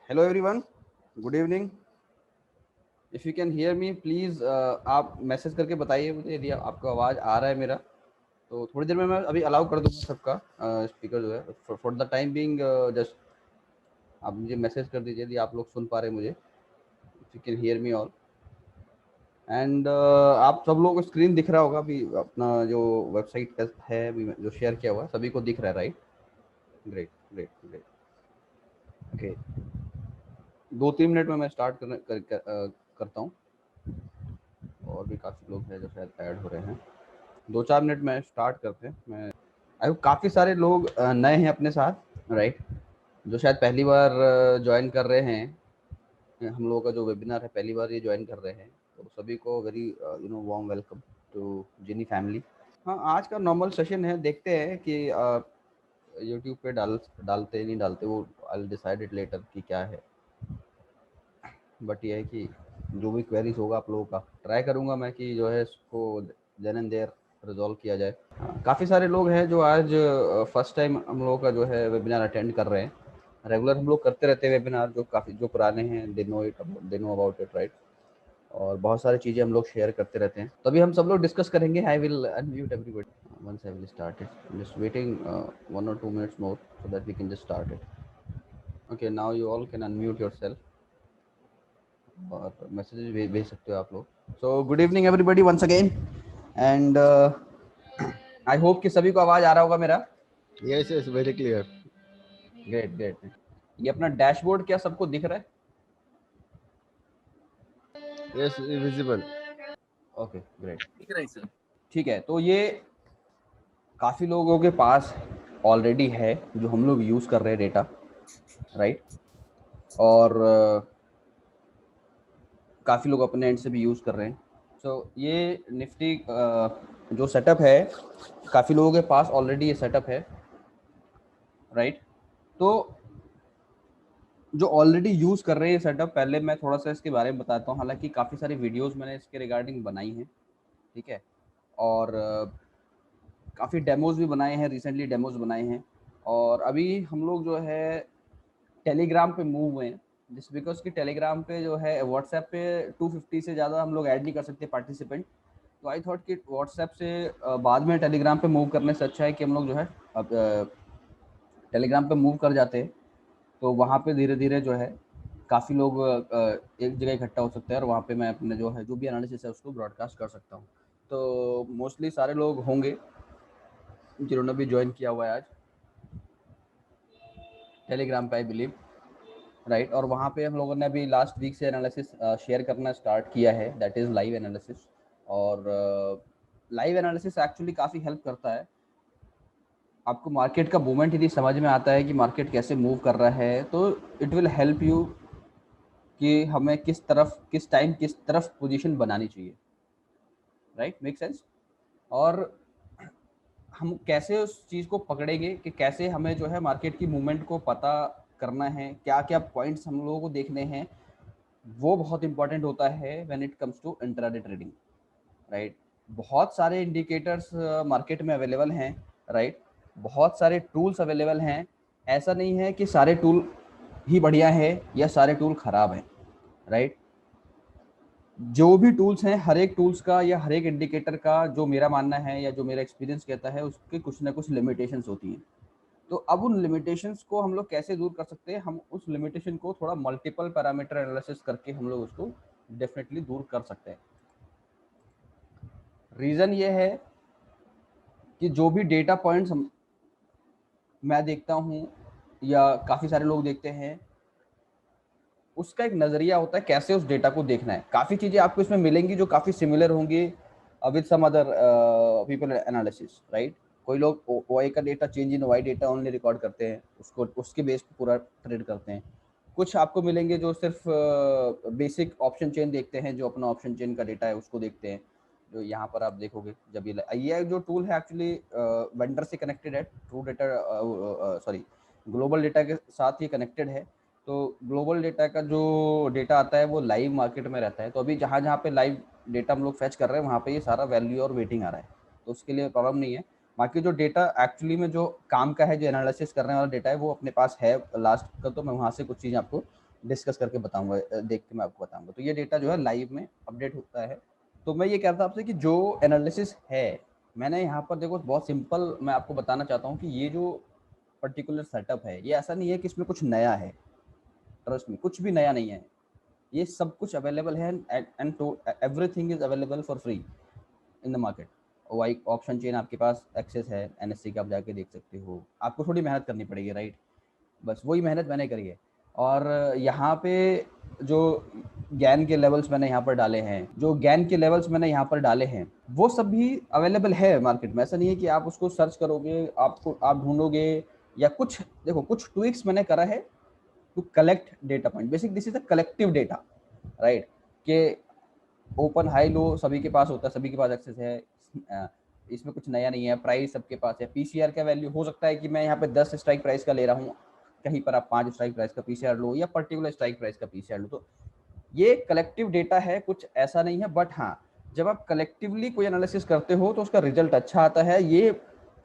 Hello everyone, good evening. If you can hear me please आप message करके बताइए मुझे यदि आपको आवाज़ आ रहा है मेरा। तो थोड़ी देर में मैं अभी अलाउ कर दूंगा सबका स्पीकर जो है for the time being. Just आप मुझे मैसेज कर दीजिए यदि आप लोग सुन पा रहे हैं मुझे, if you can hear me all. And आप सब लोगों को स्क्रीन दिख रहा होगा अभी, अपना जो वेबसाइट का है अभी जो शेयर किया हुआ है सभी को दिख रहा है, right? Great great great. Okay, 2-3 minute में मैं स्टार्ट करता हूँ। और भी काफ़ी लोग हैं जो शायद ऐड हो रहे हैं। 2-4 मिनट में स्टार्ट करते हैं। मैं आई होप काफ़ी सारे लोग नए हैं अपने साथ, राइट? जो शायद पहली बार ज्वाइन कर रहे हैं। हम लोगों का जो वेबिनार है पहली बार ये ज्वाइन कर रहे हैं, तो सभी को very warm welcome to Genie family. हाँ, आज का नॉर्मल सेशन है, देखते हैं कि यूट्यूब पे डालते नहीं डालते, वो आई डिसाइड इट लेटर कि क्या है। बट ये है कि जो भी क्वेरीज होगा आप लोगों का ट्राई करूंगा मैं कि जो है इसको देन एंड देयर रिजॉल्व किया जाए। काफ़ी सारे लोग हैं जो आज फर्स्ट टाइम हम लोगों का जो है वेबिनार अटेंड कर रहे हैं। रेगुलर हम लोग करते रहते हैं वेबिनार, जो काफ़ी जो पुराने हैं they know about it, right? और बहुत सारी चीज़ें हम लोग शेयर करते रहते हैं, तभी हम सब लोग डिस्कस करेंगे। I will unmute everybody once I will start it, just waiting 1 or 2 minutes more so that we can just start it. Okay, now you all can unmute yourself और मैसेजेस भेज सकते हो आप लोग। So good evening everybody once again. And I hope कि सभी को आवाज़ आ रहा होगा मेरा। Yes, yes, very clear. Great great. ये अपना डैशबोर्ड क्या सबको दिख रहा है? Yes, visible. Okay great. दिख रहा है सर। ठीक है, तो ये काफ़ी लोगों के पास ऑलरेडी है जो हम लोग यूज़ कर रहे हैं डेटा, राइट? और काफ़ी लोग अपने एंड से भी यूज़ कर रहे हैं। सो ये निफ्टी जो सेटअप है, काफ़ी लोगों के पास ऑलरेडी ये सेटअप है, राइट? तो जो ऑलरेडी यूज़ कर रहे हैं सेटअप, पहले मैं थोड़ा सा इसके बारे में बताता हूँ। हालांकि काफ़ी सारी वीडियोस मैंने इसके रिगार्डिंग बनाई हैं, ठीक है? और काफ़ी डेमोज भी बनाए हैं, रिसेंटली डेमोज बनाए हैं। और अभी हम लोग जो है टेलीग्राम पे मूव हुए हैं, जिस बिकॉज कि टेलीग्राम पे जो है व्हाट्सएप पे 250 से ज़्यादा हम लोग ऐड नहीं कर सकते पार्टिसिपेंट। तो आई थॉट कि व्हाट्सएप से बाद में टेलीग्राम पे मूव करने से अच्छा है कि हम लोग जो है अब टेलीग्राम पे मूव कर जाते हैं। तो वहाँ पे धीरे धीरे जो है काफ़ी लोग एक जगह इकट्ठा हो सकते हैं और वहाँ पे मैं अपने जो है जो भी एनालिसिस है उसको ब्रॉडकास्ट कर सकता हूँ। तो मोस्टली सारे लोग होंगे जिन्होंने भी ज्वाइन किया हुआ है आज टेलीग्राम पे, आई बिलीव, राइट? और वहाँ पे हम लोगों ने अभी लास्ट वीक से एनालिसिस शेयर करना स्टार्ट किया है, दैट इज़ लाइव एनालिसिस। और लाइव एनालिसिस एक्चुअली काफ़ी हेल्प करता है आपको। मार्केट का मूवमेंट यदि समझ में आता है कि मार्केट कैसे मूव कर रहा है, तो इट विल हेल्प यू कि हमें किस तरफ किस टाइम किस तरफ पोजीशन बनानी चाहिए, राइट? Make sense? और हम कैसे उस चीज़ को पकड़ेंगे कि कैसे हमें जो है मार्केट की मूवमेंट को पता करना है, क्या क्या पॉइंट्स हम लोगों को देखने हैं, वो बहुत इंपॉर्टेंट होता है when it comes to intraday trading, right? बहुत सारे इंडिकेटर्स मार्केट में अवेलेबल हैं, राइट? बहुत सारे टूल्स अवेलेबल हैं। ऐसा नहीं है कि सारे टूल ही बढ़िया है या सारे टूल खराब हैं, राइट? जो भी टूल्स हैं, हर एक टूल्स का या हर एक इंडिकेटर का, जो मेरा मानना है या जो मेरा एक्सपीरियंस कहता है, उसके कुछ ना कुछ लिमिटेशंस होती हैं। तो अब उन लिमिटेशंस को हम लोग कैसे दूर कर सकते हैं? हम उस लिमिटेशन को थोड़ा मल्टीपल पैरामीटर एनालिसिस करके हम लोग उसको डेफिनेटली दूर कर सकते हैं। रीज़न ये है कि जो भी डेटा पॉइंट्स मैं देखता हूँ या काफ़ी सारे लोग देखते हैं, उसका एक नज़रिया होता है कैसे उस डेटा को देखना है। काफ़ी चीज़ें आपको इसमें मिलेंगी जो काफ़ी सिमिलर होंगी with some other people analysis, right? कोई लोग वाई का data change in Y data only record करते हैं, उसको उसके बेस पे पूरा ट्रेड करते हैं। कुछ आपको मिलेंगे जो सिर्फ बेसिक ऑप्शन चेन देखते हैं, जो अपना ऑप्शन चेन का डेटा है उसको देखते हैं। जो यहाँ पर आप देखोगे, जब ये जो टूल है एक्चुअली वेंडर से कनेक्टेड है, true data sorry global data के साथ ही कनेक्टेड है। तो ग्लोबल डेटा का जो डेटा आता है वो लाइव मार्केट में रहता है। तो अभी जहाँ जहाँ पे लाइव डेटा हम लोग फैच कर रहे हैं वहाँ पे ये सारा वैल्यू और वेटिंग आ रहा है, तो उसके लिए प्रॉब्लम नहीं है। बाकी जो डेटा एक्चुअली में जो काम का है, जो एनालिसिस करने वाला डेटा है, वो अपने पास है लास्ट का, तो मैं वहाँ से कुछ चीज़ें आपको डिस्कस करके बताऊंगा, देख के मैं आपको बताऊंगा। तो ये डेटा जो है लाइव में अपडेट होता है। तो मैं ये कह रहा था आपसे कि जो एनालिसिस है, मैंने यहाँ पर देखो बहुत सिंपल मैं आपको बताना चाहता हूँ कि ये जो पर्टिकुलर सेटअप है ये ऐसा नहीं है कि इसमें कुछ नया है। ट्रस्ट में कुछ भी नया नहीं है, ये सब कुछ अवेलेबल है and to everything is available for free in the market. Y option chain आपके पास एक्सेस है, एनएससी का आप जाके देख सकते हो, आपको थोड़ी मेहनत करनी पड़ेगी, राइट। बस वही मेहनत मैंने करी है। और यहाँ पे जो ज्ञान के लेवल्स मैंने यहाँ पर डाले हैं, जो ज्ञान के लेवल्स मैंने यहाँ पर डाले हैं, वो सब भी अवेलेबल है मार्केट में। ऐसा नहीं है कि आप उसको सर्च करोगे आपको आप ढूंढोगे या कुछ। देखो कुछ ट्विक्स मैंने करा है to collect data point. Basic this is a collective data, right. कि ओपन हाई लो सभी के पास होता है, सभी के पास एक्सेस है। इसमें कुछ नया नहीं है। प्राइस सबके पास है। पीसीआर का वैल्यू हो सकता है कि मैं यहाँ पे 10 स्ट्राइक प्राइस का ले रहा हूँ, कहीं पर आप 5 स्ट्राइक प्राइस का पीसीआर लो या पर्टिकुलर स्ट्राइक प्राइस का पीसीआर लो। तो ये कलेक्टिव डेटा है, कुछ ऐसा नहीं है। बट हाँ, जब आप कलेक्टिवली कोई एनालिसिस करते हो तो उसका रिजल्ट अच्छा आता है। ये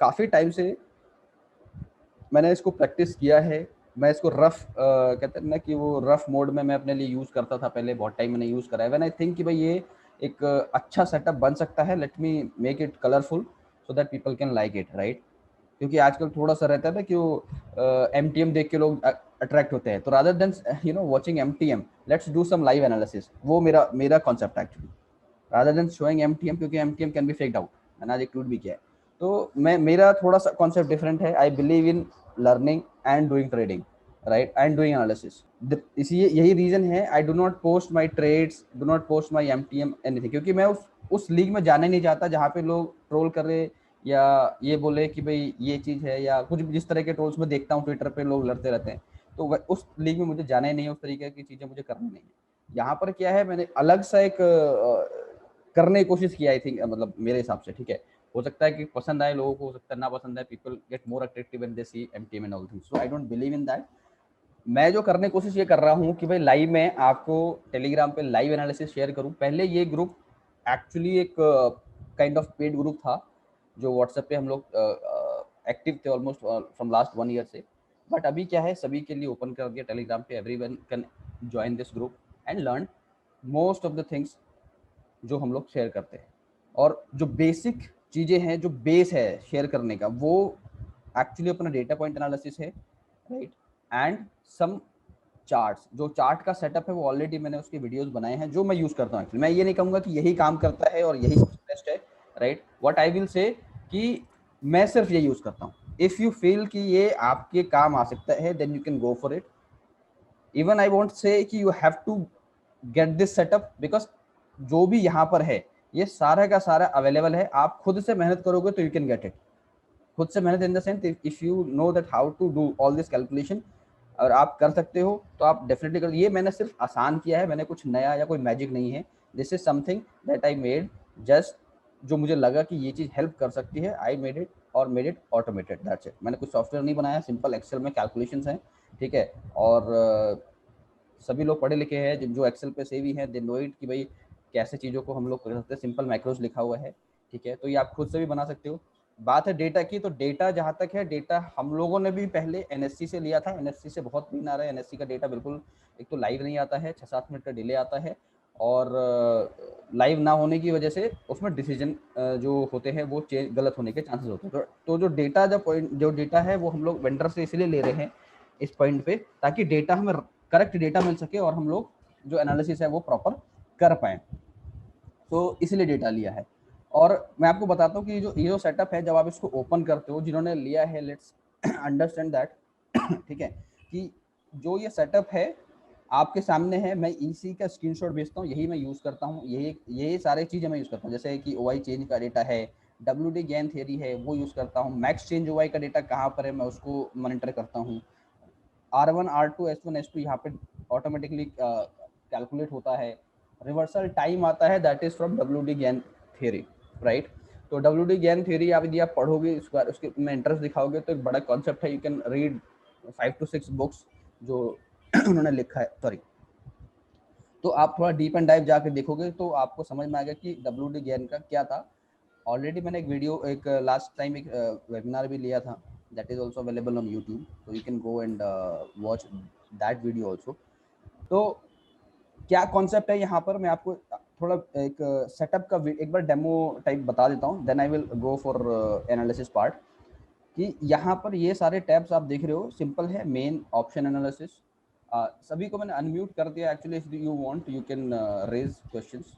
काफ़ी टाइम से मैंने इसको प्रैक्टिस किया है। मैं इसको रफ कहते हैं ना कि वो रफ मोड में मैं अपने लिए यूज़ करता था पहले, बहुत टाइम मैंने यूज़ करा है। व्हेन आई थिंक कि भाई ये एक अच्छा सेटअप बन सकता है, let me make it colourful so that people can like it, right. क्योंकि आजकल थोड़ा सा रहता है ना कि वो एमटीएम देख के लोग अट्रैक्ट होते हैं। तो rather than watching MTM, let's do some live analysis. वो मेरा मेरा concept actually, rather than showing MTM, क्योंकि MTM can be faked out. मैंने आज एक ट्वीट भी किया है। तो मैं मेरा थोड़ा सा कॉन्सेप्ट डिफरेंट है। I believe in learning and doing trading, right, and doing analysis. इसी यही रीजन है I do not post my trades, do not post my MTM anything, क्योंकि मैं उस लीग में जाने नहीं चाहता जहाँ पे लोग ट्रोल कर रहे या ये बोले कि भाई ये चीज़ है, या कुछ भी जिस तरह के ट्रोल्स में देखता हूँ ट्विटर पे लोग लड़ते रहते हैं। तो उस लीग में मुझे जाना ही नहीं है, उस तरीके की चीज़ें मुझे करनी नहीं है। यहाँ पर क्या है, मैंने अलग सा एक करने की कोशिश किया, आई थिंक, मतलब मेरे हिसाब से, ठीक है। हो सकता है कि पसंद आए लोगों को, हो सकता है ना पसंद आए। People get more attractive when they see MTM and all things, so I don't believe in that. मैं जो करने की कोशिश ये कर रहा हूँ कि भाई लाइव में आपको टेलीग्राम पे लाइव एनालिसिस शेयर करूँ। पहले ये ग्रुप एक्चुअली एक काइंड ऑफ पेड ग्रुप था, जो व्हाट्सएप पे हम लोग एक्टिव थे ऑलमोस्ट फ्रॉम लास्ट 1 ईयर से। बट अभी क्या है, सभी के लिए ओपन कर दिया टेलीग्राम पे। Everyone can join this group and learn most of the things जो हम लोग शेयर करते हैं। और जो बेसिक चीज़ें हैं, जो बेस है शेयर करने का, वो एक्चुअली अपना डेटा पॉइंट एनालिसिस है, राइट, एंड सम चार्ट्स। जो चार्ट का सेटअप है वो ऑलरेडी मैंने उसके वीडियोस बनाए हैं, जो मैं यूज़ करता हूँ। एक्चुअली मैं ये नहीं कहूँगा कि यही काम करता है और यही सबसे बेस्ट है, right. What I will say कि मैं सिर्फ ये यूज़ करता हूँ। इफ़ यू फील कि ये आपके काम आ सकता है, then you can go for it. Even I want say कि you have to get this setup, because जो भी यहाँ पर है ये सारा का सारा अवेलेबल है। आप खुद से मेहनत करोगे तो यू कैन गेट इट। खुद से मेहनत in the sense, if you know that how to do all this calculation, और आप कर सकते हो तो आप डेफिनेटली कर। ये मैंने सिर्फ आसान किया है, मैंने कुछ नया या कोई मैजिक नहीं है। This is something that I made, just जो मुझे लगा कि ये चीज़ हेल्प कर सकती है, आई मेड इट और made it automated, that's it. मैंने कुछ सॉफ्टवेयर नहीं बनाया, सिंपल एक्सेल में कैलकुलेशंस हैं, ठीक है। और सभी लोग पढ़े लिखे हैं जो एक्सेल पे सेव ही हैं, दे नो इट कि भाई कैसे चीज़ों को हम लोग कर सकते हैं। सिंपल मैक्रोस लिखा हुआ है, ठीक है। तो ये आप खुद से भी बना सकते हो। बात है डेटा की, तो डेटा जहाँ तक है, डेटा हम लोगों ने भी पहले एनएससी से लिया था। एनएससी से बहुत क्लीन आ रहा है। एनएससी का डेटा बिल्कुल, एक तो लाइव नहीं आता है, 6-7 मिनट का डिले आता है, और लाइव ना होने की वजह से उसमें डिसीजन जो होते हैं वो गलत होने के चांसेस होते हैं। तो जो डेटा जो डेटा है वो हम लोग वेंडर से इसलिए ले रहे हैं इस पॉइंट पे, ताकि डेटा हमें करेक्ट डेटा मिल सके और हम लोग जो एनालिसिस है वो प्रॉपर कर पाए। तो इसलिए डेटा लिया है। और मैं आपको बताता हूँ कि ये जो सेटअप है, जब आप इसको ओपन करते हो, जिन्होंने लिया है, लेट्स अंडरस्टैंड दैट, ठीक है, कि जो ये सेटअप है आपके सामने है, मैं इसी का स्क्रीनशॉट भेजता हूँ, यही मैं यूज़ करता हूँ, यही सारी चीज़ें मैं यूज़ करता हूँ। जैसे कि ओवाई चेंज का डेटा है, WD गेन थियरी है, वो यूज़ करता हूँ। मैक्स चेंज ओवाई का डेटा कहाँ पर है, मैं उसको मॉनिटर करता हूँ। R1 R2 S1 S2 यहाँ पे ऑटोमेटिकली कैलकुलेट होता है। रिवर्सल टाइम आता है, that is from WD gain theory, right. तो WD गेन थ्योरी आप यदि आप पढ़ोगे, उसके में इंटरेस्ट दिखाओगे, तो एक बड़ा कॉन्सेप्ट है। You can read 5 to 6 books जो उन्होंने लिखा है, सॉरी। तो आप थोड़ा डीप एंड डाइव जाकर देखोगे तो आपको समझ में आएगा कि WD गेन का क्या था। ऑलरेडी मैंने एक वीडियो, एक लास्ट टाइम एक वेबिनार भी लिया था, that is also available on YouTube, so you can go and watch that video also. तो क्या कॉन्सेप्ट है यहाँ पर, मैं आपको थोड़ा एक सेटअप का एक बार डेमो टाइप बता देता हूँ, then I will go for analysis part. कि यहाँ पर ये सारे टैब्स आप देख रहे हो, सिंपल है, मेन, ऑप्शन एनालिसिस। सभी को मैंने अनम्यूट कर दिया, actually if you want you can raise questions,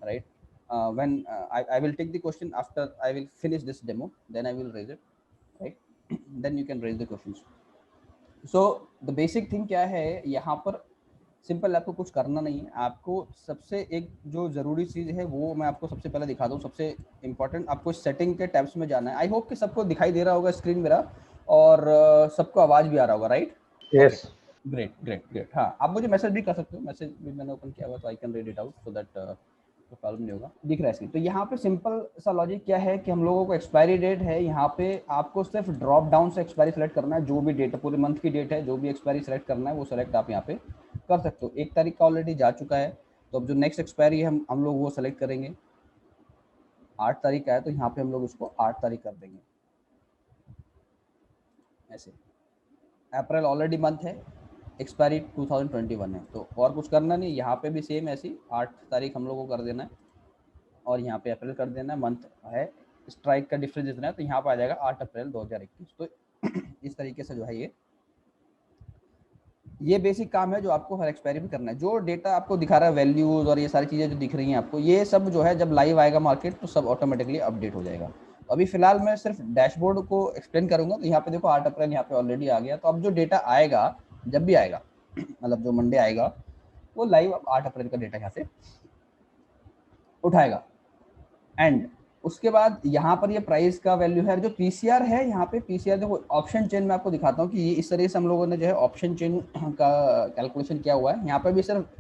right? when I will take the question after I will finish this demo, then I will raise it, right? then you can raise the questions. So the basic thing क्या है यहाँ पर, simple, आपको कुछ करना नहीं है। आपको सबसे एक जो ज़रूरी चीज़ है वो मैं आपको सबसे पहले दिखा दूँ। सबसे इम्पोर्टेंट, आपको सेटिंग के टैब्स में जाना है। आई होप कि सबको दिखाई दे रहा होगा स्क्रीन मेरा, और सबको आवाज़ भी आ रहा होगा, right? Yes. Great great great. हाँ, आप मुझे मैसेज भी कर सकते हो, मैसेज भी मैंने ओपन किया हुआ, तो I can read it out, so that तो प्रॉब्लम नहीं होगा। दिख रहा है स्क्रीन। तो यहाँ पे सिंपल सा लॉजिक क्या है कि हम लोगों को एक्सपायरी डेट है, यहाँ पे आपको सिर्फ ड्रॉप डाउन से एक्सपायरी सेलेक्ट करना है। जो भी डेट, पूरे मंथ की डेट है, जो भी एक्सपायरी सेलेक्ट करना है वो सेलेक्ट आप यहाँ पे कर सकते हो। 1 तारीख का ऑलरेडी जा चुका है, तो अब जो नेक्स्ट एक्सपायरी है हम लोग वो सेलेक्ट करेंगे। 8 तारीख का है, तो यहाँ पे हम लोग उसको 8 तारीख कर देंगे, ऐसे। अप्रैल ऑलरेडी मंथ है, एक्सपायरी 2021 है, तो और कुछ करना नहीं। यहाँ पे भी सेम ऐसी 8 तारीख हम लोग को कर देना है, और यहाँ पे अप्रैल कर देना है, मंथ है, स्ट्राइक का डिफरेंस इतना है, तो यहाँ पे आ जाएगा 8 अप्रैल 2021। तो इस तरीके से जो है ये बेसिक काम है जो आपको हर एक्सपायरी में करना है। जो डेटा आपको दिखा रहा है, वैल्यूज और ये सारी चीज़ें जो दिख रही हैं आपको, ये सब जो है जब लाइव आएगा मार्केट तो सब ऑटोमेटिकली अपडेट हो जाएगा। तो अभी फिलहाल मैं सिर्फ डैशबोर्ड को एक्सप्लेन करूंगा। तो यहाँ पे देखो 8 अप्रैल यहाँ पे ऑलरेडी आ गया। तो अब जो डेटा आएगा, जब भी आएगा मतलब जो मंडे आएगा, वो लाइव 8 अप्रैल का डेटा यहाँ से उठाएगा। एंड उसके बाद यहाँ पर ये प्राइस का वैल्यू है, जो पीसीआर है, यहाँ पे पीसीआर देखो, ऑप्शन चेन में आपको दिखाता हूँ कि ये इस तरह से हम लोगों ने जो है ऑप्शन चेन का कैलकुलेशन किया हुआ है। यहाँ पर भी सिर्फ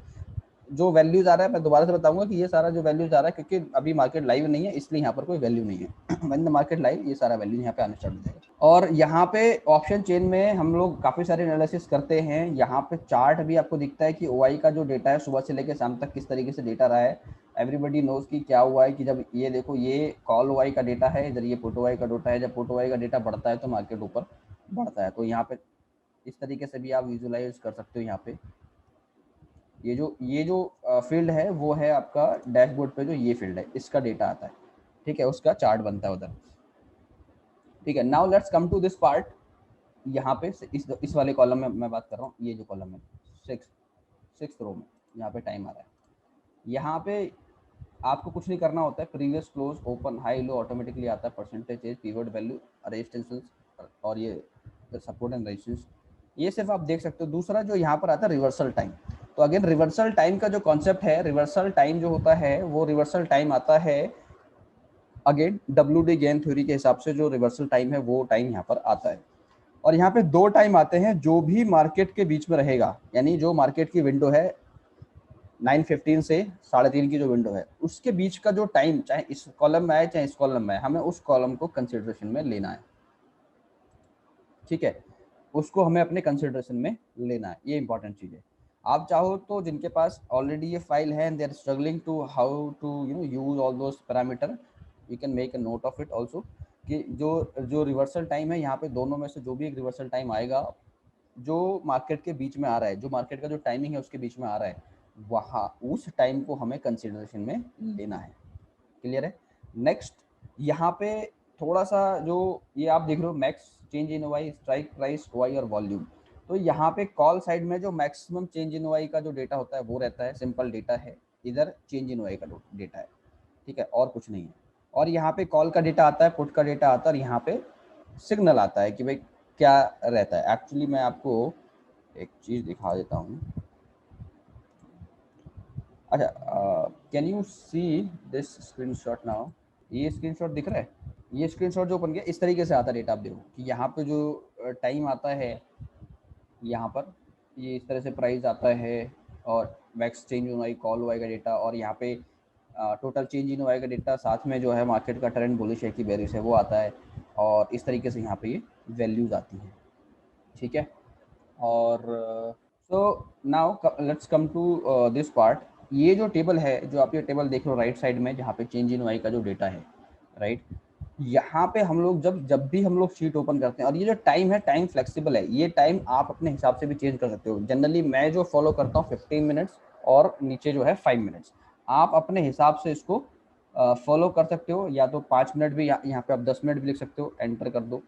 जो वैल्यूज आ रहा है, मैं दोबारा से बताऊंगा कि ये सारा जो वैल्यूज आ रहा है, क्योंकि अभी मार्केट लाइव नहीं है इसलिए यहाँ पर कोई वैल्यू नहीं है। व्हेन द मार्केट लाइव, ये सारा वैल्यू यहाँ पे आने स्टार्ट हो जाएगा। और यहाँ पे ऑप्शन चेन में हम लोग काफी सारे एनालिसिस करते हैं। यहाँ पे चार्ट भी आपको दिखता है कि ओआई का जो डेटा है सुबह से लेकर शाम तक किस तरीके से डेटा रहा है। एवरीबडी नोज कि क्या हुआ है कि जब ये देखो, ये कॉल ओआई का डेटा है, इधर ये पुट ओआई का डेटा है। जब पुट ओआई का डेटा बढ़ता है तो मार्केट ऊपर बढ़ता है। तो यहाँ पे इस तरीके से भी आप विजुलाइज कर सकते हो। यहाँ पे ये जो फील्ड है वो है आपका डैशबोर्ड पे, जो ये फील्ड है इसका डेटा आता है, ठीक है, उसका चार्ट बनता है उधर, ठीक है। Now let's come to this part. यहाँ पे इस वाले कॉलम में मैं बात कर रहा हूँ, ये जो कॉलम है 6th रो में, यहाँ पे टाइम आ रहा है। यहाँ पे आपको कुछ नहीं करना होता है, प्रीवियस क्लोज, ओपन, हाई, लो ऑटोमेटिकली आता है, percentage change, pivot value, resistance और ये सपोर्ट एंड रेजिस्टेंस, ये सिर्फ आप देख सकते हो। दूसरा जो यहाँ पर आता है रिवर्सल टाइम। तो अगेन रिवर्सल टाइम का जो कॉन्सेप्ट है, रिवर्सल टाइम जो होता है वो रिवर्सल टाइम आता है अगेन WD गेन थ्योरी के हिसाब से। जो रिवर्सल टाइम है वो टाइम यहाँ पर आता है। और यहाँ पे 2 टाइम आते हैं जो भी मार्केट के बीच में रहेगा, यानी जो मार्केट की विंडो है 9:15 से 3:30 की जो विंडो है, उसके बीच का जो टाइम, चाहे इस कॉलम में आए चाहे इस कॉलम में आए, हमें उस कॉलम को कंसिडरेशन में लेना है, ठीक है, उसको हमें अपने कंसिडरेशन में लेना है। ये इंपॉर्टेंट चीज़ है। आप चाहो तो जिनके पास ऑलरेडी ये फाइल है and they are struggling to how to use all those parameter, you can make a note of it also, कि जो रिवर्सल टाइम है यहाँ पे दोनों में से जो भी एक रिवर्सल टाइम आएगा जो मार्केट के बीच में आ रहा है, जो मार्केट का जो टाइमिंग है उसके बीच में आ रहा है, वहाँ उस टाइम को हमें कंसिडरेशन में लेना है। क्लियर है? नेक्स्ट यहाँ पे थोड़ा सा जो ये आप देख रहे हो, max change in Y, strike price, Y और वॉल्यूम। तो यहाँ पे कॉल साइड में जो मैक्सिमम चेंज इन वाई का जो डेटा होता है वो रहता है, सिंपल डेटा है। इधर चेंज इन वाई का डेटा है, ठीक है, और कुछ नहीं है। और यहाँ पे कॉल का डेटा आता है, पुट का डेटा आता है, और यहाँ पे सिग्नल आता है कि भाई क्या रहता है। एक्चुअली मैं आपको एक चीज़ दिखा देता हूँ। अच्छा, can you see this screenshot now? ये स्क्रीनशॉट दिख रहा है? ये स्क्रीनशॉट जो बन गया इस तरीके से आता है डेटा। आप देखो कि यहाँ पे जो टाइम आता है, यहाँ पर ये इस तरह से प्राइस आता है, और max change in Y, call Y का डेटा, और यहाँ पे टोटल चेंज इन वाई का डेटा, साथ में जो है मार्केट का ट्रेंड बुलिश है कि बेरिश है वो आता है, और इस तरीके से यहाँ पे ये वैल्यूज आती हैं, ठीक है। और so now let's come to this part. ये जो टेबल है, जो आप ये टेबल देख रहे हो राइट साइड में, जहाँ पे चेंज इन वाई का जो डेटा है, राइट, यहाँ पे हम लोग जब भी हम लोग शीट ओपन करते हैं, और ये जो टाइम है, टाइम फ्लेक्सिबल है, ये टाइम आप अपने हिसाब से भी चेंज कर सकते हो। जनरली मैं जो फॉलो करता हूँ 15 मिनट्स और नीचे जो है 5 मिनट्स। आप अपने हिसाब से इसको फॉलो कर सकते हो। या तो 5 मिनट भी, यहाँ पे आप 10 मिनट भी लिख सकते हो, एंटर कर दो।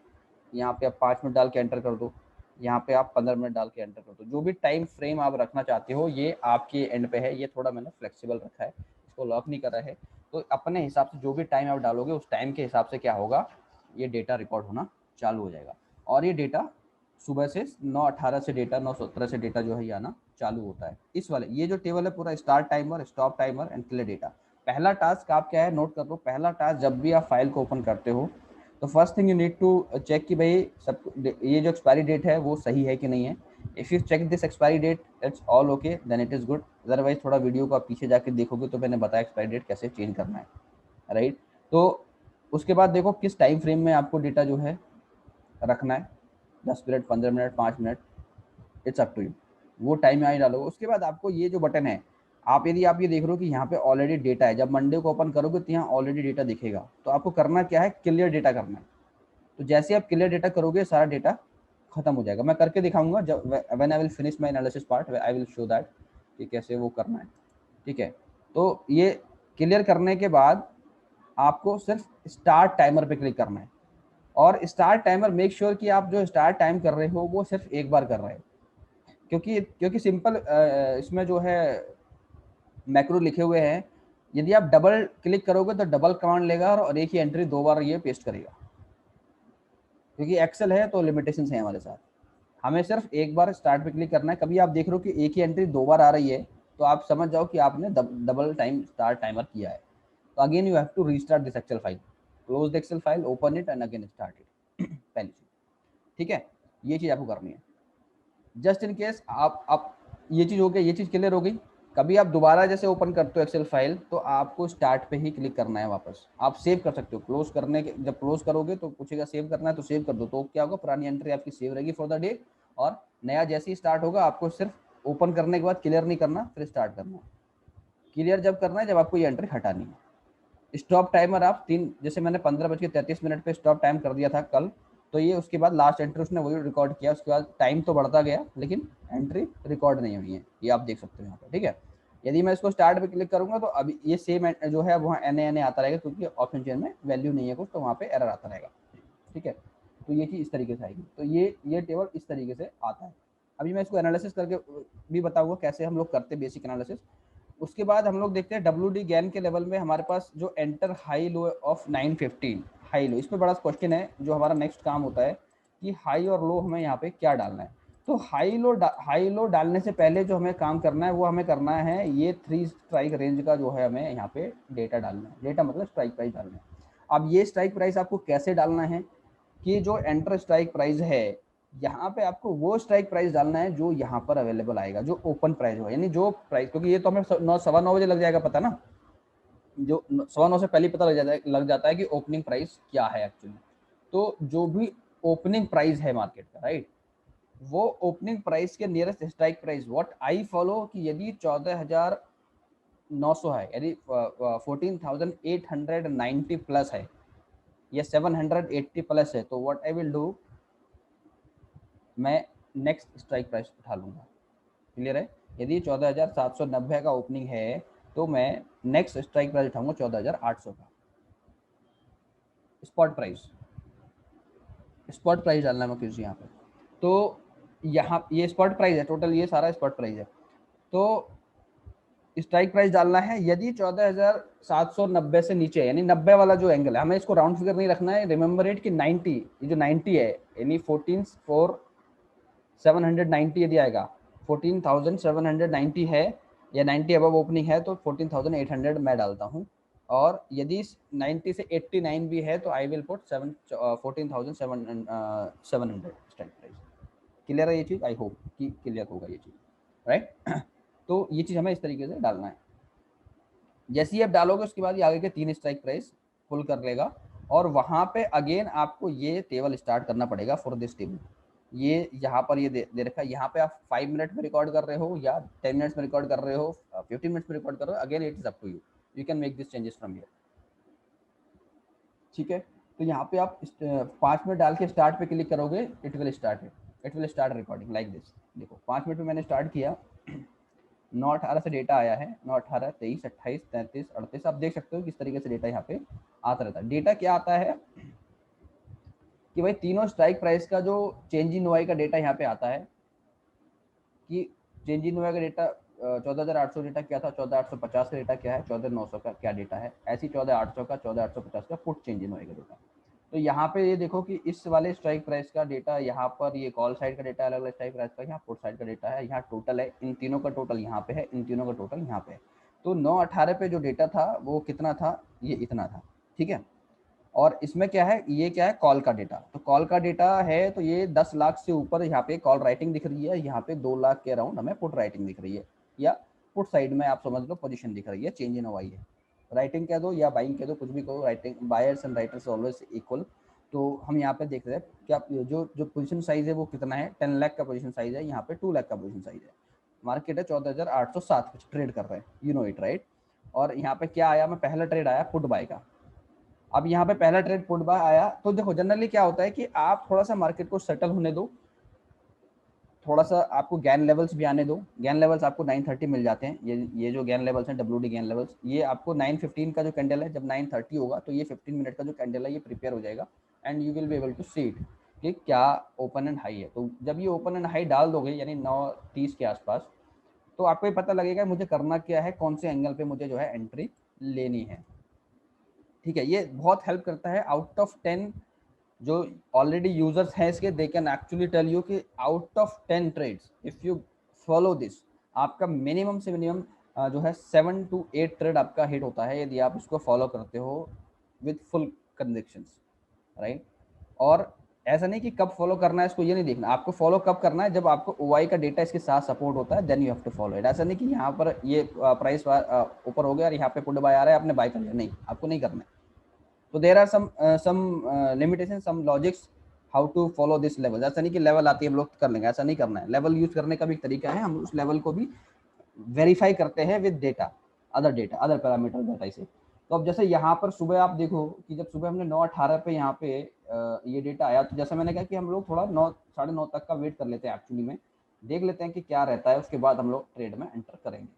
यहाँ पे आप 5 मिनट डाल के एंटर कर दो। यहाँ पे आप 15 मिनट डाल के एंटर कर दो। जो भी टाइम फ्रेम आप रखना चाहते हो ये आपके एंड पे है। ये थोड़ा मैंने फ्लेक्सिबल रखा है, इसको लॉक नहीं करा है। तो अपने हिसाब से जो भी टाइम आप डालोगे उस टाइम के हिसाब से क्या होगा, ये डेटा रिकॉर्ड होना चालू हो जाएगा। और ये डेटा सुबह से 9:18 से डेटा 9:17 से डेटा जो है ये आना चालू होता है। इस वाले ये जो टेबल है पूरा start timer, stop timer and clear data. पहला टास्क आप क्या है नोट कर लो। पहला टास्क जब भी आप फाइल को ओपन करते हो तो first thing you need to check कि भाई सब ये जो एक्सपायरी डेट है वो सही है कि नहीं है। If you check this expiry date it's all okay then it is good. Otherwise थोड़ा वीडियो को आप पीछे जाके देखोगे तो मैंने बताया एक्सपायरी डेट कैसे चेंज करना है, राइट। तो उसके बाद देखो किस टाइम फ्रेम में आपको डेटा जो है रखना है, 10 मिनट, 15 मिनट, 5 मिनट, इट्स अप टू यू। वो टाइम यहाँ डालोगे। उसके बाद आपको ये जो बटन है, आप यदि आप ये देख रहे हो कि यहाँ पे ऑलरेडी डेटा है, जब मंडे को ओपन करोगे तो यहाँ ऑलरेडी डेटा दिखेगा। तो आपको करना क्या है, क्लियर डेटा करना है। तो जैसे आप क्लियर डेटा करोगे सारा डेटा खत्म हो जाएगा। मैं करके दिखाऊंगा जब when I will finish my analysis part I will show that कि कैसे वो करना है, ठीक है। तो ये क्लियर करने के बाद आपको सिर्फ स्टार्ट टाइमर पे क्लिक करना है। और स्टार्ट टाइमर मेक श्योर कि आप जो स्टार्ट टाइम कर रहे हो वो सिर्फ एक बार कर रहे हो। क्योंकि सिंपल इसमें जो है मैक्रो लिखे हुए हैं। यदि आप डबल क्लिक करोगे तो डबल कमांड लेगा और एक ही एंट्री 2 बार ये पेस्ट करेगा। क्योंकि एक्सेल है तो लिमिटेशन है हमारे साथ। हमें सिर्फ एक बार स्टार्ट पे क्लिक करना है। कभी आप देख रहे हो कि एक ही एंट्री 2 बार आ रही है तो आप समझ जाओ कि आपने डबल टाइम स्टार्ट टाइमर किया है। तो again you have to restart this excel file, close the excel file, open it and again start it. पहली चीज, ठीक है, ये चीज आपको करनी है। जस्ट इन केस आप ये चीज हो गई, ये चीज क्लियर हो गई। कभी आप दोबारा जैसे ओपन करते हो एक्सेल फाइल तो आपको स्टार्ट पे ही क्लिक करना है वापस। आप सेव कर सकते हो, क्लोज करने के जब क्लोज करोगे तो पूछेगा सेव करना है तो सेव कर दो। तो क्या होगा, पुरानी एंट्री आपकी सेव रहेगी फॉर द डे। और नया जैसे ही स्टार्ट होगा आपको सिर्फ ओपन करने के बाद क्लियर नहीं करना, फिर स्टार्ट करना है। क्लियर जब करना है जब आपको ये एंट्री हटानी है। स्टॉप टाइमर आप 3, जैसे मैंने 15:33 पे स्टॉप टाइम कर दिया था कल, तो ये उसके बाद लास्ट एंट्री उसने वही रिकॉर्ड किया। उसके बाद टाइम तो बढ़ता गया लेकिन एंट्री रिकॉर्ड नहीं हुई है, ये आप देख सकते हो यहाँ पर, ठीक है। यदि मैं इसको स्टार्ट पे क्लिक करूंगा तो अभी ये सेम जो है वहाँ एन आता रहेगा, क्योंकि ऑप्शन चेन में वैल्यू नहीं है कुछ, तो वहाँ पे एरर आता रहेगा, ठीक है। तो ये चीज़ इस तरीके से आएगी। तो ये टेबल इस तरीके से आता है। अभी मैं इसको एनालिसिस करके भी बताऊंगा कैसे हम लोग करते हैं बेसिक एनालिसिस। उसके बाद हम लोग देखते हैं डब्ल्यू डी गैन के लेवल में हमारे पास जो enter high low of 915 high low, इसमें बड़ा क्वेश्चन है। जो हमारा नेक्स्ट काम होता है कि हाई और लो हमें यहाँ पे क्या डालना है। तो हाई लो डालने से पहले जो हमें काम करना है वो हमें करना है ये 3 स्ट्राइक रेंज का जो है हमें यहाँ पे डेटा डालना है। डेटा मतलब स्ट्राइक प्राइस डालना है। अब ये स्ट्राइक प्राइस आपको कैसे डालना है कि जो एंटर स्ट्राइक प्राइस है यहाँ पे आपको वो स्ट्राइक प्राइस डालना है जो यहाँ पर अवेलेबल आएगा, जो ओपन प्राइस हो, यानी जो प्राइस, क्योंकि ये तो हमें 9, 9:15 लग जाएगा पता ना। जो 9:15 से पहले पता लग जाता है कि ओपनिंग प्राइस क्या है एक्चुअली। तो जो भी ओपनिंग प्राइस है मार्केट का, राइट, वो ओपनिंग प्राइस के nearest strike price what I follow कि यदि 14,900 है, यदि 14,890 प्लस है या 780 प्लस है, तो व्हाट आई विल डू, मैं नेक्स्ट स्ट्राइक प्राइस उठा लूंगा। क्लियर है। यदि 14,790 का ओपनिंग है तो मैं नेक्स्ट स्ट्राइक प्राइस उठाऊंगा 14,800 का। स्पॉट प्राइस, स्पॉट प्राइस डालना है मैं किसी यहाँ पे। तो यहाँ ये स्पॉट प्राइस है, टोटल ये सारा स्पॉट प्राइस है। तो स्ट्राइक प्राइस डालना है यदि 14,790 से नीचे, यानी 90 वाला जो एंगल है, हमें इसको राउंड फिगर नहीं रखना है। रिमेंबर इट कि 90, ये जो 90 है यानी 14,790 यदि आएगा, 14,790 है या 90 अबव ओपनिंग है तो 14,800 मैं डालता हूँ। और यदि 90 से 89 भी है तो I will put 14,700 strike price. Clear है ये चीज़, आई होप कि क्लियर होगा ये चीज़, राइट। तो ये चीज़ हमें इस तरीके से डालना है। जैसे ही आप डालोगे उसके बाद ये आगे के 3 स्ट्राइक प्राइस पुल कर लेगा। और वहाँ पे अगेन आपको ये टेबल स्टार्ट करना पड़ेगा फॉर दिस टेबल। ये यहाँ पर ये दे रखा है। यहाँ पे आप 5 मिनट में रिकॉर्ड कर रहे हो या 10 मिनट्स में रिकॉर्ड कर रहे हो, 15 मिनट्स में रिकॉर्ड कर रहे हो, again it is up to you, you can make this changes from here, ठीक है। तो यहाँ पे आप 5 मिनट डाल के स्टार्ट पे क्लिक करोगे, it will start recording like this. देखो 5 मिनट में मैंने स्टार्ट किया, 9:18 से डेटा आया है, 9:18, 23, 28, 33, 38। आप देख सकते हो किस तरीके से डेटा यहाँ पे आता रहता है। डेटा क्या आता है कि भाई तीनों स्ट्राइक प्राइस का जो चेंज इन वाई का डेटा यहाँ पे आता है कि चेंज इन वाई का डेटा 14,800 डेटा क्या था, 14,850 का डेटा क्या है, 14,900 का क्या डेटा है, ऐसी 14,800 का, 14,850 का पुट चेंज इन वाई का डेटा। तो यहाँ पे ये देखो कि इस वाले स्ट्राइक प्राइस का डेटा यहाँ पर, ये कॉल साइड का डेटा अलग अलग स्ट्राइक प्राइस का, यहाँ पुट साइड का डेटा है, यहाँ टोटल है, इन तीनों का टोटल यहाँ पे है, इन तीनों का टोटल यहाँ पे है। तो 9:18 पे जो डेटा था वो कितना था, ये इतना था, ठीक है। और इसमें क्या है, ये क्या है, कॉल का डेटा। तो कॉल का डेटा है तो ये 10 लाख से ऊपर यहाँ पे कॉल राइटिंग दिख रही है, यहाँ पे 2 लाख के अराउंड हमें पुट राइटिंग दिख रही है, या पुट साइड में आप समझ लो पोजीशन दिख रही है, चेंज इन वाई है। राइटिंग कह दो या बाइंग कह दो, कुछ भी कहो, writing buyers and writers always equal. तो हम यहाँ पे देख रहे हैं क्या जो पोजीशन साइज है वो कितना है, 10 लाख का पोजीशन साइज है, यहाँ पे 2 लाख का पोजीशन साइज है। मार्केट है 14,807 कुछ ट्रेड कर रहे हैं, यू नो इट राइट। और यहाँ पे क्या आया, मैं पहला ट्रेड आया पुट बाय का। अब यहाँ पे पहला ट्रेड पुट बाय आया, तो देखो जनरली क्या होता है कि आप थोड़ा सा मार्केट को सेटल होने दो, थोड़ा सा आपको गैन लेवल्स भी आने दो। गैन लेवल्स आपको 930 मिल जाते हैं, ये जो गैन लेवल्स हैं, डब्ल्यूडी गैन लेवल्स, ये आपको 915 का जो कैंडल है, जब 930 होगा तो ये 15 मिनट का जो कैंडल है ये प्रिपेयर हो जाएगा, and you will be able to see it कि क्या ओपन एंड हाई है। तो जब ये ओपन एंड हाई डाल दोगे यानी 9:30 के आसपास, तो आपको ये पता लगेगा मुझे करना क्या है, कौन से एंगल पे मुझे जो है एंट्री लेनी है, ठीक है। ये बहुत हेल्प करता है। आउट ऑफ 10 जो ऑलरेडी यूजर्स हैं इसके, they can actually tell you कि out of 10 trades if you follow this, आपका मिनिमम से मिनिमम जो है 7 to 8 ट्रेड आपका हिट होता है यदि आप इसको फॉलो करते हो विद फुल कन्विक्शंस, राइट। और ऐसा नहीं कि कब फॉलो करना है इसको, ये नहीं देखना, आपको फॉलो कब करना है, जब आपको ओवाई का डेटा इसके साथ सपोर्ट होता है, then you have to follow it. ऐसा नहीं कि यहाँ पर ये प्राइस ऊपर हो गया और यहाँ पे पुट बाय आ रहा है आपने बाय कर लिया, नहीं, आपको नहीं करना है। तो there are some limitation, some logics how to follow this level. ऐसा नहीं कि लेवल आती है हम लोग कर लेंगे, ऐसा नहीं करना है। लेवल यूज करने का भी एक तरीका है, हम उस लेवल को भी वेरीफाई करते हैं with data, other parameter data से। तो अब जैसे यहाँ पर सुबह आप देखो कि जब सुबह हमने 9:18 पे यहाँ पे ये डेटा आया, तो जैसे मैंने कहा कि हम लोग थोड़ा 9, 9:30 तक का वेट कर लेते हैं, एक्चुअली में देख लेते हैं कि क्या रहता है, उसके बाद हम लोग ट्रेड में एंटर करेंगे।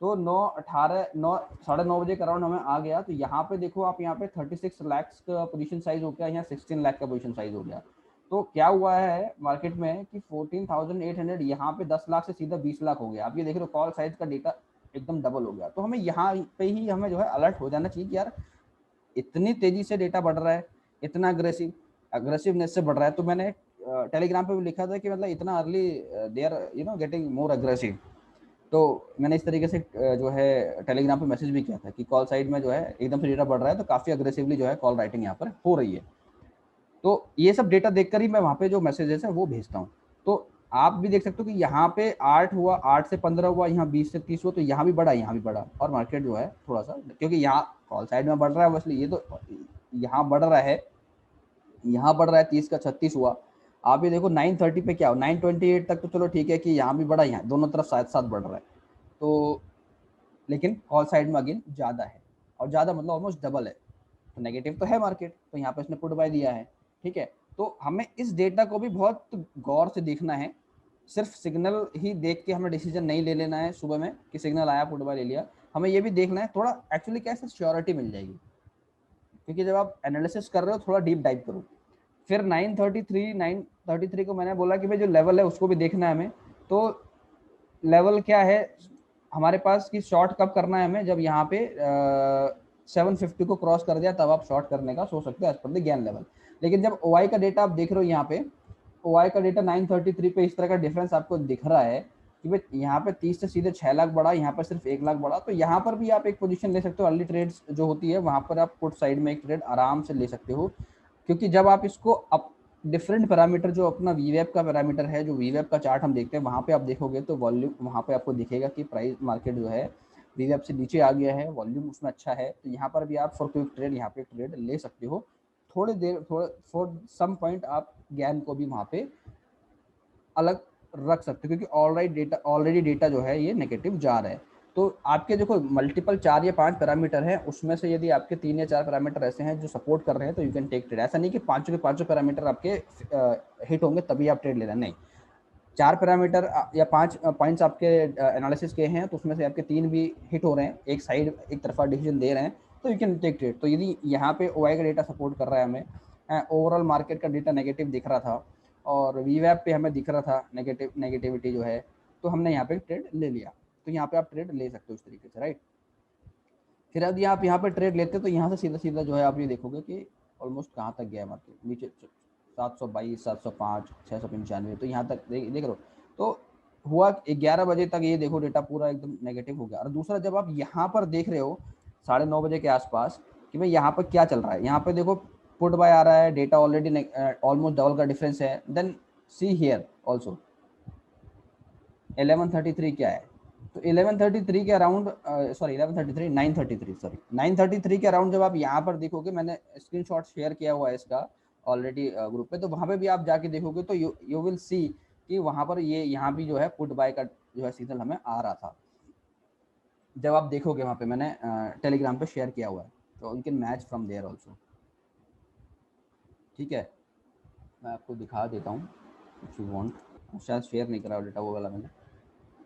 तो 9:18, 9, 9:30 बजे के अराउंड हमें आ गया। तो यहाँ पे देखो आप, यहाँ पे 36 लाख का पोजीशन साइज हो गया, यहाँ 16 लाख का पोजीशन साइज हो गया। तो क्या हुआ है मार्केट में कि 14,800 यहाँ पे 10 लाख से सीधा 20 लाख हो गया। आप ये देख रहे हो कॉल साइज का डेटा एकदम डबल हो गया। तो हमें यहाँ पे ही हमें जो है अलर्ट हो जाना चाहिए कि यार इतनी तेजी से डेटा बढ़ रहा है, इतना अग्रेसिवनेस से बढ़ रहा है। तो मैंने टेलीग्राम पे भी लिखा था कि मतलब इतना early they are getting more aggressive. तो मैंने इस तरीके से जो है टेलीग्राम पे मैसेज भी किया था कि कॉल साइड में जो है एकदम से डेटा बढ़ रहा है, तो काफ़ी अग्रेसिवली जो है कॉल राइटिंग यहाँ पर हो रही है। तो ये सब डेटा देखकर ही मैं वहाँ पे जो मैसेजेस है वो भेजता हूँ। तो आप भी देख सकते हो कि यहाँ पे 8 हुआ, 8 से 15 हुआ, यहाँ 20 से 30 हुआ, तो यहाँ भी बढ़ा, यहाँ भी बढ़ा। और मार्केट जो है थोड़ा सा, क्योंकि यहाँ कॉल साइड में बढ़ रहा है इसलिए ये तो यहाँ बढ़ रहा है, यहाँ बढ़ रहा है, 30 का 36 हुआ। आप ये देखो 9:30 पे क्या हो, 9:28 तक तो चलो ठीक है कि यहाँ भी बढ़ा, यहाँ दोनों तरफ साथ साथ बढ़ रहा है। तो लेकिन कॉल साइड में अगेन ज़्यादा है, और ज़्यादा मतलब ऑलमोस्ट डबल है। तो नेगेटिव तो है मार्केट, तो यहाँ पे इसने पुट बाय दिया है, ठीक है। तो हमें इस डेटा को भी बहुत गौर से देखना है। सिर्फ सिग्नल ही देख के हमें डिसीजन नहीं ले लेना है सुबह में कि सिग्नल आया पुट बाय ले लिया। हमें ये भी देखना है थोड़ा, एक्चुअली क्या है, श्योरिटी मिल जाएगी। क्योंकि जब आप एनालिसिस कर रहे हो थोड़ा डीप डाइव करो। फिर 9:33 को मैंने बोला कि भाई जो लेवल है उसको भी देखना है हमें। तो लेवल क्या है हमारे पास कि शॉर्ट कब करना है हमें, जब यहाँ पे 750 को क्रॉस कर दिया तब आप शॉर्ट करने का सोच सकते हो as per the gain level. लेकिन जब ओआई का डेटा आप देख रहे हो, यहाँ पे ओआई का डेटा 9:33 पे इस तरह का डिफरेंस आपको दिख रहा है कि भाई यहाँ पे 30 से सीधे 6 लाख बढ़ा, यहाँ पर सिर्फ 1 लाख बढ़ा। तो यहाँ पर भी आप एक पोजीशन ले सकते हो। अर्ली ट्रेड्स जो होती है वहाँ पर आप पुट साइड में एक ट्रेड आराम से ले सकते हो, क्योंकि जब आप इसको अप डिफरेंट पैरामीटर, जो अपना वीवेब का पैरामीटर है, जो वीवेब का चार्ट हम देखते हैं, वहाँ पे आप देखोगे तो वॉल्यूम, वहाँ पे आपको दिखेगा कि प्राइस मार्केट जो है वीवेब से नीचे आ गया है, वॉल्यूम उसमें अच्छा है। तो यहाँ पर भी आप फॉर क्विक ट्रेड यहाँ पे ट्रेड ले सकते हो। थोड़ी देर, थोड़ा फॉर सम पॉइंट आप गैन को भी वहाँ पे अलग रख सकते हो, क्योंकि ऑलरेडी डेटा जो है ये नेगेटिव जा रहा है। तो आपके देखो मल्टीपल 4 या 5 पैरामीटर हैं, उसमें से यदि आपके 3 या 4 पैरामीटर ऐसे हैं जो सपोर्ट कर रहे हैं तो यू कैन टेक ट्रेड। ऐसा नहीं कि पांचों के पांचों पैरामीटर आपके हिट होंगे तभी आप ट्रेड ले रहे हैं, नहीं। 4 पैरामीटर या 5 पॉइंट्स आपके एनालिसिस के हैं तो उसमें से आपके 3 भी हिट हो रहे हैं, एक साइड एक तरफा डिसीजन दे रहे हैं, तो यू कैन टेक ट्रेड। तो यदि यहाँ पे ओआई का डेटा सपोर्ट कर रहा है हमें, ओवरऑल मार्केट का डेटा नेगेटिव दिख रहा था और वीवैप पे हमें दिख रहा था नेगेटिविटी जो है, तो हमने यहाँ पे ट्रेड ले लिया। तो यहाँ पे आप ट्रेड ले सकते हो इस तरीके से, राइट। फिर यदि आप यहाँ पे ट्रेड लेते तो यहाँ से सीधा सीधा जो है आप ये देखोगे कि ऑलमोस्ट कहाँ तक गया है मार्केट, नीचे 722, 705, 695, तो यहाँ तक देख रहे हो। तो हुआ 11 बजे तक ये देखो डेटा पूरा एकदम नेगेटिव हो गया। और दूसरा जब आप यहाँ पर देख रहे हो 9:30 बजे के आसपास कि भाई यहाँ पर क्या चल रहा है, यहाँ पे देखो पुट बाय आ रहा है, डेटा ऑलरेडी ऑलमोस्ट डबल का डिफरेंस है। देन सी हियर ऑल्सो 11:33 क्या है, तो 11:33 के अराउंड, सॉरी 11:33 9:33 सॉरी 9:33 के अराउंड जब आप यहाँ पर देखोगे, मैंने स्क्रीनशॉट शेयर किया हुआ है इसका ऑलरेडी ग्रुप पे, तो वहाँ पे भी आप जाके देखोगे तो यू विल सी कि वहाँ पर ये यहाँ भी जो है पुट बाय का जो है सिग्नल हमें आ रहा था। जब आप देखोगे वहाँ पे मैंने टेलीग्राम पे शेयर किया हुआ है, तो you can match from there also. ठीक है, मैं आपको दिखा देता हूँ इफ यू वांट, शायद शेयर नहीं करा डेटा वो वाला मैंने।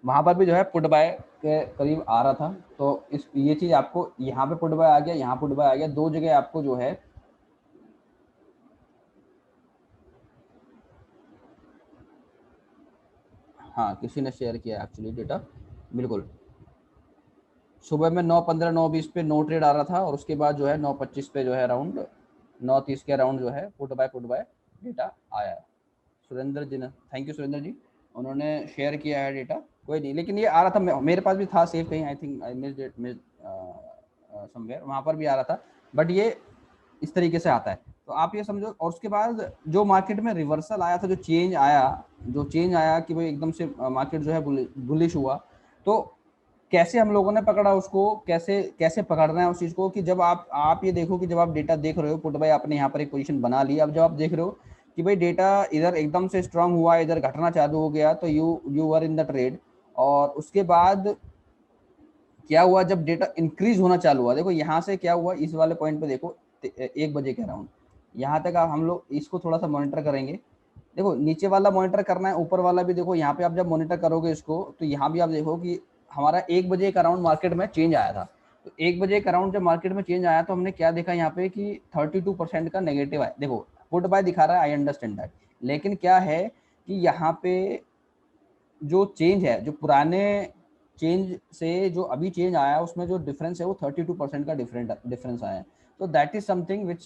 वहाँ पर भी जो है पुट बाय के करीब आ रहा था, तो इस ये चीज़ आपको यहाँ पे पुट बाय आ गया, यहाँ पुट बाय आ गया, दो जगह आपको जो है हाँ किसी ने शेयर किया एक्चुअली डेटा, बिल्कुल। सुबह में 9:15 9:20 पे नो ट्रेड आ रहा था और उसके बाद जो है 9:25 पे जो है अराउंड 9:30 के अराउंड जो है पुट बाय डेटा आया है। सुरेंद्र जी ने, थैंक यू सुरेंद्र जी, उन्होंने शेयर किया है डेटा, कोई नहीं, लेकिन ये आ रहा था, मेरे पास भी था सेव कहीं, I think I missed it somewhere, वहाँ पर भी आ रहा था, बट ये इस तरीके से आता है। तो आप ये समझो, और उसके बाद जो मार्केट में रिवर्सल आया था, जो चेंज आया कि भाई एकदम से मार्केट जो है बुलिश हुआ, तो कैसे हम लोगों ने पकड़ा उसको, कैसे पकड़ना है उस चीज को, कि जब आप ये देखो कि जब आप डेटा देख रहे हो, पुट बाय आपने यहाँ पर एक पोजीशन बना ली, अब जब आप देख रहे हो कि भाई डेटा इधर एकदम से स्ट्रांग हुआ, इधर घटना चालू हो गया, तो you are in the trade. और उसके बाद क्या हुआ, जब डेटा इंक्रीज होना चालू हुआ, देखो यहाँ से क्या हुआ, इस वाले पॉइंट पे देखो 1 बजे के अराउंड, यहाँ तक हम लोग इसको थोड़ा सा मॉनिटर करेंगे। देखो नीचे वाला मॉनिटर करना है, ऊपर वाला भी देखो, यहाँ पे आप जब मॉनिटर करोगे इसको, तो यहाँ भी आप देखो कि हमारा 1 बजे के अराउंड मार्केट में चेंज आया था। तो 1 बजे के अराउंड जब मार्केट में चेंज आया तो हमने क्या देखा यहाँ पे कि 32% का नेगेटिव है। देखो पुट बाय दिखा रहा है, आई अंडरस्टैंड दैट, लेकिन क्या है कि यहाँ पे जो चेंज है, जो पुराने चेंज से जो अभी चेंज आया है, उसमें जो डिफरेंस है वो 32% का डिफरेंस आया है। तो that is something which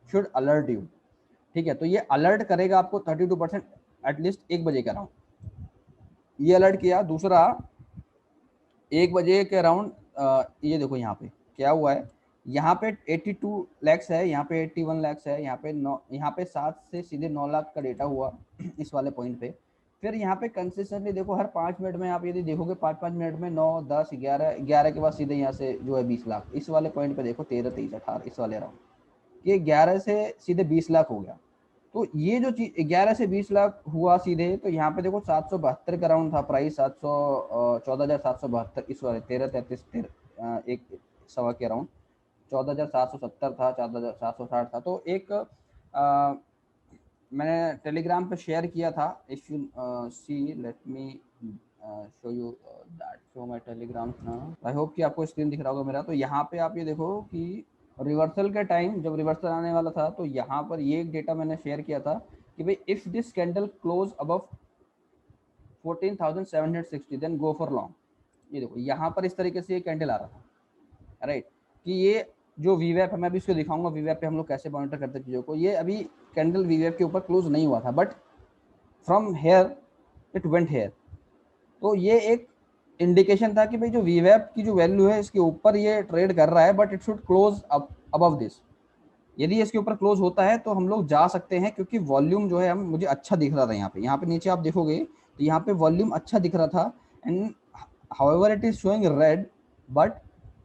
should alert you. ठीक है, तो ये अलर्ट करेगा आपको 32% एटलीस्ट 1 बजे के अराउंड, ये अलर्ट किया। दूसरा 1 बजे के अराउंड ये देखो यहाँ पे क्या हुआ है, यहाँ पे 82 लाख है, यहाँ पे 81 लाख है, यहाँ पे 7 से सीधे 9 लाख का डेटा हुआ इस वाले पॉइंट पे। फिर यहाँ पे कंसिस्टेंटली देखो हर 5 मिनट में आप यदि देखोगे 5-5 मिनट में 9, 10, 11 के बाद सीधे यहाँ से जो है 20 लाख, इस वाले पॉइंट पे देखो 13, 23, 18 इस वाले अराउंड, ये 11 से सीधे 20 लाख हो गया। तो ये जो चीज 11 से 20 लाख हुआ सीधे, तो यहाँ पे देखो 772 का राउंड था प्राइस, 14,772 इस वाले 13-33 एक सवा के अराउंड 14,770 था, 14,760 था। तो एक मैंने टेलीग्राम पे शेयर किया था, if you see let me show you that, show my Telegram now, I hope कि आपको स्क्रीन दिख रहा होगा मेरा। तो यहाँ पे आप ये देखो कि रिवर्सल के टाइम जब रिवर्सल आने वाला था, तो यहाँ पर ये एक डेटा मैंने शेयर किया था कि भाई if this candle close above 14,760 then go for long. ये देखो यहाँ पर इस तरीके से ये कैंडल आ रहा था, राइट, कि ये जो वीवैप है, मैं अभी इसको दिखाऊंगा वीवैप पे हम लोग कैसे मॉनिटर करते हैं चीज़ों को। ये अभी कैंडल वीवैप के ऊपर क्लोज नहीं हुआ था, but from here it went hair. तो ये एक इंडिकेशन था कि भाई जो वीवैप की जो वैल्यू है इसके ऊपर ये ट्रेड कर रहा है, but it should close above this. यदि इसके ऊपर क्लोज होता है तो हम लोग जा सकते हैं, क्योंकि वॉल्यूम जो है हम मुझे अच्छा दिख रहा था यहाँ पे नीचे आप देखोगे तो यहाँ पे वॉल्यूम अच्छा दिख रहा था, and however it is showing red but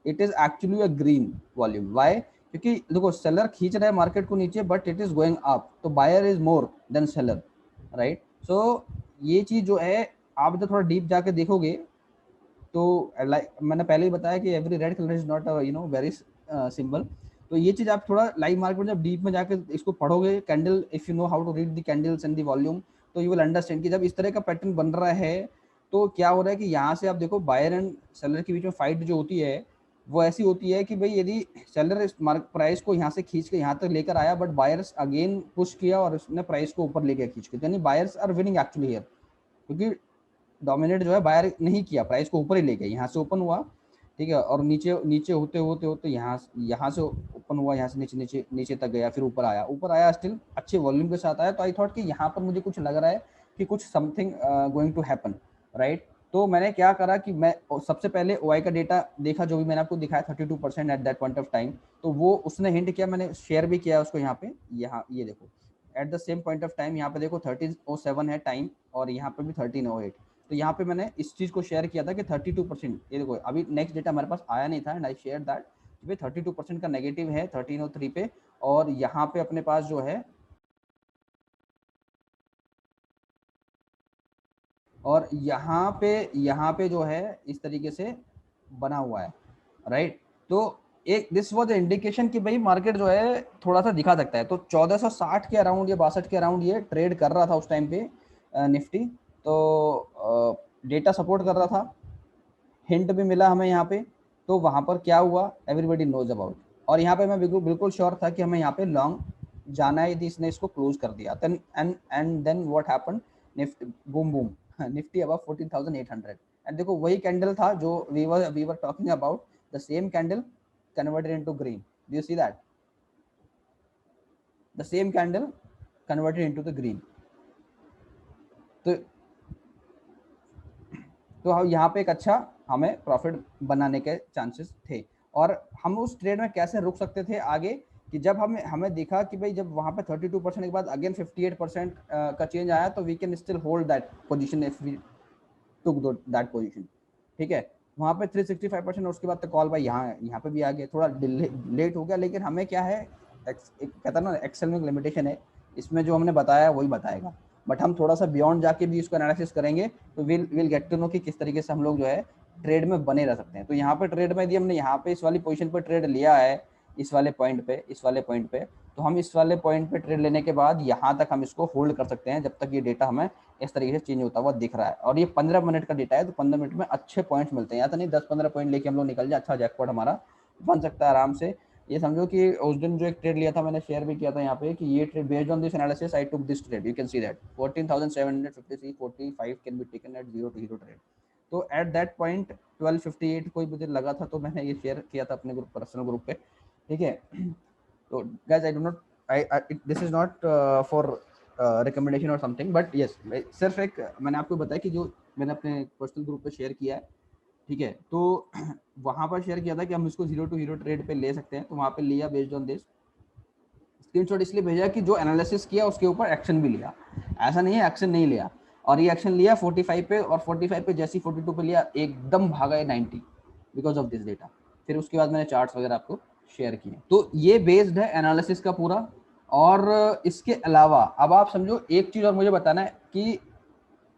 it is actually a green volume. Why? क्योंकि देखो सेलर खींच रहा है मार्केट को नीचे, but it is going up, तो buyer is more than seller, right. So ये चीज जो है आप जब थोड़ा डीप जाके देखोगे तो लाइक मैंने पहले ही बताया कि every red colour is not very symbol. तो ये चीज आप थोड़ा लाइव मार्केट में जब डीप में जाकर इसको पढ़ोगे candle, if you know how to read the candles and the volume, तो यू विल अंडरस्टैंड कि जब इस तरह का पैटर्न बन रहा है तो क्या हो रहा है कि यहाँ से आप देखो बायर एंड सेलर के बीच में फाइट जो होती है वो ऐसी होती है कि भाई यदि सेलर इस प्राइस को यहाँ से खींच के यहाँ तक लेकर आया बट बायर्स अगेन पुश किया और उसने प्राइस को ऊपर लेके खींच के, यानी buyers are winning actually here, क्योंकि डोमिनेट जो है बायर नहीं किया, प्राइस को ऊपर ही ले गया, यहाँ से ओपन हुआ, ठीक है, और नीचे नीचे होते होते होते यहाँ से ओपन हुआ, यहाँ से नीचे नीचे नीचे तक गया, फिर ऊपर आया स्टिल अच्छे वॉल्यूम के साथ आया। तो आई थॉट कि यहाँ पर मुझे कुछ लग रहा है कि कुछ something going to happen, right. तो मैंने क्या करा कि मैं सबसे पहले ओआई का डेटा देखा, जो भी मैंने आपको दिखाया 32% eight that point of time, तो वो उसने हिंट किया, मैंने शेयर भी किया उसको यहाँ पे, यहाँ ये देखो at the same point of time, यहाँ पे देखो 1307 है टाइम और यहाँ पे भी 1308। तो यहाँ पे मैंने इस चीज को शेयर किया था कि 32%, ये देखो अभी नेक्स्ट डेटा हमारे पास आया नहीं था एंड आई शेयर दैट कि 32% का नेगेटिव है 1303 पे, और यहाँ पे अपने पास जो है, और यहाँ पे जो है इस तरीके से बना हुआ है, राइट। तो एक दिस वाज द इंडिकेशन कि भाई मार्केट जो है थोड़ा सा दिखा सकता है। तो 1460 के अराउंड या 62 के अराउंड ये ट्रेड कर रहा था उस टाइम पे निफ्टी। तो डेटा सपोर्ट कर रहा था, हिंट भी मिला हमें यहाँ पे। तो वहां पर क्या हुआ एवरीबडी नोज अबाउट, और यहाँ पे मैं बिल्कुल श्योर था कि हमें यहाँ पे लॉन्ग जाना है यदि इसने इसको क्लोज कर दिया। And then what happened, Nifty boom boom, Nifty above 14,800। And देखो वही कैंडल था जो we were talking about, the same candle converted into green, do you see that, the same candle converted into the green. तो यहाँ पे एक अच्छा हमें प्रॉफिट बनाने के चांसेस थे। और हम उस ट्रेड में कैसे रुक सकते थे आगे, कि जब हमें देखा कि भाई जब वहां पे 32% के बाद अगेन 58% का चेंज आया, तो we can still hold that position if we took that position, ठीक है। वहां पे 365%, उसके बाद तो कॉल भाई यहाँ पे भी आ गया, थोड़ा लेट हो गया, लेकिन हमें क्या है, कहता ना एक्सेल में लिमिटेशन है, इसमें जो हमने बताया वही बताएगा, बट हम थोड़ा सा बियॉन्ड जाके भी इसको एनालिसिस करेंगे तो विल गेट टू नो कि किस तरीके से हम लोग जो है ट्रेड में बने रह सकते हैं। तो यहाँ पे ट्रेड में यदि हमने यहाँ पे इस वाली पोजीशन पर ट्रेड लिया है, इस वाले पॉइंट पे, तो हम इस वाले पॉइंट पे ट्रेड लेने के बाद यहाँ तक हम इसको होल्ड कर सकते हैं, जब तक ये डेटा हमें इस तरीके से चेंज होता हुआ दिख रहा है। और ये 15 मिनट का डेटा है, तो 15 मिनट में अच्छे पॉइंट्स मिलते हैं, या तो नहीं 10-15 पॉइंट लेके हम लोग निकल जाए, अच्छा जैकपॉट हमारा बन सकता है आराम से। ये समझो कि उस दिन जो एक ट्रेड लिया था, मैंने शेयर भी किया था यहाँ पे, कि ये trade based on this analysis I took this trade, you can see that 14,753.45 can be taken at 0 to 0 trade. तो एट दैट पॉइंट 1258 कोई मुझे लगा था, तो मैंने ये शेयर किया था अपने ग्रुप, पर्सनल ग्रुप पे, ठीक है। तो guys I do not, this is not for recommendation और समथिंग, बट यस सिर्फ एक मैंने आपको बताया कि जो मैंने अपने पर्सनल ग्रुप पे शेयर किया है, ठीक है। तो वहां पर शेयर किया था कि हम इसको 0 to 0 ट्रेड पे ले सकते हैं, तो वहां पे लिया बेस्ड ऑन दिस। स्क्रीनशॉट इसलिए भेजा कि जो एनालिसिस किया उसके ऊपर एक्शन भी लिया, ऐसा नहीं है एक्शन नहीं लिया। और ये एक्शन लिया 45 पे, और 45 पे जैसी 42 पे लिया एकदम भागा है 90 बिकॉज ऑफ दिस डेटा। फिर उसके बाद मैंने चार्ट्स वगैरह आपको शेयर किए। तो ये बेस्ड है एनालिसिस का पूरा। और इसके अलावा अब आप समझो एक चीज और मुझे बताना है कि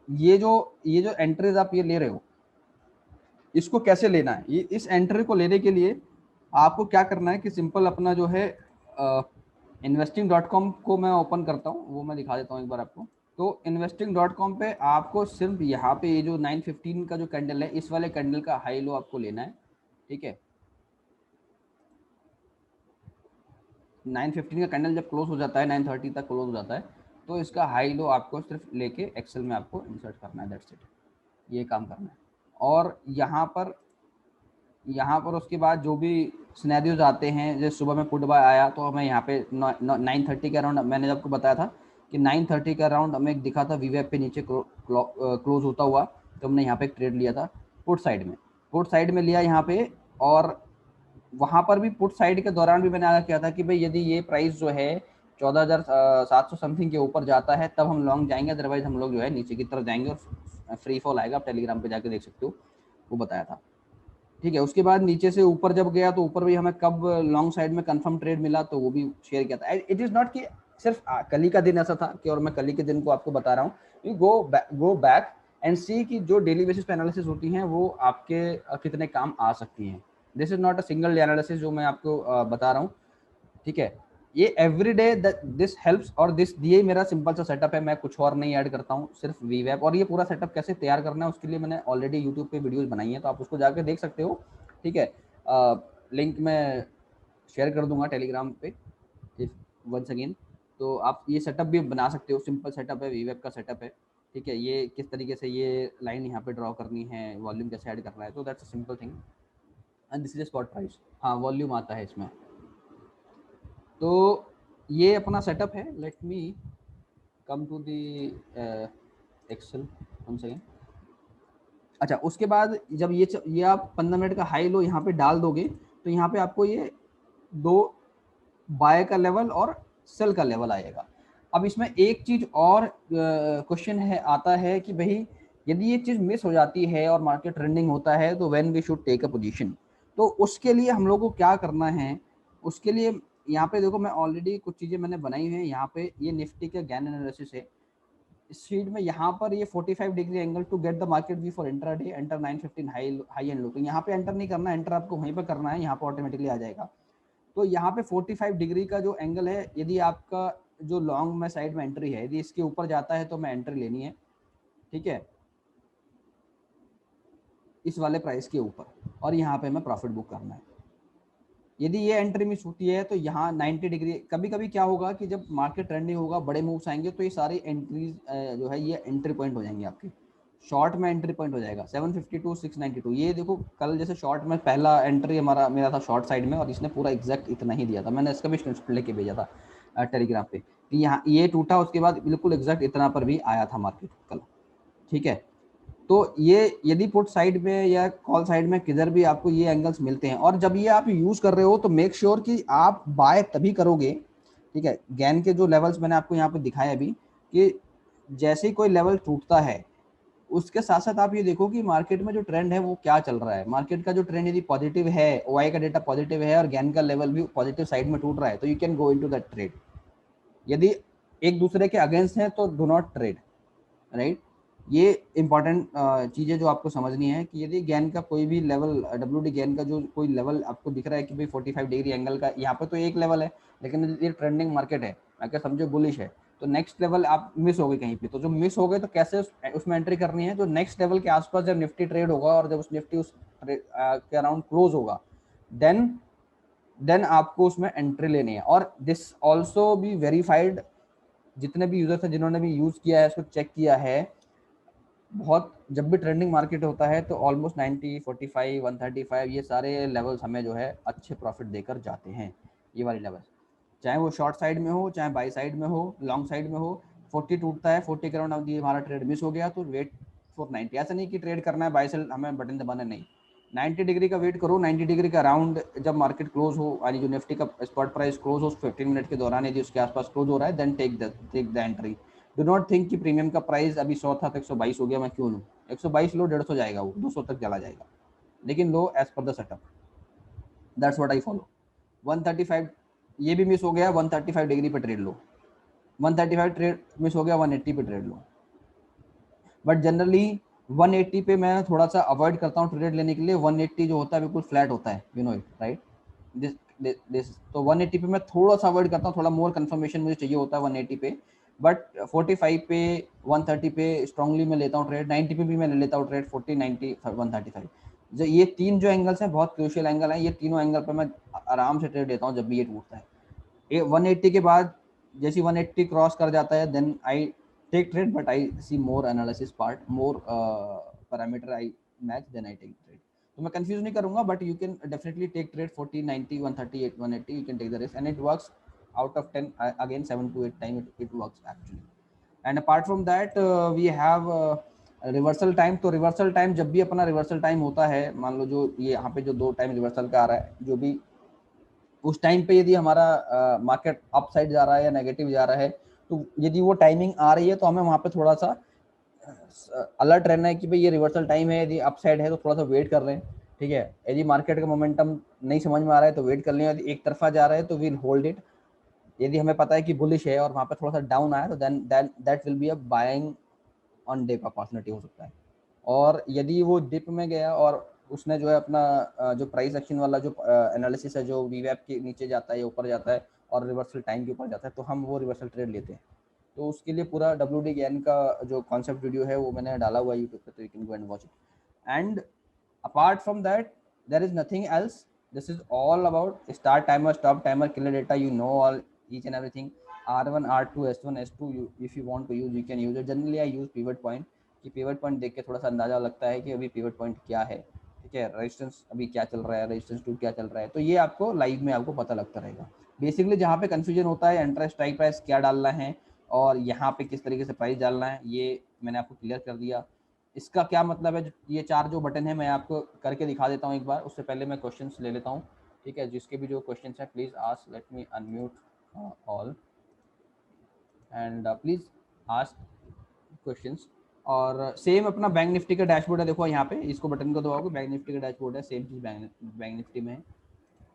ये जो एंट्रीज आप ये ले रहे हो, इसको कैसे लेना है। ये इस एंट्री को लेने के लिए आपको क्या करना है कि सिंपल अपना जो है investing.com को मैं ओपन करता हूँ, वो मैं दिखा देता हूँ एक बार आपको। तो investing.com पे आपको सिर्फ यहाँ पे ये जो 915 का जो कैंडल है, इस वाले कैंडल का हाई लो आपको लेना है, ठीक है। 915 का कैंडल जब क्लोज हो जाता है, 930 तक क्लोज हो जाता है, तो इसका हाई लो आपको सिर्फ लेके एक्सेल में आपको इंसर्ट करना है, दैट्स इट, ये काम करना है। और यहाँ पर उसके बाद जो भी सिनेरियोज आते हैं, जैसे सुबह में पुट बाय आया, तो हमें यहाँ पे 9:30 के अराउंड, मैंने आपको बताया था कि 9:30 के अराउंड हमें एक दिखा था वीवेब पे नीचे क्लोज होता हुआ, तो हमने यहाँ पे एक ट्रेड लिया था पुट साइड में लिया यहाँ पे। और वहाँ पर भी पुट साइड के दौरान भी मैंने आगे किया था कि भाई यदि ये प्राइस जो है 14,700 समथिंग के ऊपर जाता है तब हम लॉन्ग जाएंगे, अदरवाइज हम लोग जो है नीचे की तरफ जाएंगे और फ्री फॉल आएगा, आप टेलीग्राम पे जाके देख सकते हो, वो बताया था, ठीक है। उसके बाद नीचे से ऊपर जब गया, तो ऊपर भी हमें कब लॉन्ग साइड में कंफर्म ट्रेड मिला, तो वो भी शेयर किया था। इट इज नॉट कि सिर्फ कल ही का दिन ऐसा था कि और मैं कल ही के दिन को आपको बता रहा हूँ, यू गो बैक एंड सी कि जो डेली बेसिस पे एनालिसिस होती हैं वो आपके कितने काम आ सकती हैं। This is not a single day analysis जो मैं आपको बता रहा हूँ, ठीक है। ये एवरी डे दिस हेल्प्स, और दिस ये मेरा सिंपल सा सेटअप है, मैं कुछ और नहीं ऐड करता हूँ, सिर्फ वीवेब। और ये पूरा सेटअप कैसे तैयार करना है उसके लिए मैंने ऑलरेडी यूट्यूब पे वीडियोस बनाई है, तो आप उसको जाकर देख सकते हो, ठीक है। लिंक मैं शेयर कर दूंगा टेलीग्राम पे इफ वंस अगेन। तो आप ये सेटअप भी बना सकते हो, सिंपल सेटअप है, वीवेब का सेटअप है, ठीक है। ये किस तरीके से ये लाइन यहाँ पे ड्रॉ करनी है, वॉल्यूम कैसे ऐड करना है, तो that's a simple thing. And this is spot price, हाँ वॉल्यूम आता है इसमें। तो ये अपना सेटअप है। Let me come to the excel one second. अच्छा, उसके बाद जब ये आप 15 मिनट का हाई लो यहाँ पे डाल दोगे, तो यहाँ पे आपको ये दो बाय का लेवल और सेल का लेवल आएगा। अब इसमें एक चीज और क्वेश्चन है आता है कि भाई यदि ये चीज मिस हो जाती है और मार्केट ट्रेंडिंग होता है तो when we should take a position. तो उसके लिए हम लोग को क्या करना है, उसके लिए यहाँ पे देखो मैं ऑलरेडी कुछ चीजें मैंने बनाई हुई है। यहाँ पे ये निफ्टी का गैन एनालिसिस है इस शीट में। यहाँ पर ये 45 degree angle to get the market we for intraday, enter 915 high and low. तो यहाँ पे एंटर नहीं करना, एंटर आपको वहीं पर करना है, यहाँ पे ऑटोमेटिकली आ जाएगा। तो यहाँ पे 45 डिग्री का जो एंगल है, यदि आपका जो लॉन्ग में साइड में एंट्री है, यदि इसके ऊपर जाता है तो मैं एंट्री लेनी है, ठीक है, इस वाले प्राइस के ऊपर, और यहाँ पे मैं प्रॉफिट बुक करना है। यदि ये एंट्री मिस होती है तो यहाँ 90 डिग्री, कभी कभी क्या होगा कि जब मार्केट ट्रेंडिंग होगा, बड़े मूव्स आएंगे, तो ये सारी एंट्रीज जो है ये एंट्री पॉइंट हो जाएंगे आपके। शॉर्ट में एंट्री पॉइंट हो जाएगा 752 692। ये देखो कल जैसे शॉर्ट में पहला एंट्री हमारा मेरा था शॉर्ट साइड में, और इसने पूरा एग्जैक्ट इतना ही दिया था, मैंने इसका भी स्क्रीनशॉट लेके भेजा था टेलीग्राम पे कि यहाँ ये टूटा, उसके बाद बिल्कुल एग्जैक्ट इतना पर भी आया था मार्केट कल, ठीक है। तो ये यदि पुट साइड में या कॉल साइड में किधर भी आपको ये एंगल्स मिलते हैं, और जब ये आप यूज कर रहे हो तो मेक श्योर कि आप बाय तभी करोगे, ठीक है। गैन के जो लेवल्स मैंने आपको यहाँ पे दिखाया अभी, कि जैसे ही कोई लेवल टूटता है उसके साथ साथ आप ये देखो कि मार्केट में जो ट्रेंड है वो क्या चल रहा है। मार्केट का जो ट्रेंड यदि पॉजिटिव है, ओआई का डेटा पॉजिटिव है और गैन का लेवल भी पॉजिटिव साइड में टूट रहा है, तो you can go into that trade. यदि एक दूसरे के अगेंस्ट है तो डू नॉट ट्रेड, राइट। ये इंपॉर्टेंट चीज़ें जो आपको समझनी है कि यदि गैन का कोई भी लेवल, डब्ल्यू गैन का जो कोई लेवल आपको दिख रहा है कि भाई 45 डिग्री एंगल का यहाँ पे तो एक लेवल है, लेकिन ये ट्रेंडिंग मार्केट है, अगर समझो बुलिश है, तो नेक्स्ट लेवल आप मिस हो गए कहीं पे, तो जो मिस हो गए तो कैसे उसमें एंट्री करनी है। जो नेक्स्ट लेवल के आसपास जब निफ्टी ट्रेड होगा और जब उस निफ्टी उस के अराउंड क्लोज होगा, देन आपको उसमें एंट्री लेनी है। और दिस ऑल्सो भी वेरीफाइड, जितने भी यूजर्स हैं जिन्होंने भी यूज किया है, इसको चेक किया है, बहुत जब भी ट्रेंडिंग मार्केट होता है तो ऑलमोस्ट 90 45 135 ये सारे लेवल्स हमें जो है अच्छे प्रॉफिट देकर जाते हैं। ये वाले लेवल्स, चाहे वो शॉर्ट साइड में हो, चाहे बाई साइड में हो, लॉन्ग साइड में हो। 40 टूटता है, 40 के अराउंड ये हमारा ट्रेड मिस हो गया तो वेट फॉर 90। ऐसा नहीं कि ट्रेड करना है बाई सेल हमें बटन दबाना, नहीं, 90 डिग्री का वेट करो। 90 डिग्री का अराउंड जब मार्केट क्लोज हो, यानी जो निफ्टी का स्पॉट प्राइस क्लोज हो 15 मिनट के दौरान, यदि उसके आसपास क्लोज हो रहा है, then take the entry. Do not think कि प्रीमियम का प्राइस अभी 100 था तो 122 हो गया, मैं क्यों लूँ। 122 लो, 150 जाएगा, वो 200 तक चला जाएगा, लेकिन low as per the setup. That's what I follow. 135 ये भी मिस हो गया, 135 डिग्री पे ट्रेड लो। 135 ट्रेड मिस हो गया, 180 पे ट्रेड लो। बट जनरली 180 पे मैं थोड़ा सा अवॉइड करता हूँ ट्रेड लेने के लिए। 180 जो होता है बिल्कुल फ्लैट होता है, you know it, right. This तो 180 पे मैं थोड़ा सा अवॉइड करता हूँ, थोड़ा मोर कंफर्मेशन मुझे चाहिए होता है 180 पे। बट 45 पे, 130 पे स्ट्रांगली मैं लेता हूँ ट्रेड। 90 पे भी मैं ले लेता हूँ ट्रेड, 40 90 135। जो ये तीन जो एंगल्स हैं बहुत क्रूशियल एंगल हैं, ये तीनों एंगल पर मैं आराम से ट्रेड लेता हूँ जब भी ये टूटता है। 180 के बाद जैसे 180 क्रॉस कर जाता है, then I take trade, but I see more analysis part, more parameter I match, then I take trade. तो मैं कंफ्यूज नहीं करूंगा, but you can definitely take trade 40 90 130 180, you can take the risk and it works out of 10 again 7 to 8 time it works actually. And apart from that we have reversal time. तो reversal time जब भी अपना reversal time होता है, मान लो जो ये यहाँ पे जो 2 टाइम रिवर्सल का आ रहा है, जो भी उस टाइम पे यदि हमारा मार्केट अप साइड जा रहा है या नेगेटिव जा रहा है, तो यदि वो टाइमिंग आ रही है तो हमें वहाँ पे थोड़ा सा अलर्ट रहना है कि भाई ये रिवर्सल टाइम है। यदि अप साइड है तो थोड़ा सा वेट कर लें, ठीक है। यदि मार्केट का मोमेंटम नहीं समझ में आ रहा है तो वेट कर लें। यदि एक तरफा जा रहा है तो विल होल्ड इट। यदि हमें पता है कि बुलिश है और वहाँ पे थोड़ा सा डाउन आया तो then that will be a buying on day का पॉसिबिलिटी हो सकता है। और यदि वो डिप में गया और उसने जो है अपना जो प्राइस एक्शन वाला जो एनालिसिस है जो वीवैप के नीचे जाता है या ऊपर जाता है और रिवर्सल टाइम के ऊपर जाता है, तो हम वो रिवर्सल ट्रेड लेते हैं। तो उसके लिए पूरा WD गैन का जो कॉन्सेप्ट वीडियो है वो मैंने डाला हुआ है यूट्यूब पे, तो you can go and watch it. And apart from that there is nothing else. This is all about start timer, stop timer, killer data, you know all each and everything. R1, R2, S1, S2, you if you want to use you can use it. Generally I use pivot point कि pivot point देख के थोड़ा सा अंदाजा लगता है कि अभी pivot point क्या है, ठीक है, रेजिस्टेंस अभी क्या चल रहा है, रेजिस्टेंस 2 क्या चल रहा है, तो ये आपको लाइव में आपको पता लगता रहेगा। बेसिकली जहाँ पे कंफ्यूजन होता है एंटर स्ट्राइक प्राइस क्या डालना है और यहाँ पे किस तरीके से प्राइस डालना है, ये मैंने आपको क्लियर कर दिया। इसका क्या मतलब है, ये 4 जो बटन है मैं आपको करके दिखा देता हूँ एक बार, उससे पहले मैं क्वेश्चंस ले लेता हूँ, ठीक है। जिसके भी जो क्वेश्चंस हैं please ask, let me unmute all and please ask questions. और सेम अपना बैंक निफ्टी का डैशबोर्ड है, देखो यहाँ पे इसको बटन को दबाओगे बैंक निफ्टी का डैशबोर्ड है, सेम चीज़ बैंक निफ्टी में है,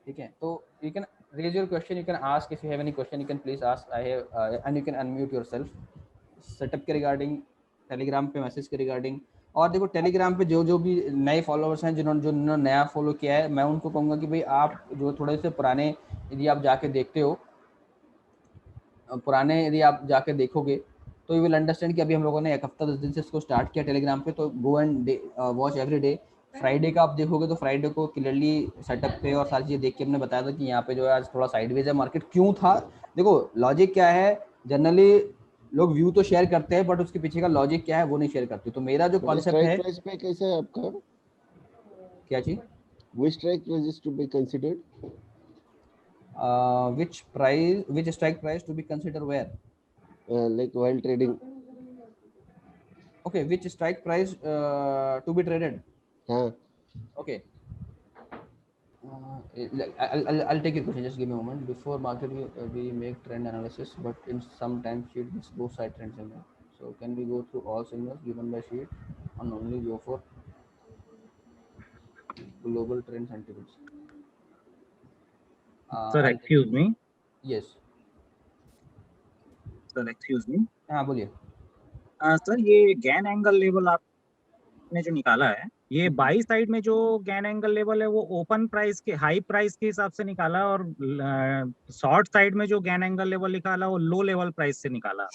ठीक है। तो you can raise your question, you can ask if you have any question, you can please ask, I have and you can unmute yourself. Setup के regarding, Telegram पे message के regarding, और देखो टेलीग्राम पे जो जो भी नए फॉलोअर्स हैं जिन्होंने नया फॉलो किया है, मैं उनको कहूँगा कि भाई आप जो थोड़े से पुराने यदि आप जाके देखते हो, पुराने यदि आप जाके देखोगे तो यू विल अंडरस्टैंड कि अभी हम लोगों ने 1 हफ्ता 10 दिन से इसको स्टार्ट किया टेलीग्राम पे, तो go and watch every day. Friday का आप देखोगे तो फ्राइडे को क्लियरली सेटअप पे और सारी चीज़ें देख के हमने बताया था कि यहाँ पे जो है आज थोड़ा साइडवेज है मार्केट, क्यों था। देखो लॉजिक क्या है, जनरली लोग व्यू तो शेयर करते हैं बट उसके पीछे का लॉजिक क्या है वो नहीं शेयर करते। तो मेरा जो कॉन्सेप्ट स्ट्राइक है, प्राइस पे कैसा है आपका? क्या चीज, Which strike price is to be considered? Which strike price to be consider where, Like while trading. okay, which strike price to be traded, हाँ. okay. I'll take your question. Just give me a moment. Before market, we make trend analysis, but in some time sheet it's both side trend signal. So can we go through all signals given by sheet and only go for global trend sentiments? Sir, excuse me. Yes. Sir, excuse me. हाँ बोलिए। Sir ये gain angle level आपने जो निकाला है, ये by side में जो गैन एंगल लेवल है वो ओपन प्राइस के हाई प्राइस के हिसाब से निकाला, और शॉर्ट साइड में जो गैन एंगल लेवल निकाला वो लो लेवल प्राइस से निकाला।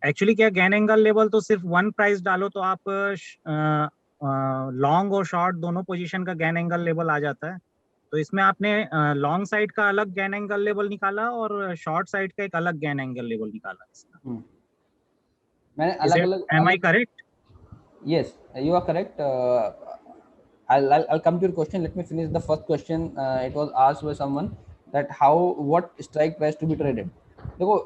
एक्चुअली क्या, गैन एंगल लेवल तो सिर्फ वन प्राइस डालो तो आप लॉन्ग और शॉर्ट दोनों पोजीशन का गैन एंगल लेवल आ जाता है। तो इसमें आपने लॉन्ग साइड का अलग गैन एंगल लेवल निकाला और शॉर्ट साइड का एक अलग गैन एंगल लेवल निकाला इसका। मैंने अलग अलग, am I correct? Yes, you are correct. I'll come to your question. Let me finish the first question. It was asked by someone that what strike price to be traded. देखो,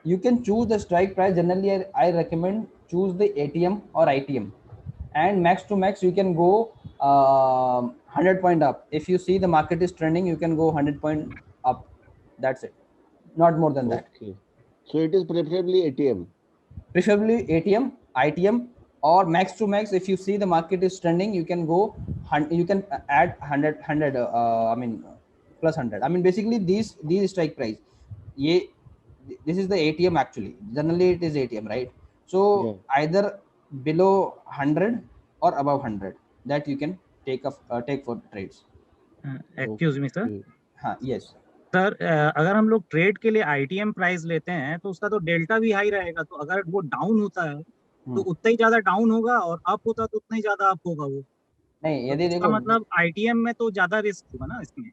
you can choose the strike price. Generally, I recommend choose the ATM or ITM, and max to max you can go 100 point up. If you see the market is trending, you can go 100 point up. That's it. Not more than that. Okay. So it is preferably ATM. Preferably ATM, ITM, or max to max. If you see the market is trending, you can go. You can add 100. I mean plus 100. I mean basically these strike price. This is the ATM actually. Generally it is ATM, right? So yeah, either below 100 or above 100 that you can take for trades. Excuse me, sir. हाँ, yes. Sir अगर हम लोग trade के लिए ITM price लेते हैं तो उसका तो डेल्टा भी हाई रहेगा, तो अगर वो डाउन होता है तो उतना ही ज्यादा डाउन होगा और अप होता है तो उतना ही ज्यादा अप होगा वो। नहीं, तो यदि इसका देखो मतलब आईटीएम में तो ज्यादा रिस्क होगा ना इसमें।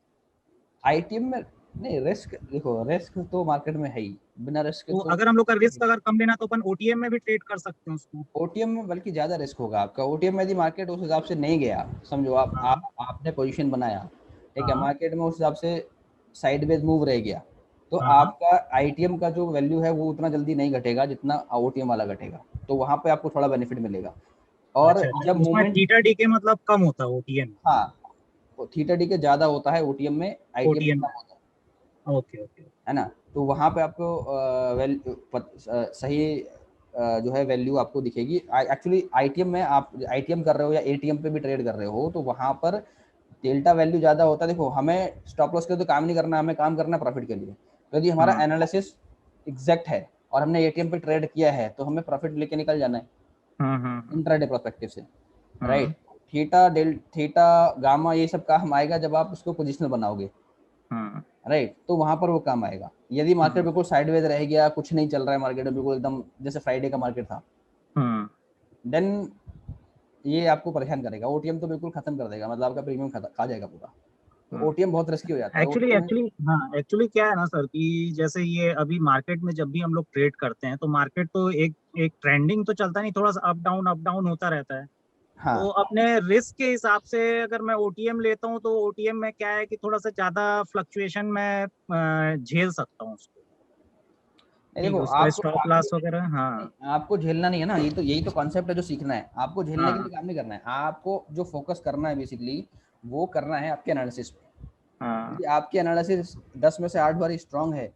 आईटीएम में नहीं रिस्क, देखो रिस्क तो मार्केट में है ही, बिना रिस्क तो अगर हम लोग का रिस्क अगर कम लेना तो अपन ओटीएम में भी ट्रेड कर सकते हैं उसको। ओटीएम में बल्कि ज्यादा रिस्क होगा आपका। ओटीएम में यदि मार्केट उस हिसाब से नहीं गया, समझो आपने पोजीशन बनाया, ठीक है, मार्केट में उस हिसाब से साइडवेज मूव रह गया, तो आपका आईटीएम का जो वैल्यू है वो उतना जल्दी नहीं घटेगा जितना ओटीएम वाला घटेगा, तो वहां पे आपको थोड़ा बेनिफिट मिलेगा। और जब मूवमेंट थीटा डी के मतलब कम होता है ओटीएम, हाँ थीटा डी के ज्यादा होता है ओटीएम में, आईटीएम में कम होता है। ओके है ना, तो वहां पे आपको सही जो है वैल्यू आपको दिखेगी। एक्चुअली आईटीएम में आप आईटीएम कर रहे हो या एटीएम पे भी ट्रेड कर रहे हो तो वहां पर डेल्टा वैल्यू ज्यादा होता है। देखो हमें स्टॉप लॉस के तो काम नहीं करना, हमें काम करना है प्रॉफिट के लिए। तो यदि हमारा एनालिसिस एग्जैक्ट है और हमने एटीएम पे ट्रेड किया है तो हमें प्रॉफिट लेके निकल जाना है इंट्राडे पर्सपेक्टिव से, राइट। थीटा गामा ये सब काम आएगा जब आप उसको पोजिशनल बनाओगे, राइट, तो वहां पर वो काम आएगा। यदि मार्केट बिल्कुल साइडवेज रह गया, कुछ नहीं चल रहा है मार्केट में, बिल्कुल एकदम जैसे फ्राइडे का मार्केट था, देन ये आपको परेशान करेगा। ओटीएम तो बिल्कुल खत्म कर देगा, मतलब आपका प्रीमियम खा जाएगा पूरा। तो ओटीएम बहुत रिस्की हो जाता है। एक्चुअली क्या है ना सर कि जैसे ये अभी मार्केट में जब भी हम लोग ट्रेड करते हैं तो मार्केट तो एक ट्रेंडिंग तो चलता नहीं, थोड़ा सा अप डाउन होता रहता है। हाँ। तो अपने रिस्क के हिसाब से अगर मैं ओटीएम लेता हूँ तो ओटीएम में क्या है कि थोड़ा सा ज्यादा फ्लक्चुएशन में झेल सकता हूँ उसको। देखो उसका स्टॉप लॉस वगैरह, हाँ आपको झेलना नहीं है ना, यही तो कॉन्सेप्ट है जो सीखना है। आपको झेलने के लिए काम नहीं करना है, आपको जो फोकस करना है बेसिकली वो करना है आपके एनालिसिस पे। यदि आपकी एनालिसिस 10 में से 8 बार स्ट्रांग है,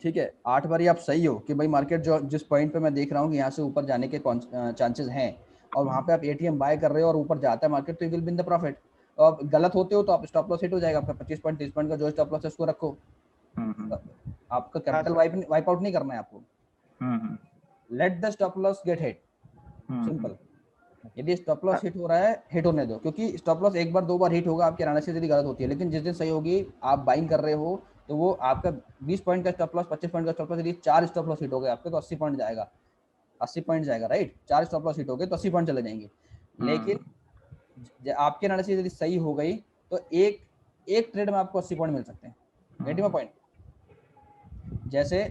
ठीक है, 8 बार आप सही हो कि भाई मार्केट जो जिस पॉइंट पे मैं देख रहा हूँ कि यहाँ से ऊपर जाने के चांसेस हैं, और वहाँ पे आप एटीएम बाय कर रहे हो और ऊपर जाता है मार्केट, तो you will be in the profit. और आप गलत होते हो तो आप स्टॉप लॉस हिट हो जाएगा आपका 25 पॉइंट 30 पॉइंट का जो स्टॉप लॉस है उसको रखो। आपका कैपिटल वाइप आउट नहीं करना है आपको। Let the stop loss gate hit, simple. यदि स्टॉप लॉस हिट हो रहा है, हिट होने दो, क्योंकि स्टॉप लॉस एक बार 2 बार हिट होगा, आपकी एनालिसिस यदि गलत होती है, लेकिन जिस दिन सही होगी, आप बाइंग कर रहे हो, तो वो आपका 20 पॉइंट का स्टॉप लॉस 25 पॉइंट का स्टॉप लॉस, यदि 4 स्टॉप लॉस हिट हो गए आपके तो 80 पॉइंट जाएगा, 80 पॉइंट जाएगा, राइट। 4 स्टॉप लॉस हिट हो गए तो 80 पॉइंट चले जाएंगे। लेकिन आपकी एनालिसिस यदि सही हो गई तो एक ट्रेड में आपको 80 पॉइंट मिल सकते हैं। Gate my point. जैसे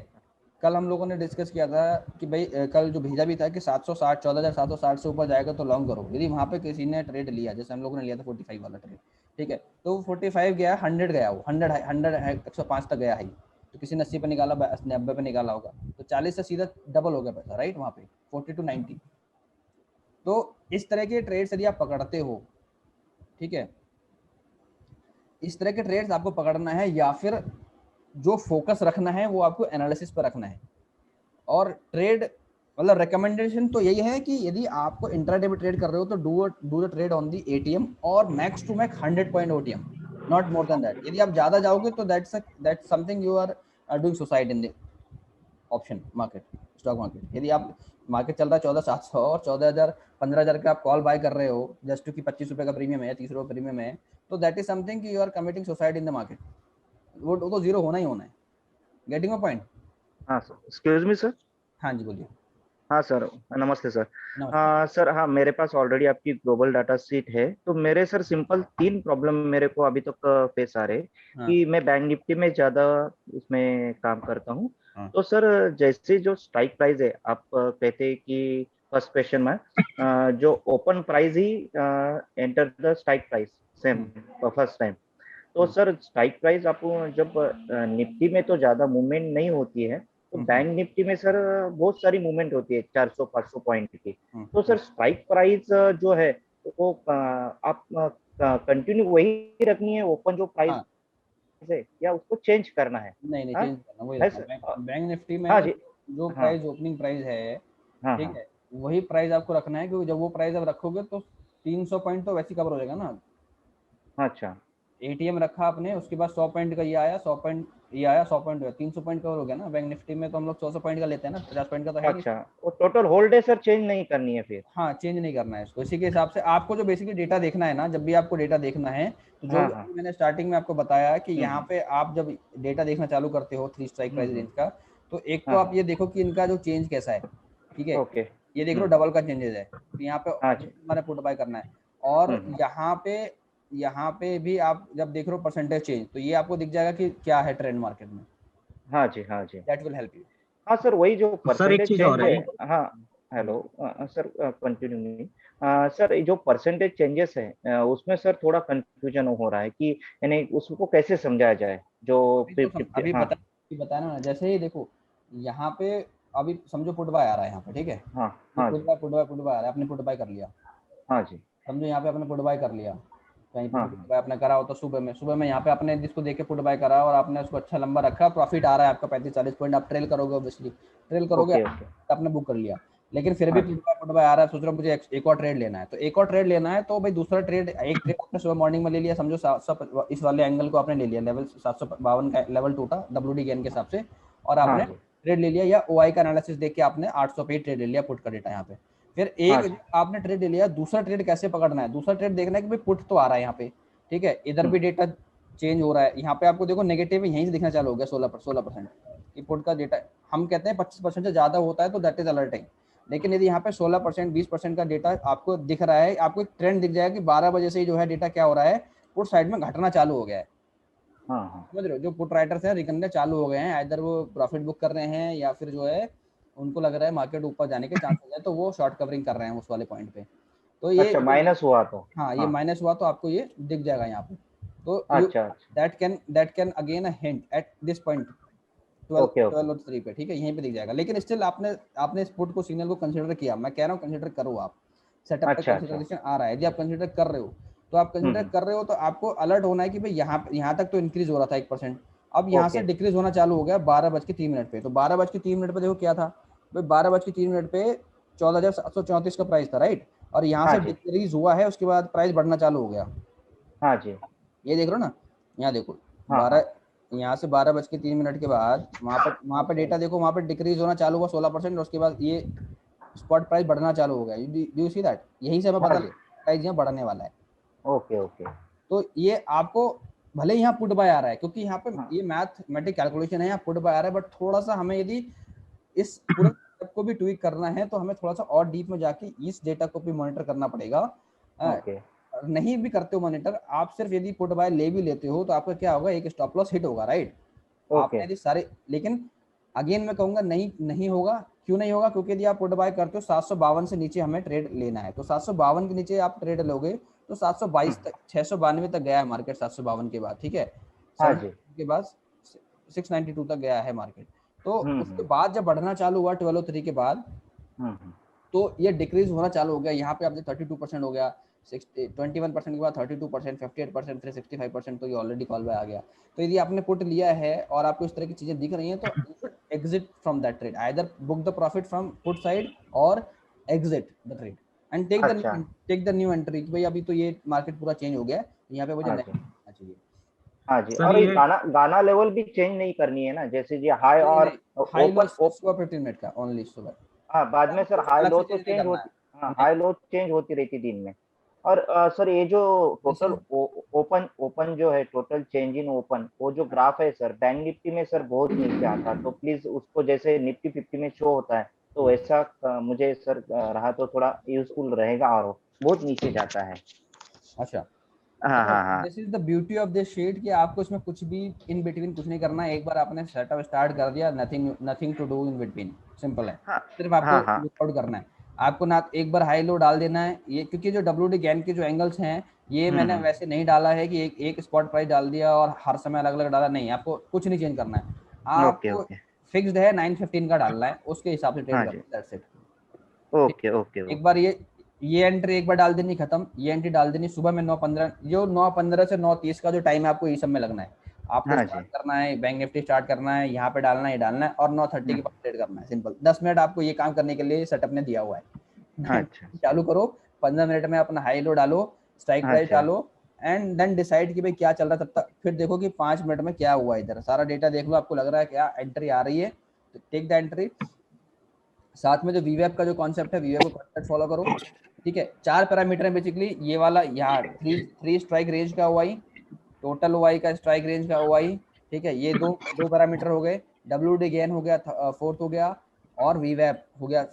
कल हम लोगों ने डिस्कस किया था कि भाई कल जो भेजा भी था कि 760 14,760 से ऊपर जाएगा तो लॉन्ग करो। यदि वहाँ पे किसी ने ट्रेड लिया, जैसे हम लोगों ने लिया था 45 वाला ट्रेड, ठीक है, तो 45 गया, 100 गया, वो 100 105 तक गया हाई, तो किसी ने 80 पे निकाला, 90 पे निकाला होगा, तो 40 से सीधा डबल हो गया पैसा, राइट, वहाँ पे 40 to 90। तो इस तरह के ट्रेड्स यदि आप पकड़ते हो, ठीक है, इस तरह के ट्रेड्स आपको पकड़ना है, या फिर जो फोकस रखना है वो आपको एनालिसिस पर रखना है। और ट्रेड मतलब रिकमेंडेशन तो यही है कि यदि आपको इंट्राडे में ट्रेड कर रहे हो तो do the trade on the ATM और max to max 100 point OTM, not more than that. यदि आप ज्यादा जाओगे तो that's something you are doing suicide in the option market, stock market. यदि आप मार्केट चल रहा है 14,700 और 14,000 15,000 का आप कॉल बाय कर रहे हो जस्ट कि 25 रुपए का प्रीमियम है, 30 रुपए प्रीमियम है, तो दैट इज समथिंग कि you are committing suicide in the market. वो तो जीरो होना ही होना है। Getting a point? हाँ सर, एक्सक्यूज मी सर। हाँ जी बोलिए। हाँ सर, नमस्ते सर। हाँ सर, हाँ मेरे पास ऑलरेडी आपकी ग्लोबल डाटा शीट है, तो मेरे सर सिंपल 3 प्रॉब्लम मेरे को अभी तक फेस आ रहे कि मैं बैंक निफ्टी में ज्यादा उसमें काम करता हूँ। तो सर जैसे जो स्ट्राइक प्राइस है, आप कहते हैं कि फर्स्ट क्वेश्चन में जो open price he enter the strike price same first time, तो सर स्ट्राइक प्राइस आप जब निफ्टी में तो ज्यादा मूवमेंट नहीं होती है, तो बैंक निफ्टी में सर बहुत सारी मूवमेंट होती है 400-500 पॉइंट की। तो सर स्ट्राइक प्राइस जो है वो आप कंटिन्यू वही रखनी है ओपन जो प्राइस है, या उसको चेंज करना है? नहीं चेंज करना, वही रखना। बैंक निफ्टी में जो प्राइस ओपनिंग प्राइस है, ठीक है, वही प्राइस आपको रखना है, क्योंकि जब वो प्राइस आप रखोगे तो 300 पॉइंट तो वैसे कवर हो जाएगा ना। अच्छा, एटीएम रखा आपने, उसके बाद 100 पॉइंट का ये आया, 100 पॉइंट ये आया, 100 पॉइंट 300 पॉइंट कवर हो गया ना। बैंक निफ्टी में तो हम लोग 100 पॉइंट का लेते हैं ना, 50 पॉइंट का तो है नहीं। अच्छा, वो टोटल होल्ड है सर, चेंज नहीं करनी है फिर? हाँ, चेंज नहीं करना है इसको। इसी के हिसाब से आपको जो बेसिकली डेटा देखना है ना, जब भी आपको डेटा देखना है तो जो मैंने स्टार्टिंग में आपको बताया कि यहाँ पे आप जब डेटा देखना चालू करते हो 3 स्ट्राइक प्राइस रेंज का, तो एक तो आप ये देखो कि इनका जो चेंज कैसा है, ठीक है, ये देख लो डबल का चेंजेस है, तो यहाँ पे हमारा पुट बाय करना है। और यहाँ पे भी आप जब देख रहे हो परसेंटेज चेंज, तो ये आपको दिख जाएगा कि क्या है ट्रेंड मार्केट में। हाँ जी, हाँ जी, दैट विल हेल्प यू। हाँ सर, वही जो परसेंटेज चेंज है। हाँ हेलो सर, कंटिन्यू नहीं। सर जो परसेंटेज चेंजेस है उसमें सर थोड़ा कंफ्यूजन हो रहा है कि यानी उसको कैसे समझाया जाए जो अभी बताना ना। जैसे ही देखो यहाँ पे अभी समझो पुट बाय आ रहा है यहाँ पे, ठीक है, पुट बाय आ रहा है, आपने पुट बाय कर लिया। हाँ जी, समझो यहाँ पे आपने पुट बाय कर लिया, कहीं पे पुट बाय आपने करा हो तो सुबह में यहाँ पे आपने जिसको देख के पुट बाय करा और आपने उसको अच्छा लंबा रखा, प्रॉफिट आ रहा है आपका 35-40 पॉइंट, आप ट्रेल करोगे, ऑब्वियसली ट्रेल करोगे, आपने बुक कर लिया। लेकिन फिर भी पुट बाय आ रहा है, सोच रहा हूँ मुझे एक और ट्रेड लेना है, तो एक और ट्रेड लेना है, तो भाई दूसरा ट्रेड, एक ट्रेड आपने सुबह मॉर्निंग में ले लिया, समझो 700 इस वाले एंगल को आपने ले लिया, लेवल 752 का लेवल टूटा WD गेन के हिसाब से, और आपने ट्रेड ले लिया, या ओआई का एनालिसिस देख के आपने 800 पे ट्रेड ले लिया पुट का डेटा यहाँ पे। फिर एक आपने ट्रेड ले लिया, दूसरा ट्रेड कैसे पकड़ना है, दूसरा ट्रेड देखना है कि भाई पुट तो आ रहा है यहाँ पे, ठीक है, इधर भी डेटा चेंज हो रहा है, यहाँ पे आपको देखो नेगेटिव यहीं से दिखना चालू हो गया 16% कि पुट का डेटा, हम कहते हैं 25% से ज्यादा होता है तो दैट इज अलर्टिंग, लेकिन यदि यहाँ पे 16% 20% का डेटा आपको दिख रहा है, आपको एक ट्रेंड दिख जाएगा कि 12 बजे से ही जो है डेटा क्या हो रहा है, पुट साइड में घटना चालू हो गया है। समझ रहे हो, जो पुट राइटर्स हैं रिकनने चालू हो गए हैं, इधर वो प्रॉफिट बुक कर रहे हैं या फिर जो है उनको लग रहा है मार्केट ऊपर जाने के चांसेस है, तो वो शॉर्ट कवरिंग कर रहे हैं उस वाले पॉइंट पे। तो ये अच्छा माइनस हुआ तो, हाँ ये माइनस हुआ तो आपको ये दिख जाएगा यहाँ पे। तो अच्छा that can again a hint at this point 12 और 3 पे, ठीक है, यहीं पे दिख जाएगा। लेकिन स्टिल आपने इस पुट को सिग्नल को कंसीडर किया, मैं कह रहा हूँ कंसीडर करो आप, सेटअप पे कंसीडरेशन आ रहा है, यदि आप कंसीडर कर रहे हो तो आप कंसीडर कर रहे हो तो आपको अलर्ट होना है कि भाई यहाँ तक तो इंक्रीज हो रहा था 1%, अब यहाँ से डिक्रीज होना चालू हो गया 12:03 पे। तो 12:03 पे देखो क्या था भाई, 12:03 पे 14,734 का प्राइस था, राइट, और यहाँ से डिक्रीज हुआ है, उसके बाद प्राइस बढ़ना चालू हो गया। हाँ जी, ये देख रहे हो ना, यहाँ देखो 12 यहाँ से 12:03 के बाद वहाँ पे डेटा देखो, वहाँ पे डिक्रीज होना चालू हुआ 16%, और उसके बाद ये स्पॉट प्राइस बढ़ना चालू हो गया। डू यू सी दैट, यहीं से हमें पता लगा प्राइस यहाँ बढ़ने वाला है। ओके तो ये आपको भले यहाँ पुट बाय आ रहा है, क्योंकि यहाँ पे ये मैथमेटिक कैलकुलेशन है, यहाँ पुट बाय आ रहा है, बट थोड़ा सा हमें यदि इस पूरे को भी ट्वीक करना है तो हमें थोड़ा सा और डीप में जाके इस डेटा को भी मॉनिटर करना पड़ेगा। नहीं भी करते हो मॉनिटर आप, सिर्फ यदि पुट बाय ले भी लेते हो तो आपका क्या होगा, एक स्टॉप लॉस हिट होगा, राइट। आपने यदि सारे, लेकिन अगेन मैं कहूंगा नहीं होगा। क्यों नहीं होगा, क्योंकि यदि आप पुट बाय करते हो 752 से नीचे हमें ट्रेड लेना है, तो 752 के नीचे आप ट्रेड लोगे तो 722 तक 692 तक गया है मार्केट, 752 के बाद, ठीक है, के बाद 692 तक गया है मार्केट। तो उसके बाद जब बढ़ना चालू हुआ 12:03 के बाद, तो ये डिक्रीज होना चालू हो गया। यहाँ पे आपने 32% हो गया, 21% के बाद 32%, 58%, फिर 65%, तो ये ऑलरेडी कॉल बाय आ गया। तो यदि आपने पुट लिया है और आपको इस तरह की चीजें दिख रही हैं तो you should exit from that trade, either book the profit from put side और exit the trade and take the new entry. भाई अभी तो ये मार्केट पूरा चेंज हो गया है, यहाँ पे मुझे नहीं करना चाहिए। हाँ जी, और ये गाना लेवल भी चेंज नहीं करनी है ना, जैसे ये हाई और हाई लो 15 मिनट का ओनली सुबह। हाँ, बाद में सर हाई लो तो चेंज होती, हाँ हाई लो चेंज होती रहती दिन में। और सर ये जो टोटल ओपन जो है, टोटल चेंज इन ओपन, वो जो ग्राफ है सर बैंक निफ्टी में सर बहुत नीचे आता, तो प्लीज उसको जैसे निफ्टी 50 में शो होता है तो ऐसा मुझे सर रहा तो थोड़ा यूजफुल रहेगा, और बहुत नीचे जाता है। अच्छा, हाँ, this is the beauty of this sheet कि आपको इसमें कुछ भी इन बिटवीन कुछ नहीं करना है। एक बार आपने सेटअप स्टार्ट कर दिया, nothing to do in between, simple है। सिर्फ आपको रिकॉर्ड करना है, आपको ना एक बार हाई लो डाल देना है ये, क्योंकि जो WD गैन के जो एंगल्स हैं ये मैंने वैसे नहीं डाला है कि एक स्पॉट प्राइस डाल दिया और हर समय अलग अलग डाला, नहीं, आपको कुछ नहीं चेंज करना है, आपको फिक्स्ड है 915 का डालना है, उसके हिसाब से ट्रेड करना है, दैट्स इट। ओके। एक बार ये एंट्री एक बार डाल देनी, खत्म। ये एंट्री डाल देनी सुबह में 9:15, जो 9:15 से 9:30 का जो टाइम है आपको ये सब में लगना है। आपको स्टार्ट करना है, बैंक निफ्टी स्टार्ट करना है, यहाँ पे डालना है, ये डालना है, और 9:30 के बाद ट्रेड करना है, सिंपल। 10 मिनट आपको ये काम करने के लिए सेटअप ने दिया हुआ है। चालू करो, 15 मिनट में अपना हाई लो डालो, स्ट्राइक प्राइस डालो, एंड देन डिसाइड कि भाई क्या चल रहा है तब तक। फिर देखो कि 5 मिनट में क्या हुआ, इधर सारा डेटा देख लो, आपको लग रहा है क्या एंट्री आ रही है तो टेक द एंट्री। साथ में जो वीवेप का जो कॉन्सेप्ट है, वीवेप को कॉन्सेप्ट फॉलो करो, ठीक है। 4 पैरामीटर है बेसिकली, ये वाला यहाँ 3 स्ट्राइक रेंज का ओआई, टोटल ओआई का स्ट्राइक रेंज का ओआई, ठीक है, ये दो पैरामीटर हो गए। WD गेन हो गया, 4th हो गया, और वीवेप हो गया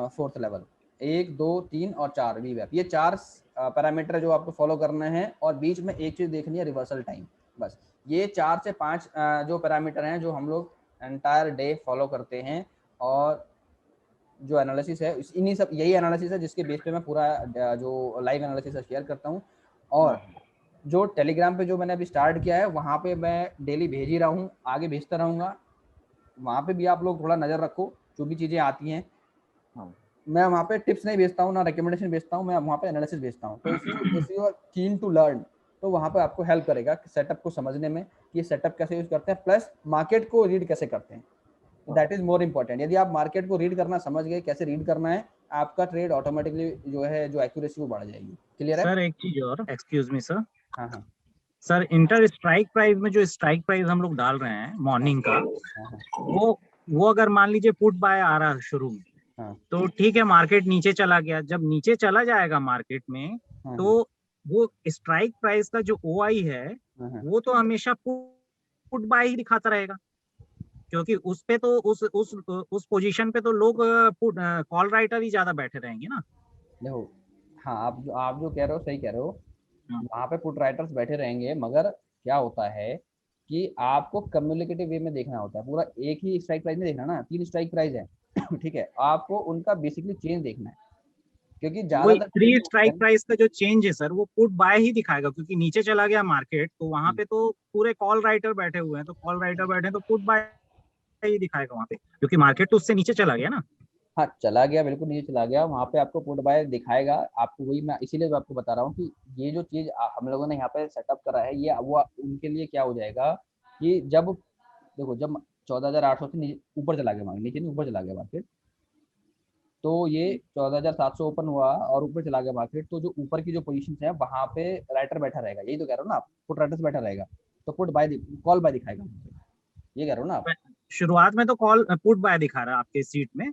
4th लेवल। 1 2 3 और 4 वीवेप, ये 4 पैरामीटर जो आपको फॉलो करना है। और बीच में एक चीज देखनी है, रिवर्सल टाइम, बस। ये 4 से 5 जो पैरामीटर हैं जो हम लोग एंटायर डे फॉलो करते हैं, और जो एनालिसिस है इन्हीं सब, यही एनालिसिस है जिसके बेस पे मैं पूरा जो लाइव एनालिसिस है शेयर करता हूँ। और जो टेलीग्राम पे जो मैंने अभी स्टार्ट किया है वहाँ पे मैं डेली भेज ही रहा हूँ, आगे भेजता रहूँगा। वहाँ पे भी आप लोग थोड़ा नज़र रखो, जो भी चीज़ें आती हैं। मैं वहाँ पे टिप्स नहीं भेजता हूँ, ना रिकमेंडेशन भेजता हूँ, मैं वहाँ पे एनालिसिस भेजता हूँ। तो if you are keen to learn, तो वहाँ पे आपको हेल्प करेगा सेटअप को समझने में कि ये सेटअप कैसे यूज करते हैं, प्लस मार्केट को रीड कैसे करते हैं। That is more important. यदि आप मार्केट को रीड करना समझ गए, कैसे रीड करना है, आपका ट्रेड ऑटोमेटिकली जो है जो एक्यूरेसी वो बढ़ जाएगी। क्लियर है सर? एक चीज और, एक्सक्यूज मी सर। हाँ सर, इंटर स्ट्राइक प्राइस में जो स्ट्राइक प्राइस हम लोग डाल रहे हैं मॉर्निंग का, वो वो अगर मान लीजिए पुट बाय आ रहा है शुरू में, हाँ तो ठीक है, मार्केट नीचे चला गया, जब नीचे चला जाएगा मार्केट में, हाँ तो वो स्ट्राइक प्राइस का जो ओआई है हाँ वो तो हमेशा पुट बाय ही दिखाता रहेगा, क्योंकि उस पे तो उस पोजीशन पे तो लोग कॉल राइटर ही ज्यादा बैठे रहेंगे ना। देखो, हाँ आप जो कह रहे हो सही कह रहे हो, हाँ। वहाँ पे पुट राइटर्स बैठे रहेंगे, मगर क्या होता है कि आपको कम्युनिकेटिव वे में देखना होता है, पूरा एक ही स्ट्राइक प्राइस में देखना ना, 3 स्ट्राइक प्राइस है ठीक है, आपको उनका बेसिकली चेंज देखना है, क्योंकि वही ज्यादातर 3 चीजें होती है स्ट्राइक प्राइस का जो चेंज है सर, वो पुट बाय ही दिखाएगा, क्योंकि नीचे चला गया मार्केट तो वहां पे तो पूरे कॉल राइटर बैठे हुए हैं, तो कॉल राइटर बैठे हैं तो पुट बाय ही दिखाएगा वहां पे, क्योंकि मार्केट तो उससे नीचे चला गया ना। हाँ चला गया, बिल्कुल नीचे चला गया, वहाँ पे आपको पुट बाय दिखाएगा आपको, वही मैं इसीलिए तो आपको बता रहा हूँ कि ये जो चीज हम लोगों ने यहाँ पे सेटअप करा है, ये वो उनके लिए क्या हो जाएगा कि जब देखो, जब 14,800 से ऊपर चला गया मार्केट, नीचे नहीं ऊपर चला गया मार्केट, तो ये 14,700 ओपन हुआ और ऊपर चला गया मार्केट, तो जो ऊपर की जो पोजीशन है वहां पे राइटर बैठा रहेगा, यही तो कह रहा हूँ ना आप, पुट राइटर्स बैठा रहेगा, तो पुट बाय कॉल बाय दिखाएगा, ये कह रहे हो ना आप। शुरुआत में तो कॉल पुट बाय दिखा रहा है आपके सीट में,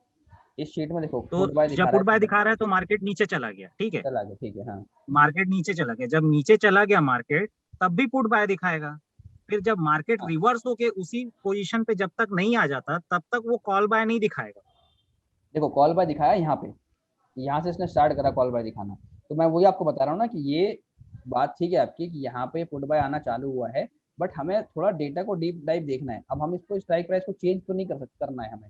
इस शीट में देखो तो पुट बाय दिखा जब रहा पुट बाय है, दिखा रहा है तो मार्केट नीचे चला गया, ठीक है, चला गया, ठीक है, हाँ मार्केट नीचे चला गया, जब नीचे चला गया मार्केट तब भी पुट बाय दिखाएगा, फिर जब मार्केट हाँ। रिवर्स होके उसी पोजीशन पे जब तक नहीं आ जाता तब तक वो कॉल बाय नहीं दिखाएगा। देखो कॉल बाय दिखाया यहाँ पे, यहाँ से इसने स्टार्ट करा कॉल बाय दिखाना, तो मैं वही आपको बता रहा हूँ ना कि ये बात ठीक है आपकी कि यहाँ पे पुट बाय आना चालू हुआ है, बट हमें थोड़ा डेटा को डीप डाइव देखना है, अब हम इसको स्ट्राइक प्राइस को चेंज तो नहीं करना है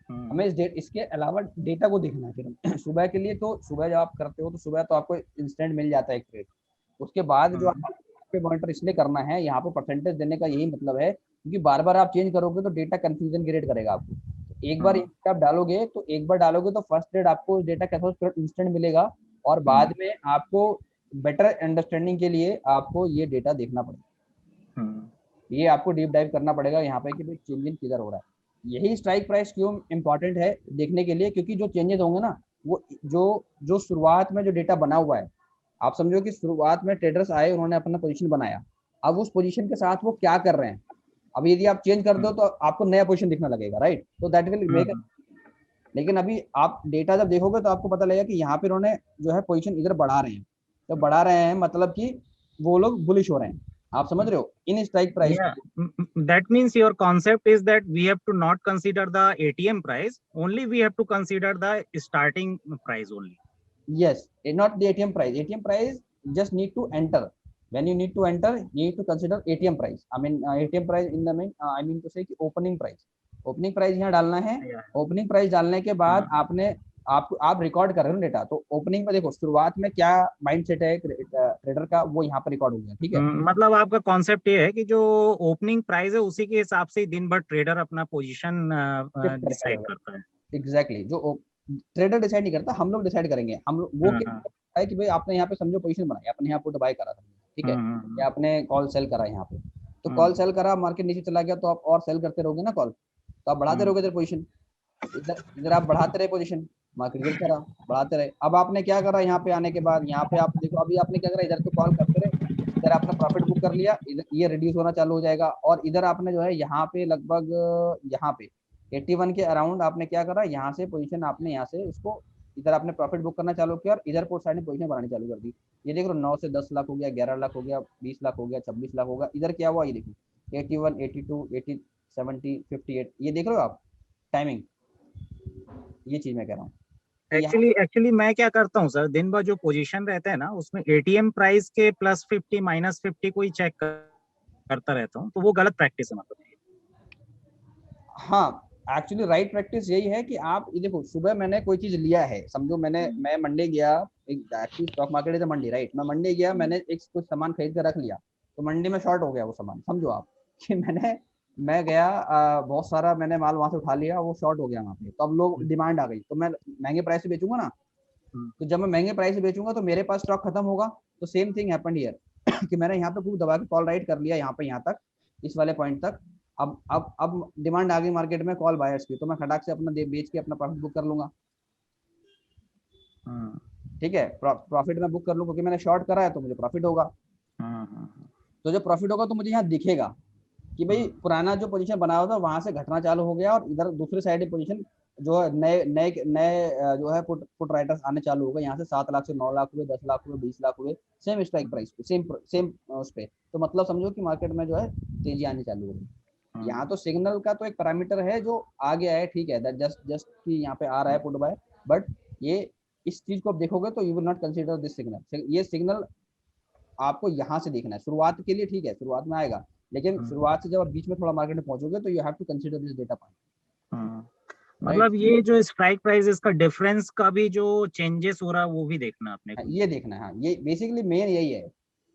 हमें इसके अलावा डेटा को देखना है फिर सुबह के लिए, तो सुबह जब आप करते हो तो सुबह तो आपको इंस्टेंट मिल जाता है एक ट्रेड, उसके बाद जो आप पे मॉनिटर इसलिए करना है, यहाँ पे परसेंटेज देने का यही मतलब है, क्योंकि बार बार आप चेंज करोगे तो डेटा कंफ्यूजन क्रिएट करेगा आपको, एक बार आप डालोगे तो एक बार डालोगे तो फर्स्ट ट्रेड आपको डेटा कैसा इंस्टेंट मिलेगा, और बाद में आपको बेटर अंडरस्टैंडिंग के लिए आपको ये डेटा देखना पड़ेगा, ये आपको डीप डाइव करना पड़ेगा यहाँ पे कि भाई चेंजिंग किधर हो रहा है, यही स्ट्राइक प्राइस क्यों इंपॉर्टेंट है देखने के लिए, क्योंकि जो चेंजेस होंगे ना वो जो जो शुरुआत में जो डेटा बना हुआ है, आप समझो कि शुरुआत में ट्रेडर्स आए, उन्होंने अपना पोजीशन बनाया, अब उस पोजीशन के साथ वो क्या कर रहे हैं, अब यदि आप चेंज कर दो तो आपको नया पोजीशन दिखना लगेगा, राइट, तो दैट विल मेक, लेकिन अभी आप डेटा जब देखोगे तो आपको पता लगेगा कि यहाँ पे उन्होंने जो है पोजीशन इधर बढ़ा रहे हैं, तो बढ़ा रहे हैं मतलब कि वो लोग बुलिश हो रहे हैं, आप समझ रहे हो इन strike price. That means your concept is that we have to not consider the ATM price, only we have to consider the starting price only. Yes, not the ATM price. ATM price just need to enter. When you need to enter, you need to consider ATM price. I mean ATM price in the mean I mean to say कि opening price. Opening price यहाँ डालना है, opening price डालने के बाद आपने आप record कर रहे हो डेटा, तो ओपनिंग में देखो शुरुआत में क्या माइंडसेट है ट्रेडर का, वो यहाँ पर रिकॉर्ड हो गया, ठीक है। मतलब आपका कॉन्सेप्ट ये है कि जो ओपनिंग प्राइस है उसी के हिसाब से दिन भर ट्रेडर अपना पोजीशन डिसाइड करता है। एग्जैक्टली, जो ट्रेडर डिसाइड नहीं करता, हम लोग डिसाइड करेंगे, हम लोग वो क्या है कि भाई आपने यहाँ पे समझो पोजीशन बनाई, आपने यहाँ पुट बाय करा, ठीक है, या आपने कॉल सेल करा यहाँ पे, तो कॉल सेल करा, मार्केट नीचे चला गया तो आप और सेल करते रहोगे ना कॉल, तो आप बढ़ाते रहोगे इधर पोजीशन, इधर आप बढ़ाते रहे पोजीशन, मार्केट गिरता रहा, बढ़ाते रहे, अब आपने क्या करा यहाँ पे आने के बाद, यहाँ पे आप देखो अभी आपने क्या करा, इधर तो कॉल करते रहे, इधर आपने प्रॉफिट बुक कर लिया, इधर ये रिड्यूस होना चालू हो जाएगा, और इधर आपने जो है यहाँ पे लगभग यहाँ पे 81 के अराउंड आपने क्या करा, यहाँ से पोजीशन आपने यहाँ से इसको इधर आपने प्रॉफिट बुक करना चालू किया, और इधर पोर्ट साइड ने पोजीशन बनानी चालू कर दी, ये देख लो 9 से 10 लाख हो गया, 11 लाख हो गया, 20 लाख हो गया, 26 लाख होगा, इधर क्या हुआ ये देखो 81, 82, 80, 70, 58, ये देख रहे हो आप टाइमिंग, ये चीज मैं कह रहा हूँ। एक्चुअली मैं क्या करता हूँ सर, दिन भर जो पोजीशन रहता है ना उसमें एटीएम प्राइस के +50 -50 को ही चेक करता रहता हूँ, तो वो गलत प्रैक्टिस है मतलब। हाँ एक्चुअली राइट प्रैक्टिस यही है कि आप ये देखो, सुबह मैंने कोई चीज लिया है, समझो मैं मंडे गया, actually stock market is Mandi, right, मैं मंडे गया, मैंने एक कुछ सामान खरीद कर रख लिया, तो मंडी में शॉर्ट हो गया वो सामान, समझो आप कि मैं गया बहुत सारा मैंने माल वहां से उठा लिया, वो शॉर्ट हो गया वहां पे, तो अब लोग डिमांड आ गई, तो मैं महंगे प्राइस से बेचूंगा ना, तो जब मैं महंगे प्राइस से बेचूंगा तो मेरे पास स्टॉक खत्म होगा, तो सेम थिंग हैपेंड हियर कि मैंने यहाँ पे खूब दबा के कॉल राइट कर लिया यहाँ पे, यहाँ तक इस वाले पॉइंट तक, अब डिमांड आ गई मार्केट में कॉल बायर्स की, तो मैं खटाक से अपना बेच के अपना प्रॉफिट बुक कर लूंगा, ठीक है, प्रॉफिट में बुक कर लूँ क्योंकि मैंने शॉर्ट करा है तो मुझे प्रॉफिट होगा, तो जब प्रॉफिट होगा तो मुझे यहाँ दिखेगा, कि भाई पुराना जो पोजीशन बना हुआ था वहां से घटना चालू हो गया और इधर दूसरी साइड पोजीशन जो है नए नए नए जो है पुट राइटर्स आने चालू हो गए, यहाँ से 7 लाख से 9 लाख हुए, 10 लाख हुए, 20 लाख हुए, सेम स्ट्राइक प्राइस पे, सेम उस पे। तो मतलब समझो कि मार्केट में जो है तेजी आनी चालू हो गई। यहाँ तो सिग्नल का तो एक पैरामीटर है जो आ गया है, ठीक है, जस्ट कि यहाँ पे आ रहा है पुट बाय, बट ये इस चीज को आप देखोगे तो you will not consider this signal. ये सिग्नल आपको यहाँ से देखना है शुरुआत के लिए, ठीक है, शुरुआत में आएगा, लेकिन शुरुआत से जब आप बीच में थोड़ा मार्केट में पहुंचोगे तो you have to consider this data point. मतलब ये जो स्ट्राइक प्राइसेस का डिफरेंस का भी जो चेंजेस हो रहा है वो भी देखना अपने को, ये देखना है। हाँ, ये बेसिकली मेन यही है।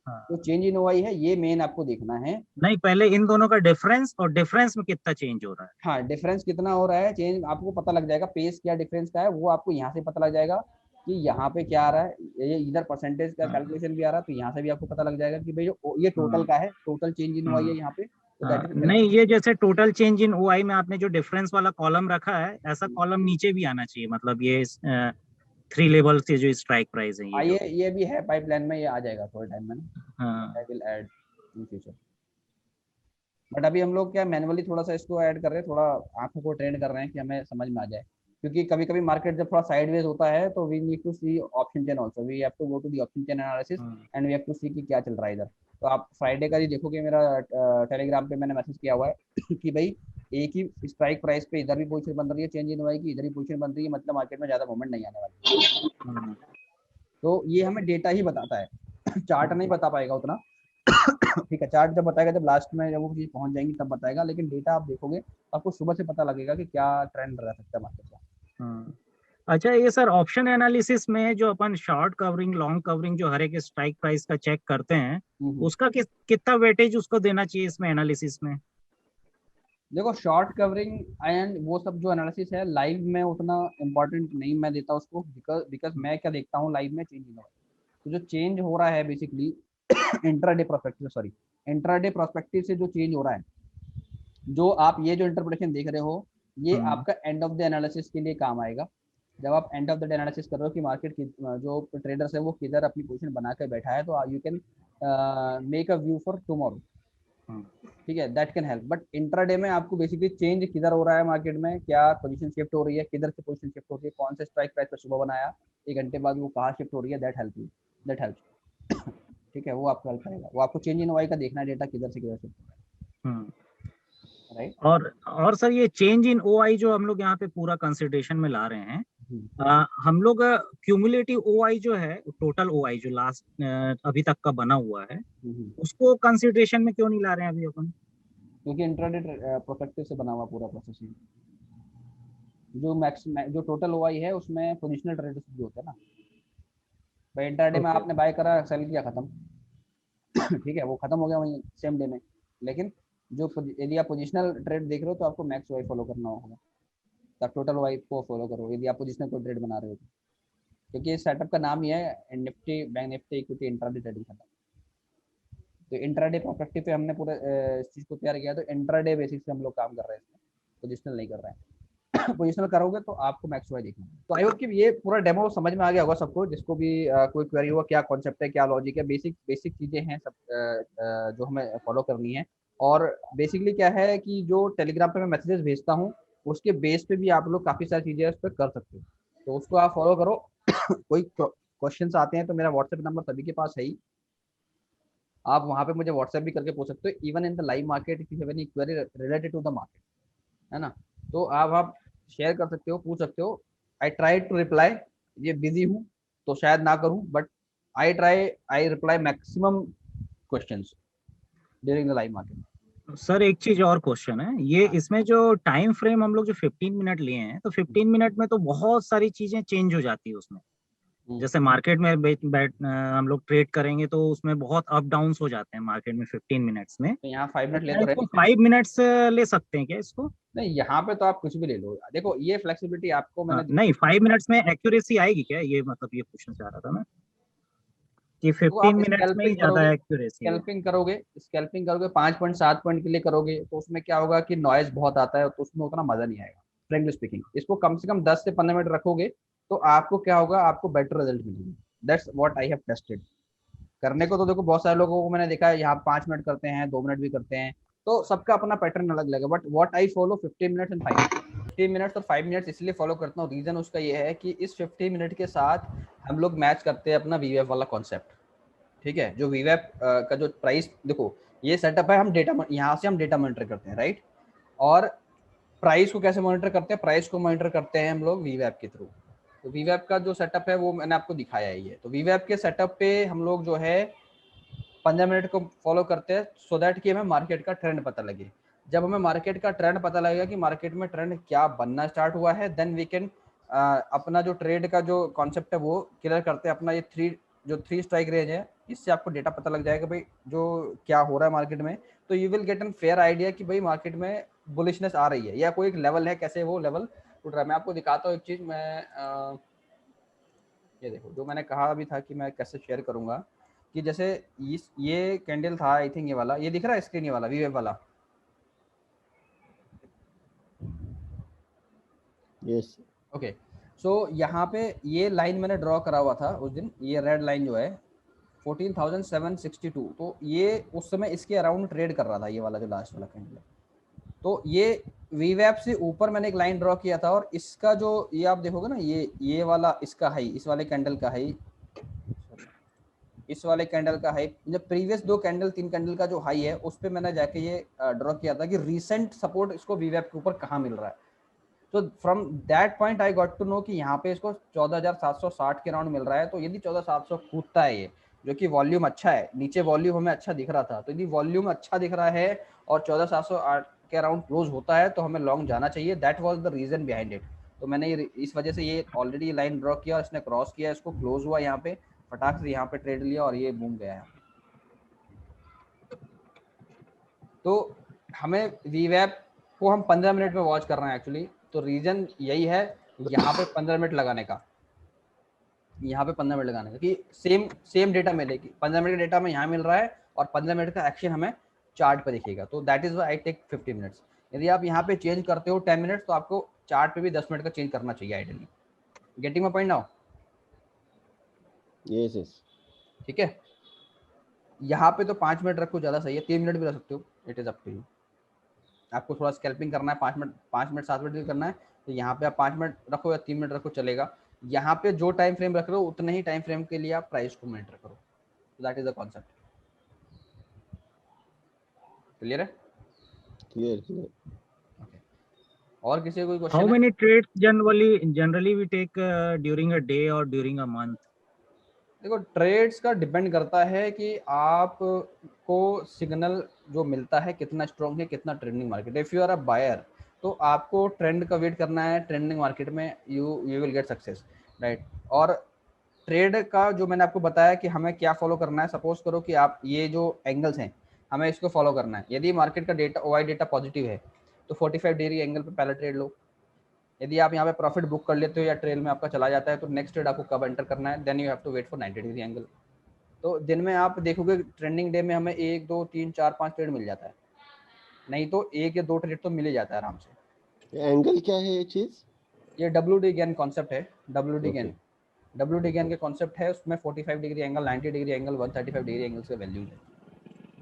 तो चेंज इन ओआई है, ये मेन आपको देखना है। नहीं, पहले इन दोनों का डिफरेंस और डिफरेंस में कितना चेंज हो रहा है। हाँ, डिफरेंस कितना हो रहा है, चेंज आपको पता लग जाएगा, पेस क्या डिफरेंस का है वो आपको यहाँ से पता लग जाएगा कि यहाँ पे क्या आ रहा है। ये इधर परसेंटेज का कैलकुलेशन भी आ रहा है, तो यहाँ से भी आपको पता लग जाएगा कि भाई जो ये टोटल का है, टोटल चेंज इन ओआई है यहाँ पे। तो नहीं, ये जैसे टोटल चेंज इन ओआई में आपने जो डिफरेंस वाला कॉलम रखा है, ऐसा कॉलम नीचे भी आना चाहिए, मतलब ये 3 लेवल से जो स्ट्राइक प्राइस है ये भी है पाइपलाइन में, ये आ जाएगा थोड़े टाइम में ना, I will add in future. But अभी हम लोग क्या मैनुअली थोड़ा सा इसको ऐड कर रहे हैं, थोड़ा आंखों को ट्रेन कर रहे हैं कि हमें समझ में आ जाए, क्योंकि कभी कभी मार्केट जब थोड़ा साइडवेज होता है तो we need to see option chain also, we have to go to the option chain analysis and we have to see कि क्या चल रहा है इधर। तो आप फ्राइडे का ही देखोगे, मेरा टेलीग्राम पे मैंने मैसेज किया हुआ है कि भाई एक ही स्ट्राइक प्राइस पे इधर भी पोजीशन बन रही है, चेंज इन हुआ है कि इधर ही पोजीशन बन रही है, मतलब मार्केट में ज्यादा मूवमेंट नहीं आने वाली। तो ये हमें डेटा ही बताता है, चार्ट नहीं बता पाएगा उतना। ठीक है, चार्ट जब बताएगा, जब लास्ट में जब वो चीज पहुंच जाएंगी तब बताएगा, लेकिन डेटा आप देखोगे तो आपको सुबह से पता लगेगा कि क्या ट्रेंड रह सकता है मार्केट का। अच्छा, ये सर ऑप्शन एनालिसिस में जो अपन शॉर्ट कवरिंग लॉन्ग कवरिंग जो हर एक स्ट्राइक प्राइस का चेक करते हैं, उसका कितना वेटेज उसको देना चाहिए इसमें एनालिसिस में? देखो, शॉर्ट कवरिंग एंड वो सब जो एनालिसिस है लाइव में उतना इम्पोर्टेंट नहीं मैं देता उसको, बिकॉज मैं क्या देखता हूँ लाइव में, चेंज तो जो चेंज हो रहा है बेसिकली इंट्राडे प्रोस्पेक्टिव से जो चेंज हो रहा है, जो आप ये जो इंटरप्रिटेशन देख रहे हो, ये आपका एंड ऑफ द एनालिसिस के लिए काम आएगा। जब आप end of the day analysis कर रहे हो कि मार्केट की जो ट्रेडर्स है वो किधर अपनी पोजीशन बना कर बैठा है, तो you can make a view for tomorrow, ठीक है, that can help. But intraday में आपको बेसिकली चेंज किधर हो रहा है मार्केट में, क्या पोजीशन शिफ्ट हो रही है, किधर से पोजीशन शिफ्ट हो रही है, कौन से स्ट्राइक प्राइस पर सुबह बनाया, 1 घंटे बाद वो कहाँ शिफ्ट हो रही है, दैट हेल्प। ठीक है, वो आपको हेल्प करेगा, वो आपको चेंज इन वाई का देखना है, डेटा किधर से किधर शिफ्ट हो रहा है, राइट। और सर ये चेंज इन ओआई जो हम लोग यहाँ पे पूरा कंसिडरेशन में ला रहे हैं, हम लोग क्यूमुलेटिव ओआई जो है, टोटल ओआई जो लास्ट अभी तक का बना हुआ है, उसको कंसिडरेशन में क्यों नहीं ला रहे हैं अभी अपन? क्योंकि इंट्राडे प्रोस्पेक्टिव से बना हुआ पूरा प्रोसेस है। जो टोटल ओआई है उसमें पोजिशनल ट्रेडर्स भी होते हैं ना भाई। इंट्राडे में आपने बाय करा, सेल किया, खत्म। ठीक है, वो खत्म हो गया वहीं सेम डे में। लेकिन जो यदि आप पोजिशनल ट्रेड देख रहे हो तो आपको मैक्स वाई फॉलो करना होगा, तब टोटल वाई को फॉलो करो यदि आप पोजिशनल को ट्रेड बना रहे हो, क्योंकि इस सेटअप का नाम ही है Nifty bank Nifty equity intraday trading setup. तो इंट्राडे पर्सपेक्टिव पे हमने पूरा इस चीज़ को तैयार किया, तो इंट्राडे बेसिस से हम लोग काम कर रहे हैं, पोजिशनल नहीं कर रहे हैं। पोजिशनल करोगे तो आपको मैक्स वाई देखना है। तो आई होप कि ये पूरा डेमो समझ में आ गया होगा सबको, जिसको भी कोई क्वेरी हुआ, क्या कॉन्सेप्ट है, क्या लॉजिक है, बेसिक चीज़ें हैं सब जो हमें फॉलो करनी है। और बेसिकली क्या है कि जो टेलीग्राम पे मैं मैसेजेस भेजता हूँ उसके बेस पे भी आप लोग काफ़ी सारी चीज़ें उस पर कर सकते हो, तो उसको आप फॉलो करो। कोई क्वेश्चंस आते हैं तो मेरा व्हाट्सएप नंबर सभी के पास है ही, आप वहाँ पे मुझे व्हाट्सएप भी करके पूछ सकते हो, even in the live market if you have any query related to the market, है ना, तो आप शेयर कर सकते हो, पूछ सकते हो। आई ट्राई टू रिप्लाई, ये बिजी हूँ तो शायद ना करूँ, but I reply maximum questions during the live market. Sir एक चीज और क्वेश्चन है, ये इसमें जो टाइम फ्रेम हम लोग जो 15 मिनट लिए हैं, तो 15 मिनट में तो बहुत सारी चीजें चेंज हो जाती है उसमें। जैसे मार्केट में हम लोग ट्रेड करेंगे तो उसमें बहुत अप डाउन हो जाते हैं मार्केट में 15 मिनट्स में। तो यहाँ 5 मिनट ले तो रहे, 5 मिनट्स ले सकते हैं क्या इसको? नहीं, यहाँ पे तो आप कुछ भी ले लो। देखो, ये फ्लेक्सिबिलिटी आपको मैंने नहीं, 5 मिनट्स में एक्यूरेसी आएगी क्या, ये मतलब ये पूछना चाह रहा था मैं कि 15 मिनट्स में ही ज्यादा एक्यूरेसी। स्कैल्पिंग करोगे 5 पॉइंट 7 पॉइंट के लिए करोगे तो उसमें क्या होगा कि नॉइज बहुत आता है, तो उसमें उतना मजा नहीं आएगा फ्रैंकली स्पीकिंग। इसको कम से कम 10 से 15 मिनट रखोगे तो आपको क्या होगा, आपको बेटर रिजल्ट मिलेंगे। That's what I have tested. करने को तो देखो बहुत सारे लोगों को मैंने देखा है यहाँ 5 मिनट करते हैं, 2 मिनट भी करते हैं, तो सबका अपना पैटर्न अलग अलग है, but what I follow 15 minutes and 5 15 minutes और 5 मिनट्स इसलिए फॉलो करता हूँ, रीजन उसका ये है कि इस 15 मिनट के साथ हम लोग मैच करते हैं अपना वीवेप वाला कॉन्सेप्ट। ठीक है, जो वीवेप का जो प्राइस, देखो ये सेटअप है, हम डेटा यहाँ से हम डेटा मॉनिटर करते हैं, राइट। और प्राइस को कैसे मॉनिटर करते हैं, प्राइस को मॉनिटर करते हैं हम लोग वीवेप के थ्रू। तो वीवेप का जो सेटअप है वो मैंने आपको दिखाया है ये। तो वीवेप के सेटअप पे हम लोग जो है 15 मिनट को फॉलो करते हैं, सो दैट कि हमें मार्केट का ट्रेंड पता लगे। जब हमें मार्केट का ट्रेंड पता लगेगा कि मार्केट में ट्रेंड क्या बनना स्टार्ट हुआ है, देन वी कैन अपना जो ट्रेड का जो कॉन्सेप्ट है वो क्लियर करते हैं। अपना ये थ्री स्ट्राइक रेंज है, इससे आपको डेटा पता लग जाएगा भाई जो क्या हो रहा है मार्केट में। तो you will get an fair idea कि भाई मार्केट में बुलिशनेस आ रही है या कोई एक लेवल है, कैसे वो लेवल उठ रहा है। मैं आपको दिखाता हूँ एक चीज, मैं ये देखो जो मैंने कहा अभी था कि मैं कैसे शेयर करूंगा, कि जैसे ये कैंडल था, आई थिंक ये वाला, ये दिख रहा है स्क्रीन, ये वाला वीवेप वाला। यस। ओके, सो यहाँ पे ये लाइन मैंने ड्रॉ करा हुआ था उस दिन, ये रेड लाइन जो है 14,762, तो ये उस समय इसके अराउंड ट्रेड कर रहा था, ये वाला जो लास्ट वाला कैंडल है। तो ये वीवैप से ऊपर मैंने एक लाइन ड्रॉ किया था, और इसका जो ये आप देखोगे ना, ये वाला इसका हाई, इस वाले कैंडल का हाई, इस वाले कैंडल का हाई, जब प्रीवियस 3 कैंडल का जो हाई है उस पे मैंने जाके ये ड्रॉ किया था कि रीसेंट सपोर्ट इसको वीवैप के ऊपर कहाँ मिल रहा है। तो from that point I got to know कि यहाँ पे इसको 14,760 के राउंड मिल रहा है। तो यदि 14,700 कूदता है ये, जो कि वॉल्यूम अच्छा है, नीचे वॉल्यूम हमें अच्छा दिख रहा था, तो यदि वॉल्यूम अच्छा दिख रहा है और 14,708 के अराउंड क्लोज होता है तो हमें लॉन्ग जाना चाहिए। That was the reason behind it. तो मैंने ये इस वजह से ये ऑलरेडी लाइन ड्रॉ किया, इसने क्रॉस किया, इसको क्लोज हुआ यहाँ पे, फटाक से यहाँ पे ट्रेड लिया और ये बूम गया है। तो हमें वीवैप को हम 15 मिनट में वॉच कर रहे हैं एक्चुअली। तो रीजन यही है यहाँ पे 15 मिनट लगाने का, यहाँ पे 15 मिनट लगाने का कि सेम डेटा मिलेगी। 15 मिनट का डेटा हमें यहाँ मिल रहा है और 15 मिनट का एक्शन हमें चार्ट पे दिखेगा। तो that is I take 50 minutes. यदि आप यहाँ पे चेंज करते हो 10 मिनट्स, तो आपको चार्ट पे भी 10 मिनट का चेंज करना चाहिए ideally. Getting my point now? Yes yes. ठीक है, यहाँ पे तो 5 मिनट रखो, ज़्यादा सही है, 3 मिनट भी रख सकते हो, it is up to you. आपको थोड़ा स्कैल्पिंग करना है 5 मिनट 7 मिनट भी करना है, तो यहाँ पे आप 5 मिनट रखो या 3 मिनट रखो, चलेगा। यहाँ पे जो टाइम फ्रेम रख रहे हो उतने ही टाइम फ्रेम के लिए आप प्राइस को मॉनिटर करो। That is the concept. Clear है? Clear clear. ओके, और किसी को कोई How क्वेश्चन है? many trades generally we take during a day or during a month? देखो ट्रेड्स का डिपेंड करता है कि आपको सिग्नल जो मिलता है कितना स्ट्रॉन्ग है, कितना ट्रेंडिंग मार्केट है। If you are a buyer, तो आपको ट्रेंड का वेट करना है, ट्रेंडिंग मार्केट में you will get success, right. और ट्रेड का जो मैंने आपको बताया कि हमें क्या फॉलो करना है, सपोज करो कि आप ये जो एंगल्स हैं हमें इसको फॉलो करना है। यदि मार्केट का डेटा ओआई डेटा पॉजिटिव है तो 45 डिग्री एंगल पे पहले ट्रेड लो। यदि आप यहाँ पे प्रॉफिट बुक कर लेते हो या ट्रेल में आपका चला जाता है, तो नेक्स्ट ट्रेड आपको कब एंटर करना है, then you have to wait for 90 degree angle. तो दिन में आप देखोगे ट्रेंडिंग डे में हमें 1 2 3 4 5 ट्रेड मिल जाता है, नहीं तो 1 या 2 ट्रेड तो मिल ही जाता है आराम से। एंगल क्या है ये चीज? ये WD गैन कॉन्सेप्ट है। WD Okay. Gann, WD Gann के कॉन्सेप्ट है, उसमें 45 degree angle, 90 degree angle, 135 degree angle के वैल्यूज है।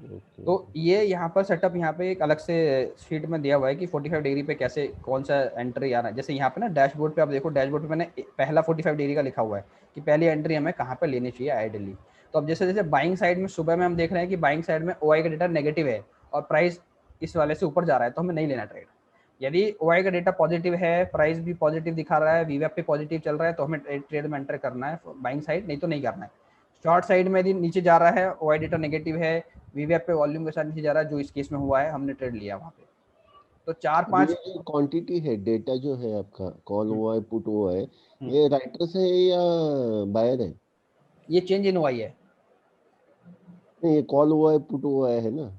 Okay. तो ये यहाँ पर सेटअप यहाँ पे एक अलग से शीट में दिया हुआ है कि 45 डिग्री पे कैसे कौन सा एंट्री आना है। जैसे यहाँ पे ना डैशबोर्ड पे आप देखो, डैशबोर्ड पे मैंने पहला 45 डिग्री का लिखा हुआ है कि पहली एंट्री हमें कहाँ पे लेनी चाहिए आइडियली। तो अब जैसे जैसे बाइंग साइड में सुबह में हम देख रहे हैं कि बाइंग साइड में ओआई का डेटा नेगेटिव है और प्राइस इस वाले से ऊपर जा रहा है, तो हमें नहीं लेना ट्रेड। यदि ओआई का डेटा पॉजिटिव है, प्राइस भी पॉजिटिव दिखा रहा है, वीवैप पे पॉजिटिव चल रहा है, तो हमें ट्रेड में एंटर करना है बाइंग साइड, नहीं तो नहीं करना है। शॉर्ट साइड में यदि नीचे जा रहा है, ओआई डेटा नेगेटिव है, वीवैप पे वॉल्यूम के साथ नीचे जा रहा है, जो इस केस में हुआ है, हमने ट्रेड लिया वहाँ पे। तो 4-5 ये जो क्वांटिटी है, डेटा जो है आपका, कॉल हुआ है, पुट हुआ है, ये राइटर से है या बायर है? ये चेंज इन ओआई है। नहीं, ये कॉल हुआ है, पुट हुआ है ना?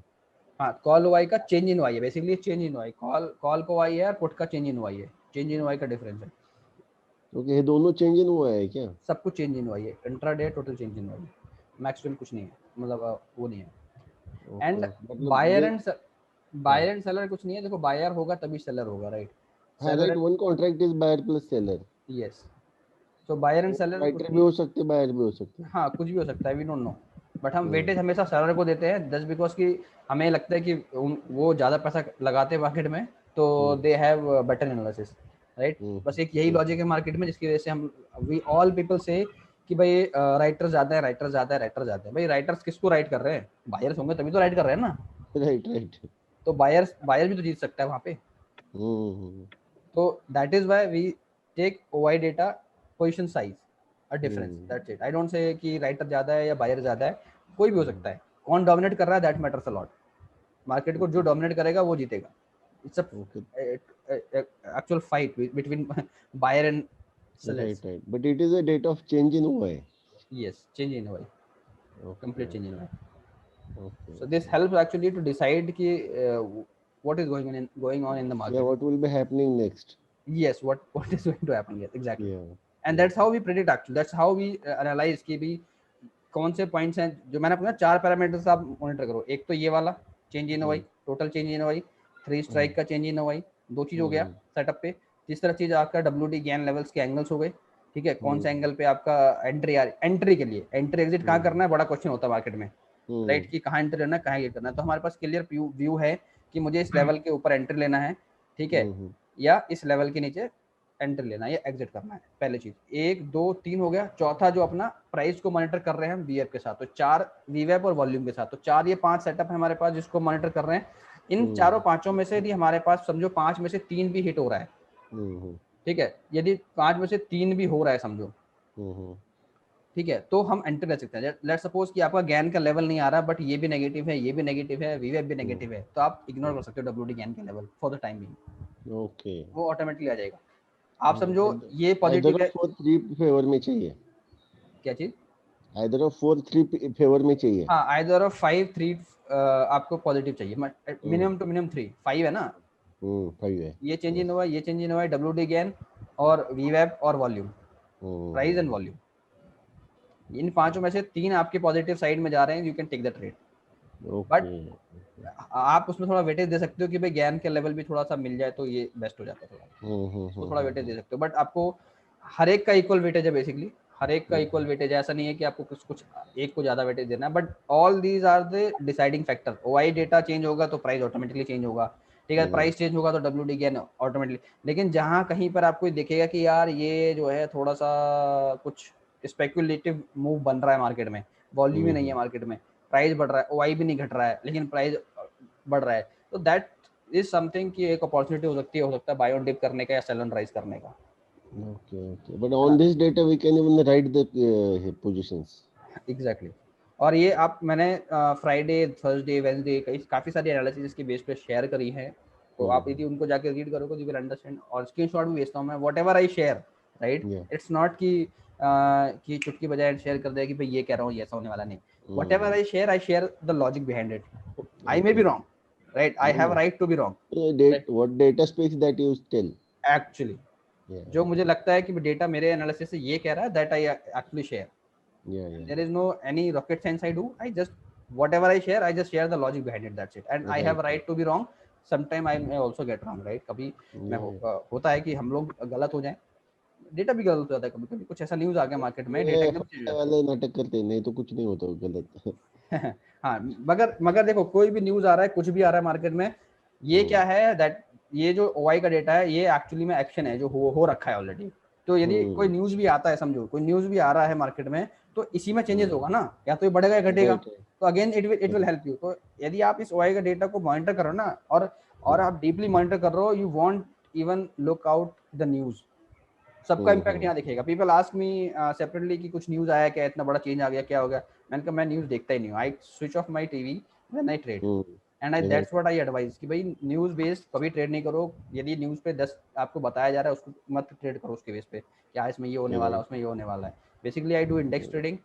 हाँ, कॉल ओआई का चेंज इन ओआई है, basically change in OI. Call को ओआई है और पुट का चेंज इन ओआई है। चेंज इन ओआई का डिफरेंस है। ओके, ये दोनों चेंज इन हुआ है क्या? सब कुछ चेंज इन ओआई है, इंट्राडे टोटल चेंज इन ओआई, मैक्सवेल कुछ नहीं है, मतलब वो नहीं है। एंड बायर एंड सेलर कुछ नहीं है। देखो बायर होगा तभी सेलर होगा, राइट? हाँ right, one contract is buyer plus seller. Yes, so buyer and seller writer भी हो सकते हैं, बायर भी हो सकते हैं। हाँ कुछ भी हो सकता है, वी डोंट नो, बट हम वेटेज हमेशा सेलर को देते हैं जस्ट बिकॉज कि हमें लगता है कि वो ज़्यादा पैसा लगाते हैं मार्केट में, तो they have better analysis, right. बस एक यही लॉजिक है मार्केट में जिसकी वजह से हम वी ऑल पीपल से कि भाई राइटर ज़्यादा है, राइटर ज़्यादा है, राइटर ज़्यादा है। भाई राइटर्स किसको राइट कर रहे हैं? बायर्स होंगे तभी तो राइट कर रहे हैं ना। Right right. तो बायर भी तो जीत सकता है वहाँ पे। तो that is why we take OI data position size a difference, that's it. I don't say कि राइटर ज्यादा है या बायर ज्यादा है, कोई भी हो सकता है। कौन डोमिनेट कर रहा है that matters a lot. Market को जो डोमिनेट करेगा वो जीतेगा। It's a actual fight between buyer and sellers. Right. But it is a data of change in OI. Yes, change in OI. Okay. Complete change in OI. Okay. So this helps actually to decide ki what is going on in the market. Yeah, what will be happening next? Yes, what is going to happen? Yes, exactly. Yeah. And that's how we predict actually. That's how we analyze कि भी कौन से points हैं जो मैंने आपको ना 4 parameters आप मॉनिटर करो। एक तो ये वाला change in OI, total change in OI, 3 strike का चेंज इन ओआई, 2 चीज हो गया सेटअप पे। तीसरा चीज आपका डब्ल्यूडी गैन लेवल्स के एंगल्स हो गए, ठीक है। कौन से एंगल पे आपका एंट्री के लिए एंट्री एग्जिट कहाँ करना है, बड़ा क्वेश्चन होता है मार्केट में, राइट, कि कहाँ एंट्री लेना है, कहाँ ये करना है। तो हमारे पास क्लियर व्यू है कि मुझे इस लेवल के ऊपर एंट्री लेना है, ठीक है, या इस लेवल के नीचे एंट्री लेना है या एग्जिट करना है। पहली चीज 1 2 3 हो गया। चौथा जो अपना प्राइस को मॉनिटर कर रहे हैं हम वीएफ के साथ, तो 4 वीवेप और वॉल्यूम के साथ, तो 4 ये 5 सेटअप है हमारे पास जिसको मॉनिटर कर रहे हैं। इन चारों पांचों में से यदि हमारे पास समझो 5 में से 3 भी हिट हो रहा है, ठीक है, यदि 5 में से 3 भी हो रहा है समझो, ठीक है, तो हम एंटर ले सकते हैं। लेट्स सपोज कि आपका गैन का लेवल नहीं आ रहा बट ये भी नेगेटिव है, ये भी नेगेटिव है, वीवेप भी नेगेटिव है, तो आप इग्नोर कर सकते हो डब्ल्यूडी गैन का level for the time being. Okay, वो ऑटोमेटिकली आ जाएगा। आप समझो ये पॉजिटिव है। 4-3 फेवर में चाहिए। क्या चीज? आइदर ऑफ 4-3 फेवर में चाहिए। हाँ, आइदर ऑफ 5-3 आपको पॉजिटिव चाहिए। मिनिमम टू मिनिमम 3 5 है ना। 5 है। ये चेंज इन हुआ, ये चेंज इन हुआ, डब्ल्यूडी गैन और वीवेप और वॉल्यूम, प्राइस एंड वॉल्यूम, इन पांचों में से 3 आपके पॉजिटिव साइड में जा रहे हैं, you can take the trade. But आप उसमें थोड़ा वेटेज दे सकते हो कि भाई गैन के लेवल भी थोड़ा सा मिल जाए तो ये बेस्ट हो जाता है, थोड़ा तो थोड़ा वेटेज दे सकते हो। बट आपको हर एक का इक्वल वेटेज है, बेसिकली हर एक का इक्वल वेटेज है। ऐसा नहीं है कि आपको कुछ एक को ज्यादा वेटेज देना है, but all these are the deciding factor. OI data change होगा तो प्राइस ऑटोमेटिकली चेंज होगा, ठीक है, प्राइस चेंज होगा तो डब्ल्यूडी गैन ऑटोमेटिकली। लेकिन जहां कहीं पर आपको देखेगा कि यार ये जो है थोड़ा सा कुछ स्पेकुलेटिव मूव बन रहा है मार्केट में, वॉल्यूम ही नहीं है मार्केट में, प्राइस बढ़ रहा है, ओआई भी नहीं घट रहा है लेकिन प्राइस बढ़ रहा है, तो दैट इज समथिंग कि एक अपॉर्चुनिटी हो सकता है बाय ऑन डिप करने का या सेल ऑन राइज करने का। Okay. But on this data we can even write the positions. Exactly. और ये आप मैंने फ्राइडे, थर्सडे, वेडनेसडे काफी सारी एनालिसिस इसके बेस पे शेयर करी है, तो आप यदि उनको जाके रीड करोगे यू विल अंडरस्टैंड। और स्क्रीनशॉट भी भेजता हूँ मैं, whatever I share, right, it's not कि चुटकी बजाय शेयर कर दे कि भाई ये कह रहा हूँ ये ऐसा होने वाला नहीं। Whatever I share the logic behind it. I may be wrong, right, I have right to be wrong. What data speaks that you tell? Actually जो मुझे लगता है कि डेटा मेरे एनालिसिस से ये कह रहा है, that I actually share. There is no any rocket science I do. I just whatever I share, I just share the logic behind it. That's it. And I have a right to be wrong. Sometime I may also get wrong, right? कभी मैं होता है कि हम लोग गलत हो जाएं, डेटा भी गलत हो जाता है कभी कभी। कुछ ऐसा न्यूज़ आ गया मार्केट में, डेटा एकदम चेंज हो वाले नाटक करते हैं, नहीं तो कुछ नहीं होता गलत। हाँ, मगर देखो कोई भी न्यूज़ आ रहा है, कुछ भी आ रहा है मार्केट में, ये क्या है दैट ये जो ओआई का डेटा है ये एक्चुअली में एक्शन है जो हो रखा है ऑलरेडी। तो यदि कोई न्यूज़ भी आता है, समझो कोई न्यूज़ भी आ रहा है मार्केट में, तो इसी में चेंजेस होगा ना, या तो ये बढ़ेगा या घटेगा, तो again it will help you. तो यदि आप इस ओआई का डेटा को मॉनिटर करो ना, और आप डीपली मॉनिटर कर रहे हो, you want even look out the news, सबका इंपैक्ट यहाँ दिखेगा। पीपल आस्क मी सेपरेटली कि कुछ न्यूज़ आया क्या, इतना बड़ा चेंज आ गया, क्या हो गया? मैंने कहा मैं न्यूज़ देखता ही नहीं हूँ, I switch of my TV when I trade, and that's what I advise कि भाई न्यूज़ बेस्ड कभी ट्रेड नहीं करो। यदि न्यूज़ पे 10 आपको बताया जा रहा है उसको मत ट्रेड करो उसके बेस पे, क्या इसमें ये होने वाला है, उसमें ये होने वाला है। Basically I do index trading,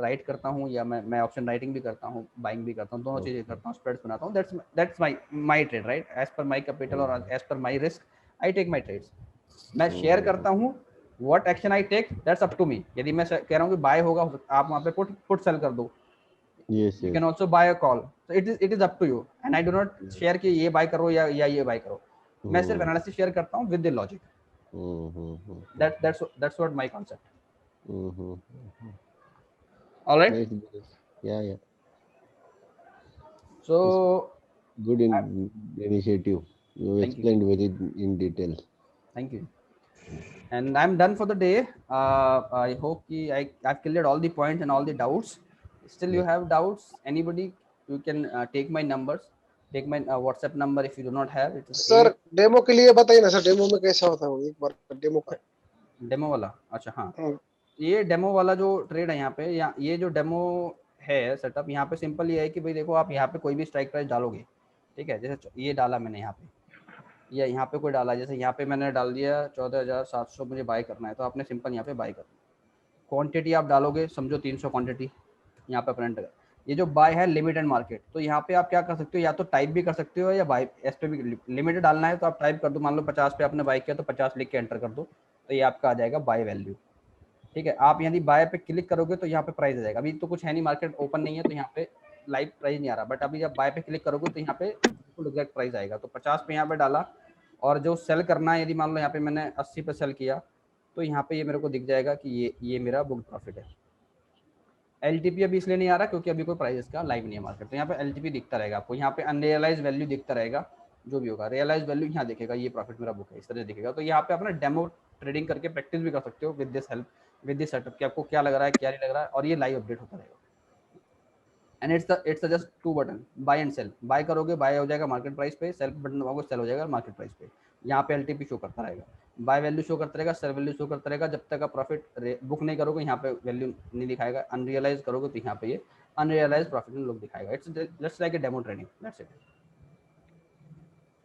right करता हूँ, या मैं ऑप्शन राइटिंग भी करता हूँ, बाइंग भी करता हूँ, दोनों चीज़ें करता हूँ, स्प्रेड्स बनाता हूँ। That's my trade, right, as per my capital और as per my risk I take my trades. मैं शेयर करता हूँ, what action I take that's up to me. यदि मैं कह रहा हूँ कि बाय होगा, आप वहाँ पे पुट सेल कर दो, you can also buy a call, so it is up to you, and I do not share कि ये buy करो या ये buy करो। मैं सिर्फ एनालिसिस शेयर करता हूँ with the logic. That's what my concept. All right. Yeah. So Good initiative. You thank you, explained very in detail. thank you. And I'm done for the day. I hope कि I've cleared all the points and all the doubts. Still you Yes. have doubts, anybody, you can take my numbers, take my WhatsApp number if you do not have. It is sir demo के लिए बताइए ना sir, demo में कैसा होता है वो, एक बार डेमो का। डेमो वाला, अच्छा हाँ, हम्म, ये डेमो वाला जो ट्रेड है यहाँ पे, ये जो डेमो है सेटअप, यहाँ पे सिंपल ये है कि भाई देखो आप यहाँ पे कोई भी स्ट्राइक प्राइस डालोगे, ठीक है, जैसे ये डाला मैंने यहाँ पे, या यहाँ पे कोई डाला, जैसे यहाँ पे मैंने डाल दिया 14,700 मुझे बाय करना है, तो आपने सिंपल यहाँ पे बाय करना है। क्वांटिटी आप डालोगे, समझो 300 क्वांटिटी यहाँ पे प्रिंट कर। ये जो बाय है लिमिटेड मार्केट, तो यहाँ पे आप क्या कर सकते हो, या तो टाइप भी कर सकते हो या बाय, एस पे भी लिमिटेड डालना है तो आप टाइप कर दो, मान लो 50 पे आपने बाय किया तो 50 लिख के एंटर कर दो, तो ये आपका आ जाएगा बाय वैल्यू, ठीक है। आप यदि बाय पे क्लिक करोगे तो यहाँ पे प्राइस आ जाएगा, अभी तो कुछ है नहीं, मार्केट ओपन नहीं है तो यहाँ पे लाइव प्राइस नहीं आ रहा, बट अभी जब बाय पे क्लिक करोगे तो यहाँ पे बिल्कुल एग्जैक्ट प्राइस आएगा। तो 50 पे यहाँ पे डाला, और जो सेल करना है, यदि मान लो यहाँ पे मैंने 80 पे सेल किया, तो यहाँ पे ये मेरे को दिख जाएगा कि ये मेरा बुक प्रॉफिट है। एलटीपी अभी इसलिए नहीं आ रहा क्योंकि अभी कोई प्राइस का लाइव नहीं है मार्केट, तो यहाँ पे एलटीपी दिखता रहेगा आपको, यहाँ पे अनरियलाइज वैल्यू दिखता रहेगा, जो भी होगा रियलाइज वैल्यू यहाँ दिखेगा, ये प्रॉफिट मेरा बुक है, इस तरह से दिखेगा। तो यहाँ पे अपना डेमो ट्रेडिंग करके प्रैक्टिस भी कर सकते हो with this help, with this setup, कि आपको क्या लग रहा है क्या नहीं लग रहा है, और ये लाइव अपडेट होता रहेगा। And it's just 2 button, buy and sell. Buy करोगे बाय हो जाएगा मार्केट प्राइस पे, सेल बटन दबाओगे सेल हो जाएगा मार्केट प्राइस पे। यहाँ पे एलटीपी शो करता रहेगा, बाय वैल्यू शो करता रहेगा, सेल वैल्यू शो करता रहेगा, जब तक आप प्रॉफिट बुक नहीं करोगे यहाँ पे वैल्यू नहीं दिखाएगा, अनरियलाइज करोगे तो यहाँ पे ये अनरियलाइज प्रॉफिट लोग दिखाएगा। It's just like a demo trading, that's it.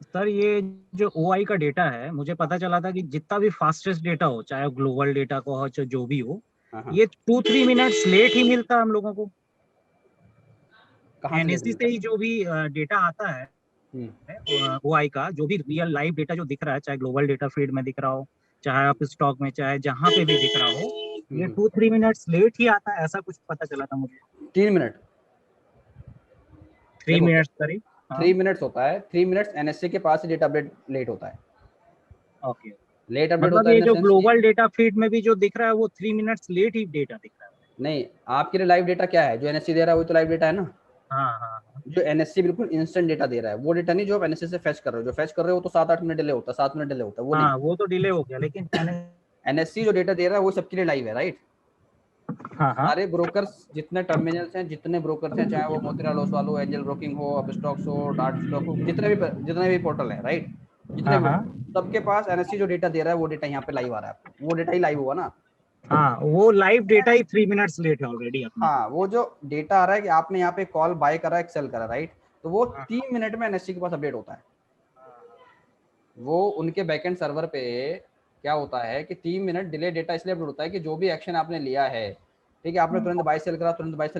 Sir ये जो OI का डेटा है, मुझे पता चला था कि जितना भी फास्टेस्ट डेटा हो, चाहे ग्लोबल डेटा को हो चाहे जो भी हो, ये 2-3 मिनट्स लेट ही मिलता है हम लोगों को। NSE से ही जो भी डेटा आता है OI का, जो भी रियल लाइव डेटा जो दिख रहा है, चाहे ग्लोबल डेटा फीड में दिख रहा हो, चाहे आप स्टॉक में, चाहे जहां पे भी दिख रहा हो, ये 2-3 मिनट्स लेट ही आता है, ऐसा कुछ पता चला था मुझे। 3 मिनट, 3 मिनट्स करीब 3 मिनट्स होता है, 3 मिनट्स एनएससी के पास से डेटा अपडेट लेट होता है। ओके, लेट अपडेट मतलब होता है, ये जो ग्लोबल डेटा फीड में भी जो दिख रहा है वो 3 मिनट्स लेट ही डेटा दिख रहा है। नहीं, आपके लिए लाइव डेटा क्या है, जो एनएससी दे रहा है वो तो लाइव डेटा है ना। हाँ। जो एनएससी बिल्कुल इंस्टेंट डेटा दे रहा है वो डेटा नहीं जो आप एनएससी से फेच कर रहे हो, जो फेच कर रहे हो तो 7-8 मिनट डिले होता है, 7 मिनट डिले होता है, वो नहीं, वो तो डिले हो गया, लेकिन एनएससी जो डेटा दे रहा है वो सबके लिए लाइव है, राइट। हाँ। सारे ब्रोकर्स जितने टर्मिनल्स हैं, जितने ब्रोकर्स हैं, चाहे वो मोतीलाल ओसवाल हो, एंजल ब्रोकिंग हो, अपस्टॉक्स हो, डार्ट स्टॉक हो, जितने भी पोर्टल है, राइट, जितने सबके पास एनएससी जो डेटा दे रहा है वो डेटा यहाँ पे लाइव आ रहा है आपको, वो डेटा ही लाइव हुआ ना। हाँ, वो लाइव डेटा ही 3 मिनट्स लेट है ऑलरेडी अपना। हाँ, वो जो डेटा आ रहा है कि आपने यहाँ पे कॉल बाय करा, सेल करा, राइट, तो वो 3 मिनट में एनएससी के पास अपडेट होता है। वो उनके बैकएंड सर्वर पे क्या होता है कि 3 मिनट डिले डेटा इसलिए अपडेट होता है कि जो भी एक्शन आपने लिया है, ठीक है, आपने तुरंत बाय सेल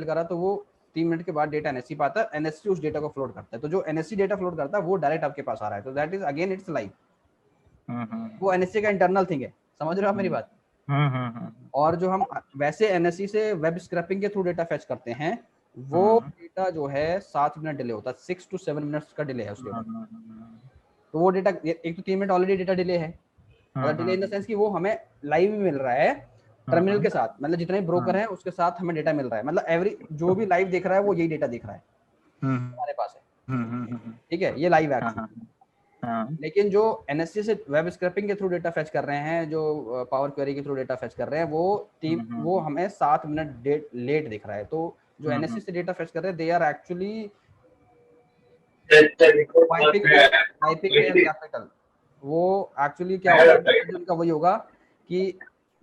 करा, तो वो 3 मिनट के बाद डेटा एनएससी पाता है, एनएससी उस डेटा को फ्लोट करता है, तो जो एनएससी डेटा फ्लोट करता है वो डायरेक्ट आपके पास आ रहा है, तो that is again it's live. वो एनएससी का इंटरनल थिंग है, समझ रहे हो आप मेरी बात। और जो हम वैसे एनएससी से वेब स्क्रैपिंग के थ्रू डेटा फेच करते हैं, वो डेटा जो है 7 मिनट डिले होता है, 6 to 7 मिनट्स का डिले है उसके बाद। तो वो डेटा, एक तो 3 मिनट ऑलरेडी डेटा डिले है, और डिले इन द सेंस कि वो हमें लाइव मिल रहा है टर्मिनल के साथ, मतलब जितने ब्रोकर हैं उसके साथ हमें डेटा मिल रहा है, मतलब एवरी जो भी लाइव देख रहा है वो यही डेटा देख रहा है हमारे पास है, ठीक है, ये लाइव है। लेकिन जो एनएससी से वेब स्क्रैपिंग के थ्रू डेटा फेच कर रहे हैं, जो पावर क्वेरी के थ्रू डेटा फेच कर रहे हैं, वो हमें 7 मिनट लेट दिख रहा है। तो जो एनएससी से डेटा फेच कर रहे हैं, they are actually wiping their capital. वो एक्चुअली क्या होगा, उनका वही होगा कि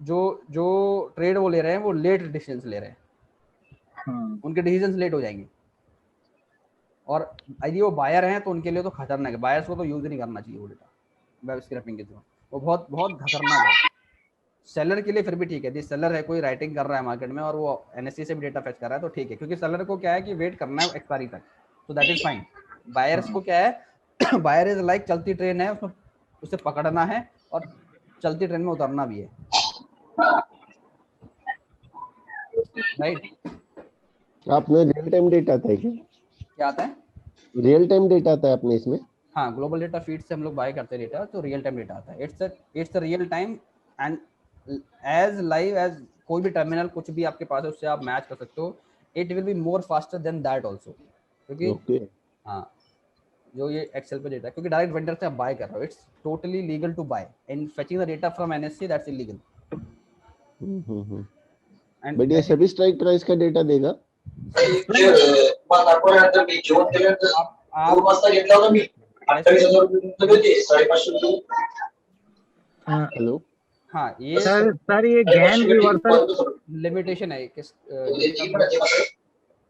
जो ट्रेड वो ले रहे हैं वो लेट डिसीजंस ले रहे हैं, उनके डिसीजंस लेट हो जाएंगे। और यदि वो बायर हैं तो उनके लिए तो खतरनाक है, बायर्स को तो यूज नहीं करना चाहिए वो डेटा वेब स्क्रैपिंग के थ्रू, वो बहुत बहुत खतरनाक है। सेलर के लिए फिर भी ठीक है, यदि सेलर है, कोई राइटिंग कर रहा है मार्केट में और वो एनएससी से भी डेटा फेच कर रहा है तो ठीक है, क्योंकि सेलर को क्या है कि वेट करना है एक्सपायरी तक, तो दैट इज फाइन। बायर्स को क्या है, बायर इज लाइक चलती ट्रेन है, उसमें उसे पकड़ना है और चलती ट्रेन में उतरना भी है, राइट। आपने रियल टाइम डेटा आता है क्या आता है, रियल टाइम डेटा आता है अपने इसमें। हाँ, ग्लोबल डेटा फीड से हम लोग बाय करते हैं डेटा, तो रियल टाइम डेटा आता है। It's real time and as live as कोई भी टर्मिनल कुछ भी आपके पास है उससे आप मैच कर सकते हो। It will be more faster than that also, क्योंकि ओके हाँ जो ये एक्सेल पे डेटा, क्योंकि डायरेक्ट वेंडर से आप बाय कर रहे हो, it's totally legal to buy and fetching the data from NSC that's illegal. And but ये सभी स्ट्राइक प्राइस का डेटा देगा? हेलो हाँ ये सर ये गैन रिवर्सल लिमिटेशन है किस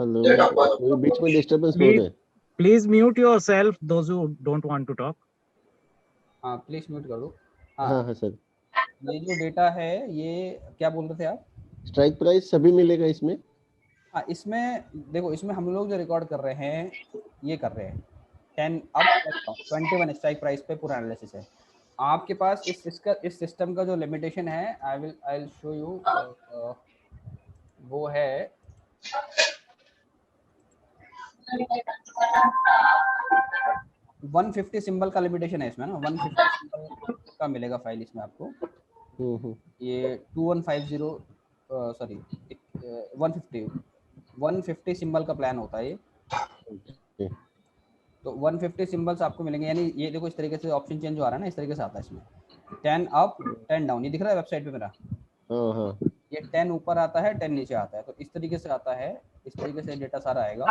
हेलो, कोई बीच में डिस्टरबेंस हो रहा है? Please mute yourself those who don't want to talk. हाँ प्लीज म्यूट कर दो। हाँ हाँ सर, ये जो डेटा है ये क्या बोल रहे थे आप? स्ट्राइक प्राइस सभी मिलेगा इसमें? हाँ इसमें देखो, इसमें हम लोग जो रिकॉर्ड कर रहे हैं ये कर रहे हैं 10 अप 21 स्ट्राइक प्राइस पे पूरा एनालिसिस है। आपके पास इस सिस्टम का जो लिमिटेशन है आई विल शो यू, वो है 150 सिंबल का लिमिटेशन है इसमें ना, 150 सिंबल का मिलेगा फाइल इसमें आपको। ये 2150 सॉरी 150 सिंबल का प्लान होता है ये। तो 150 सिंबल्स आपको मिलेंगे, यानी ये देखो इस तरीके से ऑप्शन चेंज हो रहा है ना, इस तरीके से आता है इसमें 10 अप 10 डाउन, ये दिख रहा है वेबसाइट पे मेरा। ये 10 ऊपर आता है 10 नीचे आता है, तो इस तरीके से आता है, इस तरीके से डेटा सारा आएगा।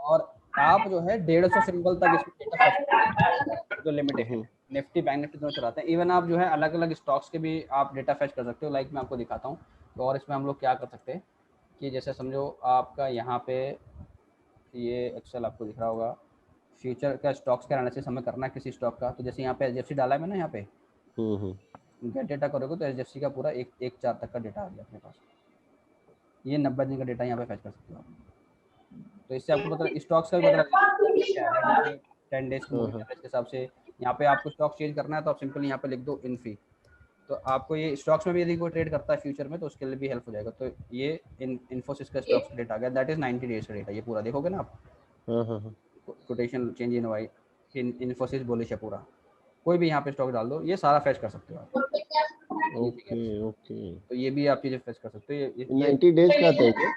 और आप जो है 150 सिंबल तक इसमें डेटा फैच जो लिमिट है, निफ्टी बैंक निफ्टी दोनों चलाते हैं। इवन आप जो है अलग अलग स्टॉक्स के भी आप डेटा फैच कर सकते हो, लाइक मैं आपको दिखाता हूँ। तो और इसमें हम लोग क्या कर सकते हैं कि जैसे समझो आपका यहाँ पे ये एक्सेल आपको दिख रहा होगा, फ्यूचर का स्टॉक्स का एनालिसिस हमें करना है किसी स्टॉक का। तो जैसे यहाँ पे एचडीएफसी डाला है मैंने यहाँ पे, गेट डेटा करोगे तो एचडीएफसी का पूरा 1/4 तक का डेटा आ गया अपने पास। ये 90 दिन का डेटा यहाँ पे फैच कर सकते हो आप। तो इससे आपको मतलब स्टॉक्स का भी मतलब 10 डेज के हिसाब से यहाँ पे आपको स्टॉक चेंज करना है तो आप सिंपली यहाँ पे लिख दो इनफी। तो आपको ये स्टॉक्स में भी यदि कोई ट्रेड करता है फ्यूचर में तो उसके लिए भी हेल्प हो जाएगा। तो ये इन्फोसिस का स्टॉक्स डेटा आ गया, दैट इज 90 डेज का डेटा। ये पूरा देखोगे ना आप, quotation change in why Infosys bullish है पूरा। कोई भी यहाँ पे स्टॉक डाल दो, ये सारा फैच कर सकते हो आप। ओके तो ये भी आप चीजें फैच कर सकते हो। ये 90 डेज का आता है क्या?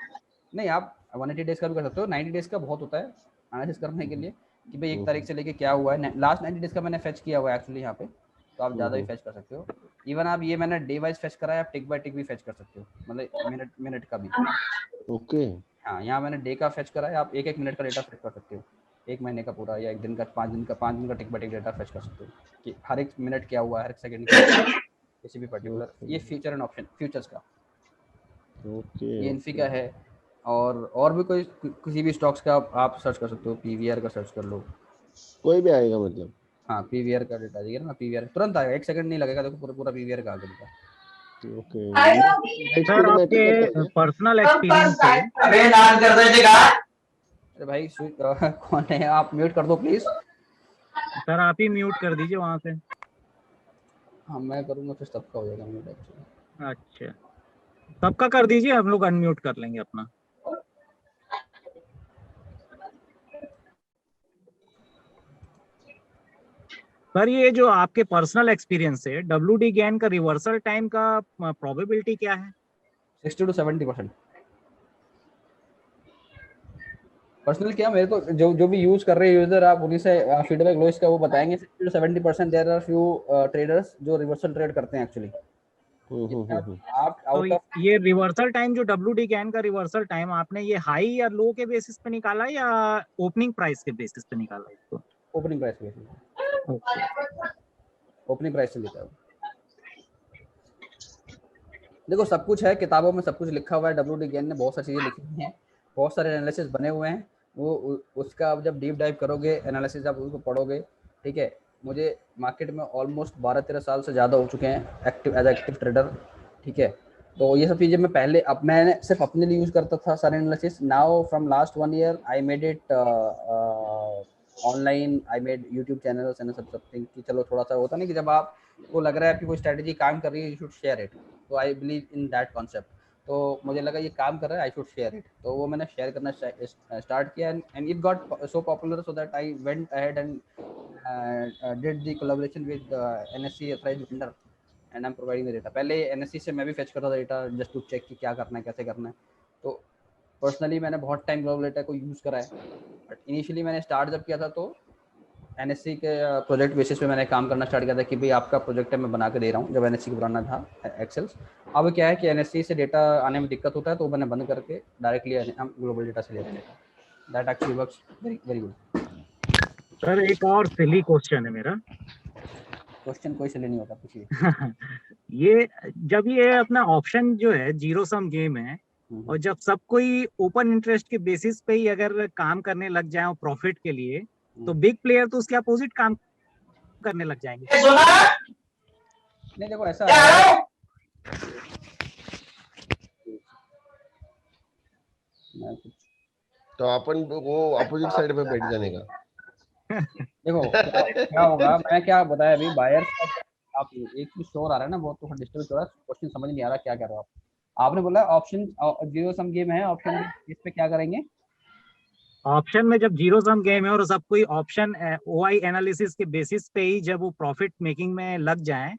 नहीं, आप 180 डेज का भी कर सकते हो। 90 डेज का बहुत होता है एनालिसिस करने के लिए कि भाई 1 तारीख से लेके क्या हुआ है। लास्ट 90 डेज का मैंने फैच किया हुआ है एक्चुअली यहाँ पे, तो आप ज़्यादा भी फैच कर सकते हो। इवन आप ये मैंने डे वाइज फैच करा है, आप टिक बाय टिक भी फैच कर सकते हो, मतलब मिनट का भी। ओके हाँ यहाँ मैंने डे का फैच करा है, आप 1-1 मिनट का डेटा फैच कर सकते हो, 1 महीने का पूरा या 1 दिन का, 5 दिन का टिक बाय टिक डेटा फैच कर सकते हो कि हर एक मिनट क्या हुआ है, हर एक सेकंड किसी भी पर्टिकुलर। ये फीचर एंड ऑप्शन फ्यूचर्स का, ये इन्फी का है। और भी कोई किसी भी स्टॉक्स का आप सर्च कर सकते हो, पीवीआर का सर्च कर लो, कोई भी आएगा मतलब? हाँ पीवीआर का डेटा दिखेगा ना, पीवीआर तुरंत आएगा, 1 सेकंड नहीं लगेगा। देखो पूरा पीवीआर का आ गया। सर आपके पर्सनल एक्सपीरियंस से, अरे भाई कौन है, आप म्यूट कर दो प्लीज। सर आप ही म्यूट कर दीजिए वहां से। हाँ मैं करूँगा फिर सबका हो जाएगा म्यूट एक्चुअली। अच्छा सबका कर दीजिए, हम लोग अनम्यूट कर लेंगे अपना। सर ये जो आपके पर्सनल एक्सपीरियंस है, WD गैन का रिवर्सल टाइम का प्रोबेबिलिटी क्या है? 60 to 70%। पर्सनल क्या, मेरे को जो भी यूज कर रहे हैं यूजर, आप उन्हीं से फीडबैक लो इसका, वो बताएंगे 60 to 70%। There are few traders जो रिवर्सल ट्रेड करते हैं एक्चुअली। आप तो ये रिवर्सल टाइम जो WD गैन का रिवर्सल टाइम, आपने ये हाई या लो के बेसिस पे निकाला या ओपनिंग प्राइस के बेसिस पे निकाला इसको? ओपनिंग प्राइस पे, ओपनिंग प्राइस से लेता है। देखो सब कुछ है किताबों में, सब कुछ लिखा हुआ है। WD गैन ने बहुत सारी चीजें लिखी हुई हैं, बहुत सारे एनालिसिस बने हुए हैं। वो उसका आप जब डीप डाइव करोगे एनालिसिस, आप उसको पढ़ोगे, ठीक है। मुझे मार्केट में ऑलमोस्ट 12-13 साल से ज़्यादा हो चुके हैं एक्टिव एज एक्टिव ट्रेडर, ठीक है। तो ये सब चीज़ें मैं पहले मैंने सिर्फ अपने लिए यूज़ करता था सारे analysis. Now from last 1 year I made it online, I made YouTube channels and सब समथिंग कि चलो थोड़ा सा होता नहीं कि जब आपको लग रहा है कि कोई स्ट्रेटजी काम कर रही है, यू शुड शेयर इट। तो I believe in that concept. तो मुझे लगा ये काम कर रहा है, आई शुड शेयर इट, तो वो मैंने शेयर करना स्टार्ट किया and it got so popular so that I went ahead and did the collaboration with NSE authorised vendor and I am providing the data. पहले NSE से मैं भी fetch करता था डेटा जस्ट टू चेक कि क्या करना है, कैसे करना है। तो पर्सनली मैंने बहुत टाइम ग्लोबल डेटा को यूज़ करा है, बट इनिशियली मैंने स्टार्ट जब किया था तो एनएससी के प्रोजेक्ट बेसिस पे मैंने काम करना स्टार्ट किया था कि भाई आपका प्रोजेक्ट है मैं बना के दे रहा हूँ, जब एनएससी को बनाना था एक्सेल्स। अब क्या है कि एनएससी से डेटा आने में दिक्कत होता है तो मैंने बंद करके डायरेक्टली हम ग्लोबल डेटा से ले रहे हैं। That actually works very very good. Sir एक और सिली क्वेश्चन है मेरा। क्वेश्चन कोई सिली नहीं होता, पूछिए। ये जब ये अपना ऑप्शन जो है जीरो सम गेम है, और जब सब कोई ओपन इंटरेस्ट के बेसिस पे ही अगर काम करने लग जाए प्रॉफिट के लिए, तो बिग प्लेयर तो उसके अपोजिट काम करने लग जाएंगे। नहीं देखो ऐसा है, तो अपन वो अपोजिट साइड में बैठ जाने का। देखो क्या होगा, मैं क्या बताया अभी बायर्स का, आप एक भी शोर आ रहा है ना बहुत, तो डिस्टर्ब हो रहा है, क्वेश्चन समझ नहीं आ रहा क्या कर रहे हो आप। आपने बोला ऑप्शन जीरो सम गेम है, ऑप्शन इस पे क्या करेंगे? ऑप्शन में जब जीरो सम गेम है और सब कोई ऑप्शन ओआई एनालिसिस के बेसिस पे ही जब वो प्रॉफिट मेकिंग में लग जाए,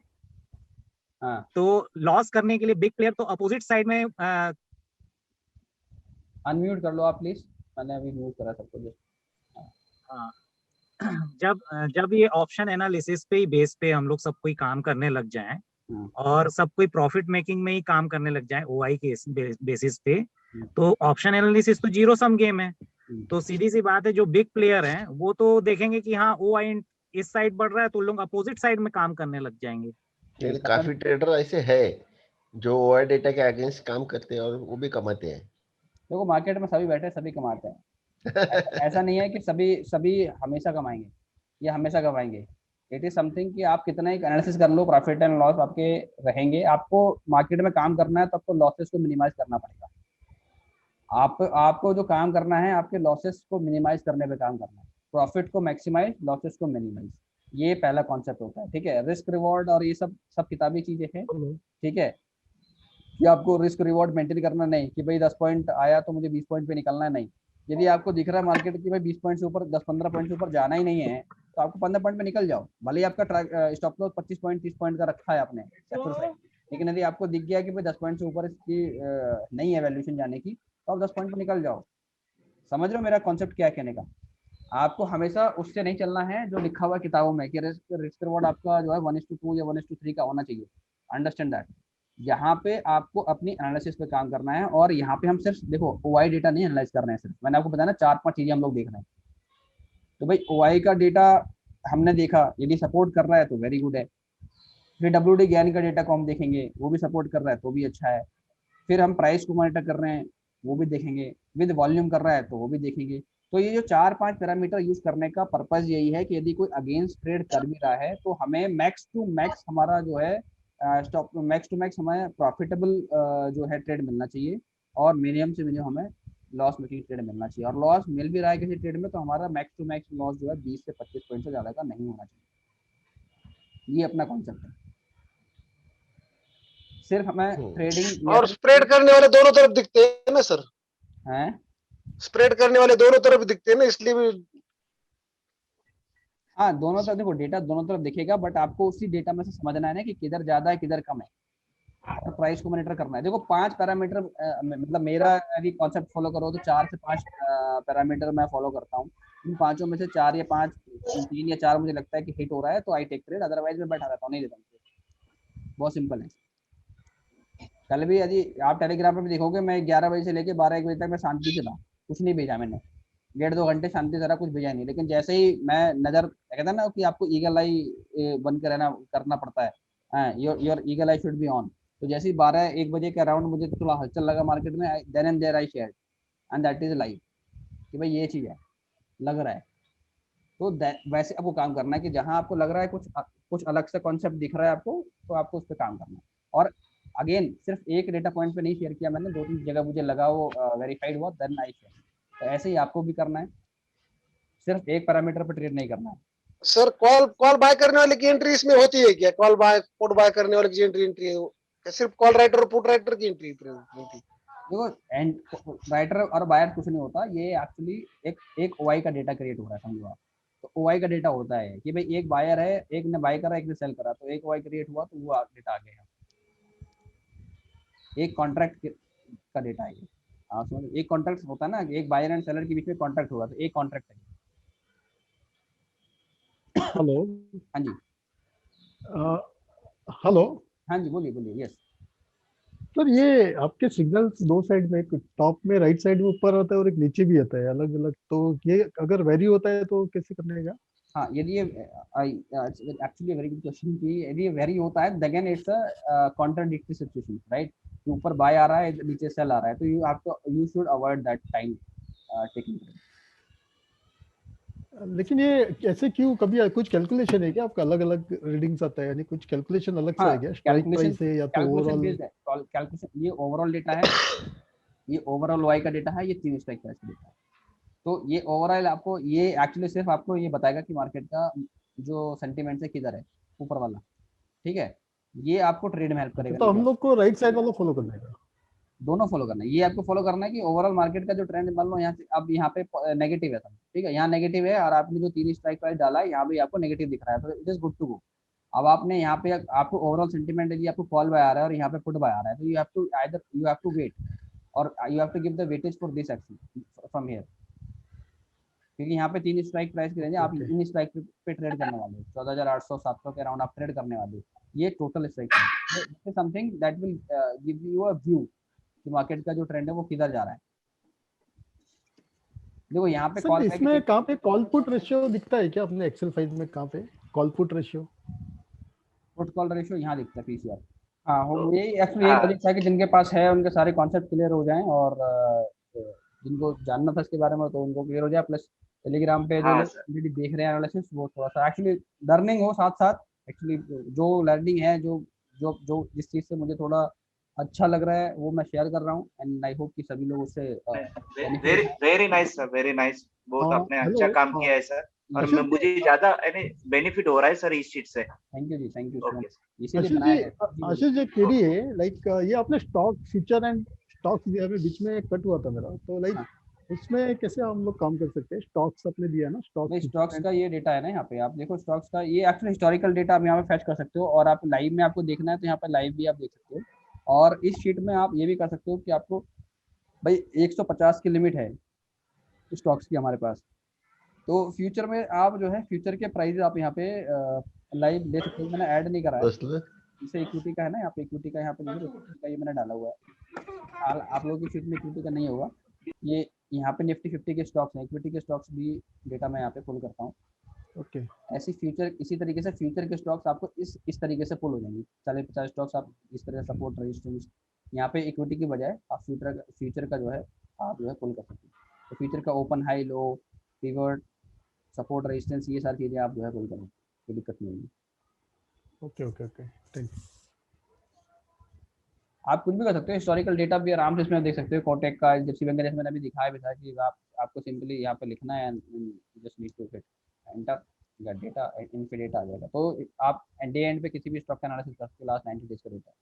हाँ, तो लॉस करने के लिए बिग प्लेयर तो अपोजिट साइड में अनम्यूट कर लो आप प्लीज, मैंने अभी म्यूट करा सबको जो। हाँ, जब ये ऑप्शन एनालिसिस पे ही बेस पे हम लोग सब कोई काम करने लग जाएं और सब कोई प्रॉफिट मेकिंग में ही काम करने लग जाए ओआई के बेसिस पे, तो ऑप्शन एनालिसिस तो जीरो सम गेम है। तो सीधी सी बात है, जो बिग प्लेयर हैं वो तो देखेंगे कि हाँ ओआई इस साइड बढ़ रहा है तो लोग अपोजिट साइड में काम करने लग जाएंगे। काफी ट्रेडर ऐसे है जो ओआई डेटा के अगेंस्ट काम करते हैं और वो भी कमाते हैं। देखो मार्केट में सभी बैठे सभी कमाते हैं, ऐसा नहीं है कि सभी सभी हमेशा कमाएंगे या हमेशा कमाएंगे। इट इज समथिंग कि आप कितना एक एनालिसिस कर लो, प्रॉफिट एंड लॉस आपके रहेंगे। आपको मार्केट में काम करना है तो आपको लॉसेस को मिनिमाइज करना पड़ेगा। आपको जो काम करना है आपके लॉसेस को मिनिमाइज करने पे काम करना है, प्रॉफिट को मैक्सिमाइज, लॉसेस को मिनिमाइज। ये पहला कॉन्सेप्ट होता है, ठीक है। रिस्क रिवॉर्ड और ये सब सब किताबी चीजें हैं, ठीक है, कि आपको रिस्क रिवॉर्ड मेंटेन करना नहीं कि भाई 10 पॉइंट आया तो मुझे 20 पॉइंट पे निकलना है, नहीं। यदि आपको दिख रहा है मार्केट की भाई 20 पॉइंट से ऊपर, 10-15 पॉइंट से ऊपर जाना ही नहीं है, तो आपको 15 पॉइंट पे निकल जाओ। भले ही आपका स्टॉप लॉस 25 पॉइंट 30 पॉइंट का रखा है आपने सेक्टर साइड, लेकिन यदि आपको दिख गया कि भाई 10 पॉइंट से ऊपर इसकी नहीं है वैल्यूएशन जाने की, तो आप 10 पॉइंट पे निकल जाओ। समझ रहे हो मेरा कॉन्सेप्ट क्या है कहने का? आपको हमेशा उससे नहीं चलना है जो लिखा हुआ किताबों में कि रिस्क रिवॉर्ड आपका जो है 1:2 या 1:3 का होना चाहिए। Understand that. यहाँ पे आपको अपनी एनालिसिस पे काम करना है, और यहाँ पे हम सिर्फ देखो ओआई डेटा नहीं एनालाइज कर रहे हैं, सिर्फ मैंने आपको बताया ना 4-5 चीजें हम लोग देख रहे हैं। तो भाई ओआई का डेटा हमने देखा, यदि सपोर्ट कर रहा है तो वेरी गुड है। फिर डब्ल्यूडी ज्ञान का डेटा को हम देखेंगे, वो भी सपोर्ट कर रहा है तो भी अच्छा है। फिर हम प्राइस को मॉनिटर कर रहे हैं, वो भी देखेंगे। विद वॉल्यूम कर रहा है तो वो भी देखेंगे। तो ये जो 4-5 पैरामीटर यूज करने का पर्पज यही है कि यदि कोई अगेंस्ट ट्रेड कर भी रहा है तो हमें मैक्स टू मैक्स हमारा जो है स्टॉप मैक्स टू मैक्स हमें प्रॉफिटेबल जो है ट्रेड मिलना चाहिए, और मिनिमम से मिनिमम हमें लॉस मेकिंग ट्रेड मिलना चाहिए। और लॉस मिल भी रहा है किसी ट्रेड में तो हमारा मैक्स टू मैक्स लॉस जो है 20 से 25 पॉइंट से ज्यादा का नहीं होना चाहिए। ये अपना कॉन्सेप्ट है। सिर्फ हमें ट्रेडिंग और स्प्रेड करने वाले दोनों तरफ दिखते हैं ना सर? है, स्प्रेड करने वाले दोनों तरफ दिखते हैं ना, इसलिए भी हाँ दोनों तरफ देखो, डेटा दोनों तरफ दिखेगा, बट आपको उसी डेटा में से समझना है ना कि किधर ज्यादा है किधर कम है, और प्राइस को मॉनिटर करना है। देखो 5 पैरामीटर, मतलब मेरा यदि कॉन्सेप्ट फॉलो करो तो 4 से 5 पैरामीटर मैं फॉलो करता हूँ। इन पांचों में से 4 या 5, 3 या 4 मुझे लगता है कि हिट हो रहा है तो आई टेक ट्रेड, अदरवाइज मैं बैठा रहता हूँ, नहीं देता हूँ। बहुत सिंपल है। कल भी यदि आप टेलीग्राम पर भी देखोगे, मैं 11 बजे से लेकर 12-1 बजे तक मैं शांति से था, कुछ नहीं भेजा मैंने। 1.5-2 घंटे शांति से रहा, कुछ भेजा नहीं। लेकिन जैसे ही मैं नजर, कहता है ना कि आपको ईगल आई बन कर रहना करना पड़ता है, your eagle I should be on. तो जैसे ही 12-1 बजे के अराउंड मुझे थोड़ा हलचल लगा मार्केट में, then and there I share, and that is live कि भाई ये चीज है, लग रहा है। तो वैसे आपको काम करना है कि जहां आपको लग रहा है कुछ अलग से कॉन्सेप्ट दिख रहा है आपको, तो आपको उस पर काम करना है। और अगेन सिर्फ एक डेटा पॉइंट पे नहीं शेयर किया मैंने, 2-3 जगह मुझे लगा वो वेरीफाइड हुआ, देन आई शेयर। तो ऐसे ही आपको भी करना है, सिर्फ एक पैरामीटर पर ट्रेड नहीं करना है। सर कॉल बाय करने वाले की एंट्री इसमें होती है क्या? कॉल बाय पुट बाय करने वाले की एंट्री है वो, सिर्फ कॉल राइटर और पुट राइटर की एंट्री देखो एंड राइटर और बायर कुछ नहीं होता, ये एक्चुअली एक ओआई का डेटा क्रिएट हो रहा है, समझो आप। तो ओआई का डेटा होता है कि भाई एक बायर है, एक ने बाय करा एक ने सेल करा, तो एक ओआई क्रिएट हुआ तो वो डेटा आ गया, एक कॉन्ट्रैक्ट का डेटा है। आप समझ, एक कॉन्ट्रैक्ट होता है ना, एक बायर एंड सेलर के बीच में कॉन्ट्रैक्ट होगा, तो एक कॉन्ट्रैक्ट है। हेलो। हाँ जी। हेलो। हाँ जी, बोलिए बोलिए। यस सर ये आपके सिग्नल्स दो साइड में, एक टॉप में राइट साइड में ऊपर आता है और एक नीचे भी आता है अलग अलग, तो ये अगर वेरी होता है तो कैसे करने का? हाँ, यदि ये एक्चुअली वेरी गुड क्वेश्चन कि यदि ये वेरी होता है then it's a contradictory situation, right? ऊपर बाय आ रहा है, नीचे सेल आ रहा है, तो you have to, you should avoid that time taking. लेकिन ये ऐसे क्यों, कभी कुछ कैलकुलेशन है क्या आपका? अलग अलग रीडिंग्स आता है, यानी कुछ कैलकुलेशन अलग से हाँ, है क्या? स्ट्राइक कैलकुलेशन प्राइस है या तो कैलकुलेशन ओवरऑल? बेस्ड है। कैलकुलेशन, ये ओवरऑल डेटा है, ये ओवरऑल वाई का डेटा है, ये 3 स्ट्राइक प्राइस का डेटा है। तो ये ओवरऑल आपको, ये एक्चुअली सिर्फ आपको ये बताएगा कि मार्केट का जो सेंटीमेंट है किधर है, ऊपर वाला, ठीक है? ये आपको ट्रेड में हेल्प करेगा तो नहीं हम कि लोग को राइट साइड वाला फॉलो करने का? दोनों फॉलो करना है। ये आपको फॉलो करना है कि ओवरऑल मार्केट का जो ट्रेंड, मान लो यहाँ से अब यहाँ पे नेगेटिव है, ठीक है, यहाँ नेगेटिव है और आपने जो 3 स्ट्राइक प्राइस डाला है यहाँ भी आपको नेगेटिव दिख रहा है, तो it is good to go. अब आपने यहाँ पे, आपको ओवरऑल सेंटीमेंट है, आपको कॉल बाय आ रहा है और यहाँ पे पुट बाय आ रहा है, तो you have to either, you have to wait और you have to give the weightage for this action from here, क्योंकि यहाँ पे 3 स्ट्राइक प्राइस की रेंज है, आप इन स्ट्राइक पे ट्रेड करने वाले हो, 14,800 700 के अराउंड आप ट्रेड करने वाले हो। ये टोटल स्ट्राइक है, something that will give you a view कि मार्केट का जो ट्रेंड है वो किधर जा रहा है। देखो यहाँ पे कॉल, इसमें कहाँ पे कॉल पुट रेशियो दिखता है क्या अपने एक्सेल फाइल में? कहाँ पे call put ratio? Put call ratio यहाँ दिखता है, पीसीआर। हाँ, हो, ये एक्चुअली यही लॉजिक था कि जिनके पास है उनके सारे कॉन्सेप्ट क्लियर हो जाएं, और जिनको जानना था इसके बारे में तो उनको क्लियर हो जाए। प्लस टेलीग्राम पे जो लोग ऑलरेडी देख रहे हैं एनालिसिस, वो थोड़ा सा एक्चुअली लर्निंग हो साथ साथ। एक्चुअली जो लर्निंग है, जो जो जो जिस चीज़ से मुझे थोड़ा अच्छा लग रहा है वो मैं शेयर कर रहा हूँ, एंड आई होप कि सभी लोग उससे very nice sir, very nice. बहुत आपने अच्छा काम किया है सर, और मुझे ज्यादा बेनिफिट हो रहा है सर इस चीज से। थैंक यू जी, थैंक यू। आशीष जी केडी है, लाइक ये आपने स्टॉक फ्यूचर एंड स्टॉक्स दिया, में बीच में कट हुआ था मेरा, तो लाइक इसमें कैसे हम लोग काम कर सकते हैं? स्टॉक्स आपने दिया ना, स्टॉक्स का ये डेटा है ना, यहाँ पे आप देखो स्टॉक्स का ये एक्चुअली हिस्टोरिकल डेटा आप यहाँ पे फैच कर सकते हो, और आप लाइव में आपको देखना है तो यहाँ पे लाइव भी आप देख सकते हो। और इस शीट में आप ये भी कर सकते हो कि आपको भाई 150 की लिमिट है स्टॉक्स की हमारे पास, तो फ्यूचर में आप जो है फ्यूचर के प्राइस आप यहाँ पे लाइव ले सकते हो। मैंने ऐड नहीं करा है, जैसे इक्विटी का है ना, यहाँ पे इक्विटी का, यहाँ पे नहीं है, ये मैंने डाला हुआ है। आप लोगों की शीट में इक्विटी का नहीं होगा, ये यहाँ पे निफ्टी 50 के स्टॉक्स हैं, इक्विटी के स्टॉक्स भी डेटा मैं यहाँ पे पुल करता हूँ। ओके। ऐसी फ्यूचर, इसी तरीके से फ्यूचर के स्टॉक्स आपको इस तरीके से पुल हो जाएंगे, 40-50 स्टॉक्स आप इस तरह से सपोर्ट रेजिस्टेंस, यहाँ पे इक्विटी की बजाय आप फ्यूचर का जो है आप जो है पुल कर सकते हैं। तो फ्यूचर का ओपन हाई लो पिवट सपोर्ट रेजिस्टेंस, ये सारी चीजें आप जो है पुल करें, कोई दिक्कत नहीं है। Okay okay okay, thank you. आप कुछ भी कर सकते हो, हिस्टोरिकल डेटा भी आराम से इसमें देख सकते हो। कोटेक का, एचडीएफसी बैंक का, जैसे मैंने अभी दिखाया भी था कि आपको सिंपली यहाँ पे लिखना है, just need to hit enter, data इनके डेटा आ जाएगा। तो आप डे एंड पे किसी भी स्टॉक का एनालिसिस कर सकते हो, लास्ट 90 डेज का डेटा,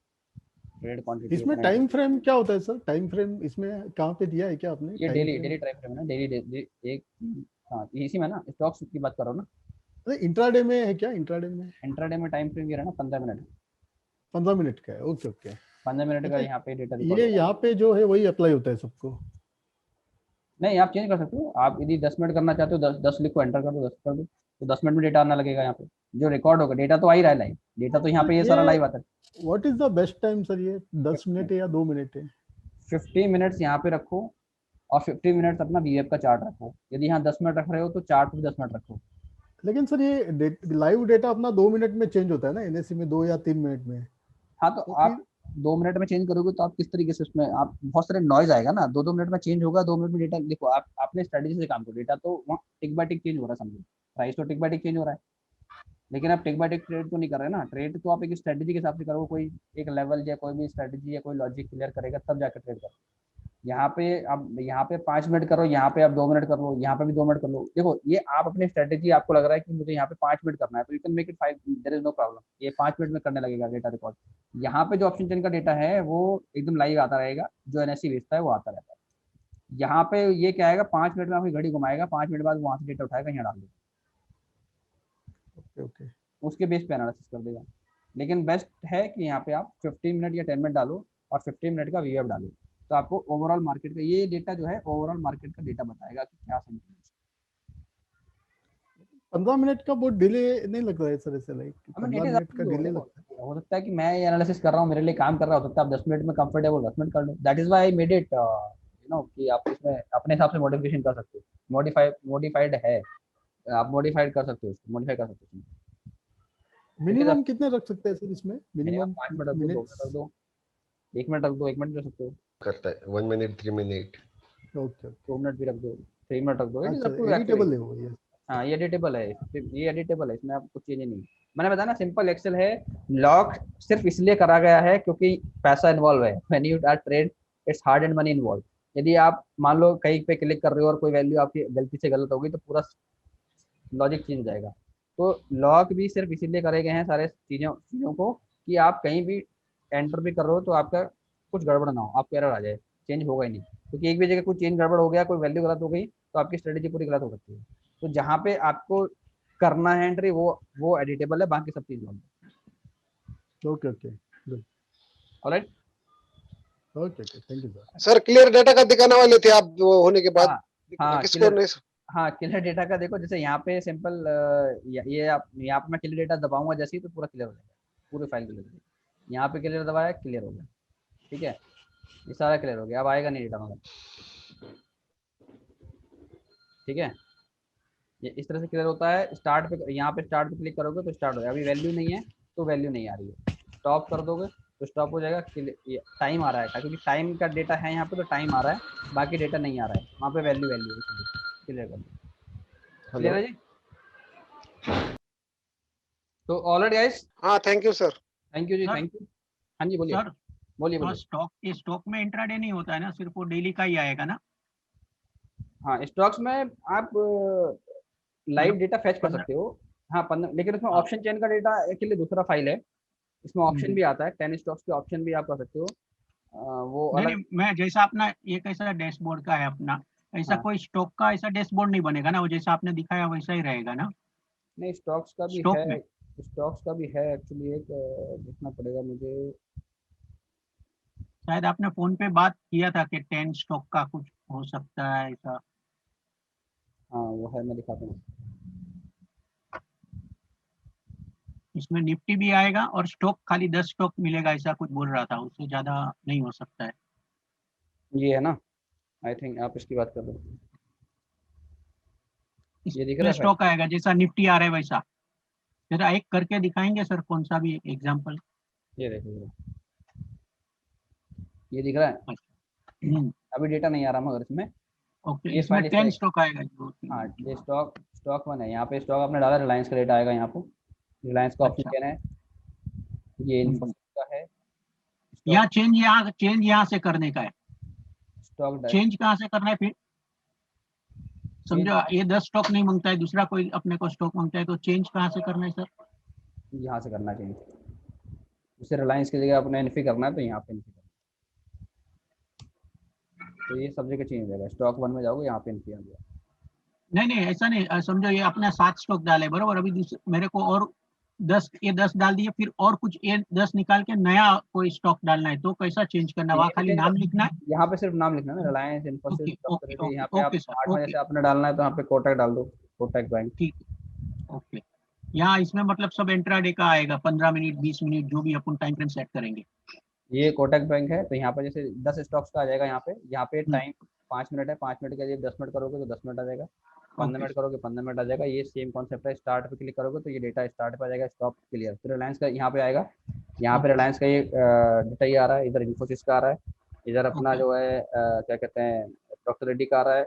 ट्रेड क्वांटिटी। इसमें टाइम फ्रेम क्या होता है सर? टाइम फ्रेम इसमें कहाँ पे दिया है क्या आपने? ये डेली टाइम फ्रेम है ना, डेली एक, हाँ इसी में ना, स्टॉक्स की बात करो ना। इंट्राडे में है क्या? इंट्राडे में टाइम फ्रेम ये रहा ना 15 मिनट, 15 मिनट का है। ओके ओके, 15 मिनट का यहाँ पे डेटा। ये यहाँ पे जो है वही अप्लाई होता है सबको? नहीं, आप चेंज कर सकते हो। आप यदि 10 मिनट करना चाहते हो, 10 लिखो, एंटर कर दो, 10 कर दो, तो 10 मिनट में डेटा आना लगेगा। यहाँ पे जो रिकॉर्ड होगा डेटा तो आ ही रहा है लाइव, डेटा तो यहाँ पे ये सारा लाइव आता है। What is the best time sir? ये 10 मिनट है या 2 मिनट है? 50 मिनट्स यहाँ पे रखो और 50 मिनट्स अपना वीएफ का चार्ट रखो। यदि यहाँ 10 मिनट रख रहे हो तो चार्ट भी 10 मिनट रखो। लेकिन सर ये लाइव डेटा अपना 2 मिनट में चेंज होता है ना, एनएससी में 2 या 3 मिनट में। हाँ, तो आप 2 मिनट में चेंज करोगे तो आप किस तरीके से उसमें आप बहुत सारे नॉइज आएगा ना। 2-2 मिनट में चेंज होगा, 2 मिनट में डेटा देखो। आप अपने स्ट्रेटेजी से काम करो, डेटा तो वहाँ टिक बाय टिक चेंज हो रहा है, समझो प्राइस तो टिक बाय टिक चेंज हो रहा है, लेकिन आप टिक बाय टिक ट्रेड तो नहीं कर रहे ना। ट्रेड तो आप एक स्ट्रेटेजी के हिसाब से करो, कोई एक लेवल या कोई भी स्ट्रेटेजी या कोई लॉजिक क्लियर करेगा तब जाकर ट्रेड करो। यहाँ पे आप यहाँ पे 5 मिनट करो, यहाँ पे आप 2 मिनट कर लो, यहाँ पे भी 2 मिनट कर लो। देखो ये आप अपनी स्ट्रेटेजी, आपको लग रहा है कि मुझे यहाँ पे 5 मिनट करना है तो you can make it 5, there is no problem. ये 5 मिनट में करने लगेगा डेटा रिकॉर्ड। यहाँ पे जो ऑप्शन चेन का डेटा है वो एकदम लाइव आता रहेगा, जो एनएससी भेजता है वो आता रहता है। यहाँ पे ये क्या आएगा, 5 मिनट में आपकी घड़ी घुमाएगा, 5 मिनट बाद वहाँ से डेटा उठाएगा, यहाँ डाल देगा, ओके, उसके बेस पे एनालिसिस कर देगा। लेकिन बेस्ट है कि यहाँ पे आप 15 मिनट या 10 मिनट डालो और 15 मिनट का वीएफ डालो, तो आपको ओवरऑल मार्केट का ये डेटा जो है ओवरऑल मार्केट का डेटा बताएगा कि क्या सेंटिमेंट। 15 मिनट का बहुत डिले नहीं लगता है सर, ऐसे लाइक 15 मिनट का डिले लगता है। हो सकता है कि मैं ये एनालिसिस कर रहा हूँ, मेरे लिए काम कर रहा हो सकता है आप 10 मिनट में कंफर्टेबल 10 मिनट कर लो। That is why I made it you know कि आप इसमें अपने हिसाब से मॉडिफिकेशन कर सकते हो। मॉडिफाइड है, आप मॉडिफाइड कर सकते हो, उसको मॉडिफाई कर सकते हो। मिनिमम कितने रख सकते हैं सर इसमें? मिनिमम मिनिमम 5 मिनट रख दो, 2 मिनट रख दो, 1 मिनट रख दो, 1 मिनट रख सकते हो, करता है 1 मिनट 3 मिनट। ओके 2 मिनट भी रख दो, 3 मिनट रख दो। इट इज अच्छा, अप टू एडिटेबल है वो ये? हाँ ये एडिटेबल है, ये एडिटेबल है, इसमें आप कुछ चीजें नहीं। मैंने बताया ना सिंपल एक्सेल है। लॉक सिर्फ इसलिए करा गया है क्योंकि पैसा इन्वॉल्व है। When you are trade it's hard and money involve. यदि आप मान लो कहीं पे क्लिक कर रहे हो और कोई वैल्यू आपकी गलती से गलत हो गई तो पूरा लॉजिक चेंज हो जाएगा। तो लॉक भी सिर्फ इसीलिए करे गए हैं सारे चीजों को कि आप कहीं भी एंटर भी कर रहे हो तो आपका कुछ गड़बड़ ना हो, आपको एरर आ जाए, चेंज होगा ही नहीं। क्योंकि एक भी जगह कुछ चेंज गड़बड़ हो गया, कोई वैल्यू गलत हो गई तो आपकी स्ट्रेटेजी पूरी गलत हो सकती है। तो जहाँ पे आपको करना है एंट्री वो एडिटेबल है, बाकी सब चीज okay okay good, alright. Okay okay, thank you sir. Sir clear data का दिखाने वाले थे आप वो होने के बाद? हाँ किसको क्लियर, नहीं? हाँ क्लियर डेटा का देखो, जैसे यहाँ पे सिंपल ये आप यहाँ पे मैं क्लियर डेटा दबाऊंगा जैसे ही तो पूरा क्लियर हो जाएगा, पूरी फाइल क्लियर हो जाएगी। यहाँ पे क्लियर दबाया, क्लियर हो गया, ठीक है, ये सारा क्लियर हो गया। अब आएगा नहीं डेटा मगर, ठीक है, ये इस तरह से क्लियर होता है। स्टार्ट पे, यहाँ पे स्टार्ट पे क्लिक करोगे तो स्टार्ट हो जाएगा। अभी वैल्यू नहीं है तो वैल्यू नहीं आ रही है, स्टॉप कर दोगे तो स्टॉप हो जाएगा। टाइम आ रहा है क्योंकि टाइम का डेटा है यहाँ पे तो टाइम आ रहा है, बाकी डेटा नहीं आ रहा है, वहाँ पे वैल्यू है, क्लियर कर दो। क्लियर है जी? तो ऑलराइट गाइस, हाँ thank you sir. Thank you जी, सर, थैंक यू। हाँ जी बोलिए, सर बोलिए तो बोलिए। स्टॉक में इंट्राडे नहीं होता है ना, सिर्फ वो डेली का ही आएगा ना? हाँ स्टॉक्स में आप लाइव मतलब डेटा फैच कर 15 सकते हो। हाँ 15, लेकिन उसमें हाँ, ऑप्शन चेन का डेटा के लिए दूसरा फाइल है, इसमें ऑप्शन भी आता है 10 स्टॉक्स के ऑप्शन भी आप कर सकते हो, वो नहीं अलग। नहीं, मैं जैसा अपना ये कैसा डैशबोर्ड का है अपना, ऐसा हाँ कोई स्टॉक का ऐसा डैशबोर्ड नहीं बनेगा ना, वो जैसा आपने दिखाया वैसा ही रहेगा ना नहीं, स्टॉक्स का भी स्टॉक है, में? स्टॉक्स का भी है एक्चुअली, एक देखना पड़ेगा मुझे। शायद आपने फोन पे बात किया था कि 10 स्टॉक का कुछ हो सकता है ऐसा। हाँ वो है, मैं दिखाता हूँ। इसमें निफ्टी भी आएगा और स्टॉक खाली 10 स्टॉक मिलेगा ऐसा कुछ बोल रहा था, उससे ज्यादा नहीं हो सकता है। ये है ना, आई थिंक आप इसकी बात कर रहे हो, ये दिख रहा इसमें है फाइल, स्टॉक आएगा जैसा निफ्टी आ रहा है वैसा। जरा एक करके दिखाएंगे सर, कौन सा भी एग्जांपल? ये देखो ये दिख रहा है। अभी डेटा नहीं आ रहा मगर इसमें, ओके, ये इसमें फाइल इस 10 तरह। स्टॉक आएगा हाँ ये स्टॉक वन है, यहाँ पे स्टॉक आपने डाला, रिलायंस का डेटा आएगा यहाँ पे, रिलायंस का ऑप्शन अच्छा, कहना है, ये इन्फोसिस का है, यहाँ स्टॉक चेंज यहाँ से करने का है। स्टॉक चेंज कहाँ से करना है फिर? समझो ये 10 स्टॉक नहीं मांगता है, दूसरा कोई अपने को स्टॉक मांगता है, तो चेंज कहाँ से करना है सर? यहाँ से करना चाहिए, जैसे रिलायंस की जगह अपने एनफी करना है तो यहाँ पे एनफी करना है, तो ये सब जगह चेंज हो जाएगा। स्टॉक वन में जाओगे यहाँ पे एनफी आ गया। नहीं नहीं, ऐसा नहीं, समझो ये अपने 7 स्टॉक डाले बराबर, अभी मेरे को और 10 डाल दिए, फिर और कुछ ये 10 निकाल के नया कोई स्टॉक डालना है, तो कैसा चेंज करना है? वहाँ खाली नाम लिखना है? यहाँ पे सिर्फ नाम लिखना है ना, Reliance, okay Infosys, okay okay यहाँ पे आप ओके सर, 8 में ओके जैसे आपने डालना है तो यहाँ पे कोटक डाल दो, कोटक बैंक। ठीक, ओके। यहाँ इसमें मतलब सब इंट्राडे का आएगा, 15 मिनट 20 मिनट जो भी अपन टाइम फ्रेम सेट करेंगे। ये कोटक बैंक है तो यहाँ पे जैसे 10 स्टॉक्स का आ जाएगा, यहाँ पे टाइम 5 मिनट है, 5 मिनट का जब 10 मिनट करोगे तो 10 मिनट आ जाएगा, 15 मिनट करोगे 15 मिनट आ जाएगा। ये सेम कॉन्सेप्ट है, स्टार्ट पे क्लिक करोगे तो ये डेटा स्टार्ट पे आ जाएगा, स्टॉप क्लियर। फिर रिलायंस का यहाँ पे आएगा, यहाँ पे रिलायंस का ये डेटा ही आ रहा है, इधर इन्फोसिस का आ रहा है, इधर अपना जो है क्या कहते हैं डॉक्टर रेड्डी का आ रहा है,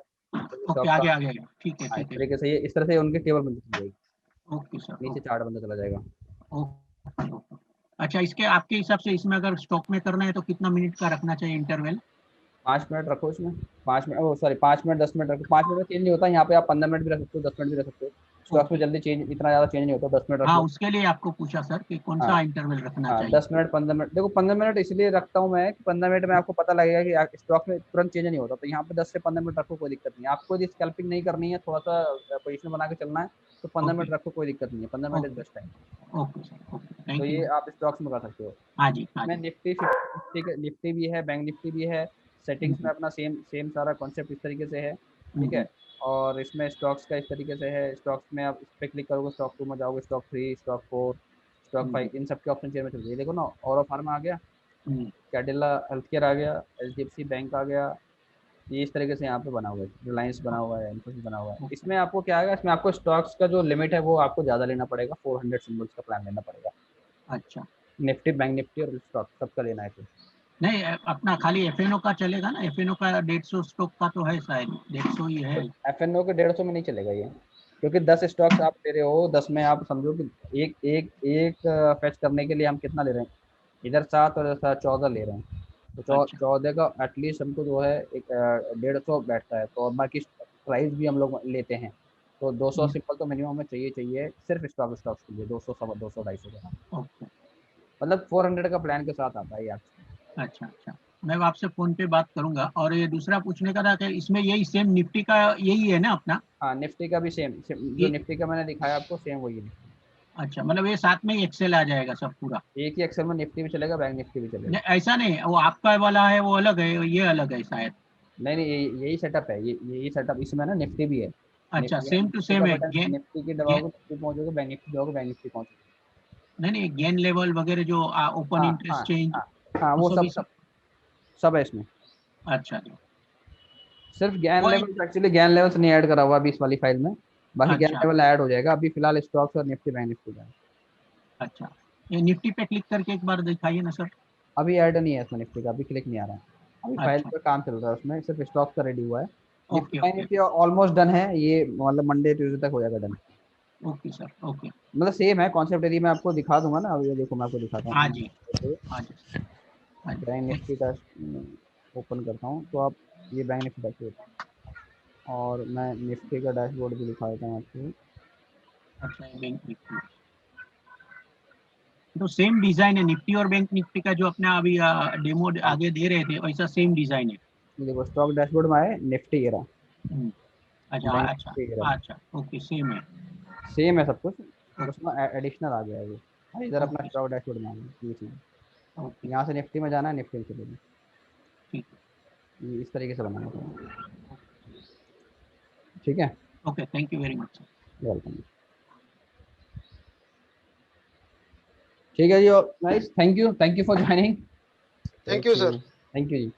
ओके, आगे आगे आगे, ठीक है इस ठीक है, तरीके से ये इस तरह से उनकी टेबल बनती चली जाएगी, ओके सर, नीचे चार्ट बनता चला जाएगा। ओके। अच्छा, इसके आपके हिसाब से इसमें अगर स्टॉक में करना है तो कितना मिनट का रखना चाहिए इंटरवल? 5 मिनट रखो इसमें, 5 मिनट, ओ सॉरी 5 मिनट 10 मिनट रखो, 5 मिनट में चेंज नहीं होता, यहाँ पे आप 15 मिनट भी रख सकते हो, 10 मिनट भी रख सकते हो। स्टॉक्स में जल्दी चेंज, इतना ज़्यादा चेंज नहीं होता, 10 मिनट रख हाँ, लो। उसके लिए आपको पूछा सर कि कौन सा हाँ इंटरवल रखना हाँ, चाहिए। 10 मिनट 15 मिनट, देखो 15 मिनट इसलिए रखता हूँ मैं कि 15 मिनट में आपको पता लगेगा कि स्टॉक में तुरंत चेंज नहीं होता, तो यहाँ पे 10 से 15 मिनट रखो, कोई दिक्कत नहीं। आपको यदि स्कैल्पिंग नहीं करनी है, थोड़ा सा पोजीशन बना के चलना है तो 15 मिनट रखो, कोई दिक्कत नहीं है, 15 minute is best time. Okay sir, okay, तो थैंक ये यू। आप स्टॉक्स में कर सकते हो। हाँ जी, हाँ मैं जी, निफ्टी 50 निफ्टी भी है, बैंक निफ्टी भी है, सेटिंग्स में अपना सेम सेम सारा कॉन्सेप्ट इस तरीके से है, ठीक है। और इसमें स्टॉक्स का इस तरीके से है, स्टॉक्स में आप इस पर क्लिक करोगे, स्टॉक 2 में जाओगे, स्टॉक 3, स्टॉक 4, स्टॉक 5, इन सब के ऑप्शन चेयर में चल रही है। देखो ना, औरो फार्मा आ गया, कैडिला हेल्थ केयर आ गया, एचडीएफसी बैंक आ गया, ये इस तरीके से यहाँ पे बना हुआ है, रिलायंस बना हुआ है, इन्फोसिस बना हुआ है। इसमें आपको क्या आएगा, इसमें आपको स्टॉक्स का जो लिमिट है वो आपको ज़्यादा लेना पड़ेगा, 400 सिंबल्स का प्लान लेना पड़ेगा। अच्छा, निफ्टी, बैंक निफ्टी और स्टॉक सबका लेना है फिर। नहीं अपना खाली एफएनओ का चलेगा ना? एफएनओ का 150 स्टॉक का तो है शायद, 150 ही है। एफएनओ के 150 में नहीं चलेगा ये, क्योंकि 10 स्टॉक्स आप ले रहे हो, 10 में आप समझो कि एक एक एक फैच करने के लिए हम कितना ले रहे हैं, इधर 7 और इधर 14 ले रहे हैं, तो 14 का एटलीस्ट हमको जो है एक 150 बैठता है, तो और बाकी प्राइस भी हम लोग लेते हैं, तो 200 सिंपल तो मिनिमम में चाहिए सिर्फ स्टॉक्स के लिए, 200 सवा 200 250 का, मतलब 400 का प्लान के साथ आता है यार। अच्छा अच्छा, मैं आपसे फोन पे बात करूंगा। और ये दूसरा पूछने का था कि इसमें यही सेम निफ्टी का यही है ना अपना? हाँ, निफ्टी का भी सेम जो निफ्टी का मैंने दिखाया आपको, सेम वही है। अच्छा, मतलब ये साथ में ही एक्सेल आ जाएगा सब पूरा? एक ही एक्सेल में निफ्टी भी चलेगा, बैंक निफ्टी भी चलेगा। ऐसा नहीं, वो आपका वाला है वो अलग है, ये अलग है शायद? नहीं नहीं, यही सेटअप है, यही सेटअप इसमें ना, निफ्टी भी है। अच्छा, निफ्टी सेम टू निफ्टी का सेम है। बटन, गेन, निफ्टी की दबाओगे निफ्टी पहुंचोगे, बैंक निफ्टी दबाओगे बैंक निफ्टी पहुंचोगे। नहीं गेन लेवल वगैरह जो ओपन हाँ हाँ इंटरेस्ट चेंज, हाँ, वो सभी सब है इसमें। अच्छा सिर्फ गैन वो लेवल, एक्चुअली गैन लेवल्स नहीं ऐड करा हुआ अभी इस वाली फाइल में, बाकी गैन अच्छा लेवल ऐड हो जाएगा। अभी फिलहाल स्टॉक्स और निफ्टी बैंक निफ्टी का अच्छा, ये निफ्टी पे क्लिक करके एक बार दिखाइए ना सर। अभी ऐड नहीं है इसमें, निफ्टी का अभी क्लिक नहीं आ रहा है, अभी फाइल अच्छा, पर काम चल रहा है, उसमें सिर्फ स्टॉक का रेडी हुआ है। Nifty okay bank okay Nifty almost done है, ये मतलब मंडे ट्यूजडे तक हो जाएगा डन। Okay sir, okay. मतलब सेम है कॉन्सेप्ट, यदि मैं आपको दिखा दूंगा ना, अभी ये देखो मैं आपको दिखाता हाँ हूँ, जी, हाँ जी, हाँ जी। बैंक निफ्टी का ओपन करता हूँ, तो आप ये बैंक निफ्टी डैशबोर्ड, और मैं निफ्टी का डैशबोर्ड भी दिखा देता हूँ आपको। अच्छा, बैंक निफ्टी तो सेम डिजाइन है, निफ्टी और बैंक निफ्टी का जो अपने अभी डेमो आगे दे रहे थे, वैसा सेम डिजाइन है। ये देखो स्टॉक डैशबोर्ड में आए, निफ्टी ये रहा, अच्छा बैंक अच्छा निफ्टी ये रहा, अच्छा, ओके सेम है। सेम है सब कुछ, उसमें एडिशनल आ गया है ये। इधर अपना ओके स्टॉक डैशबोर्ड में आ गया ये चीज़, ओके, यहाँ से निफ्टी में जाना है, निफ्टी में चलेगी, ठीक ये इस तरीके से बनाना है, ठीक है। Okay, thank you very much. Welcome. ठीक है जी, nice, thank you for joining, thank you sir. Thank you ji.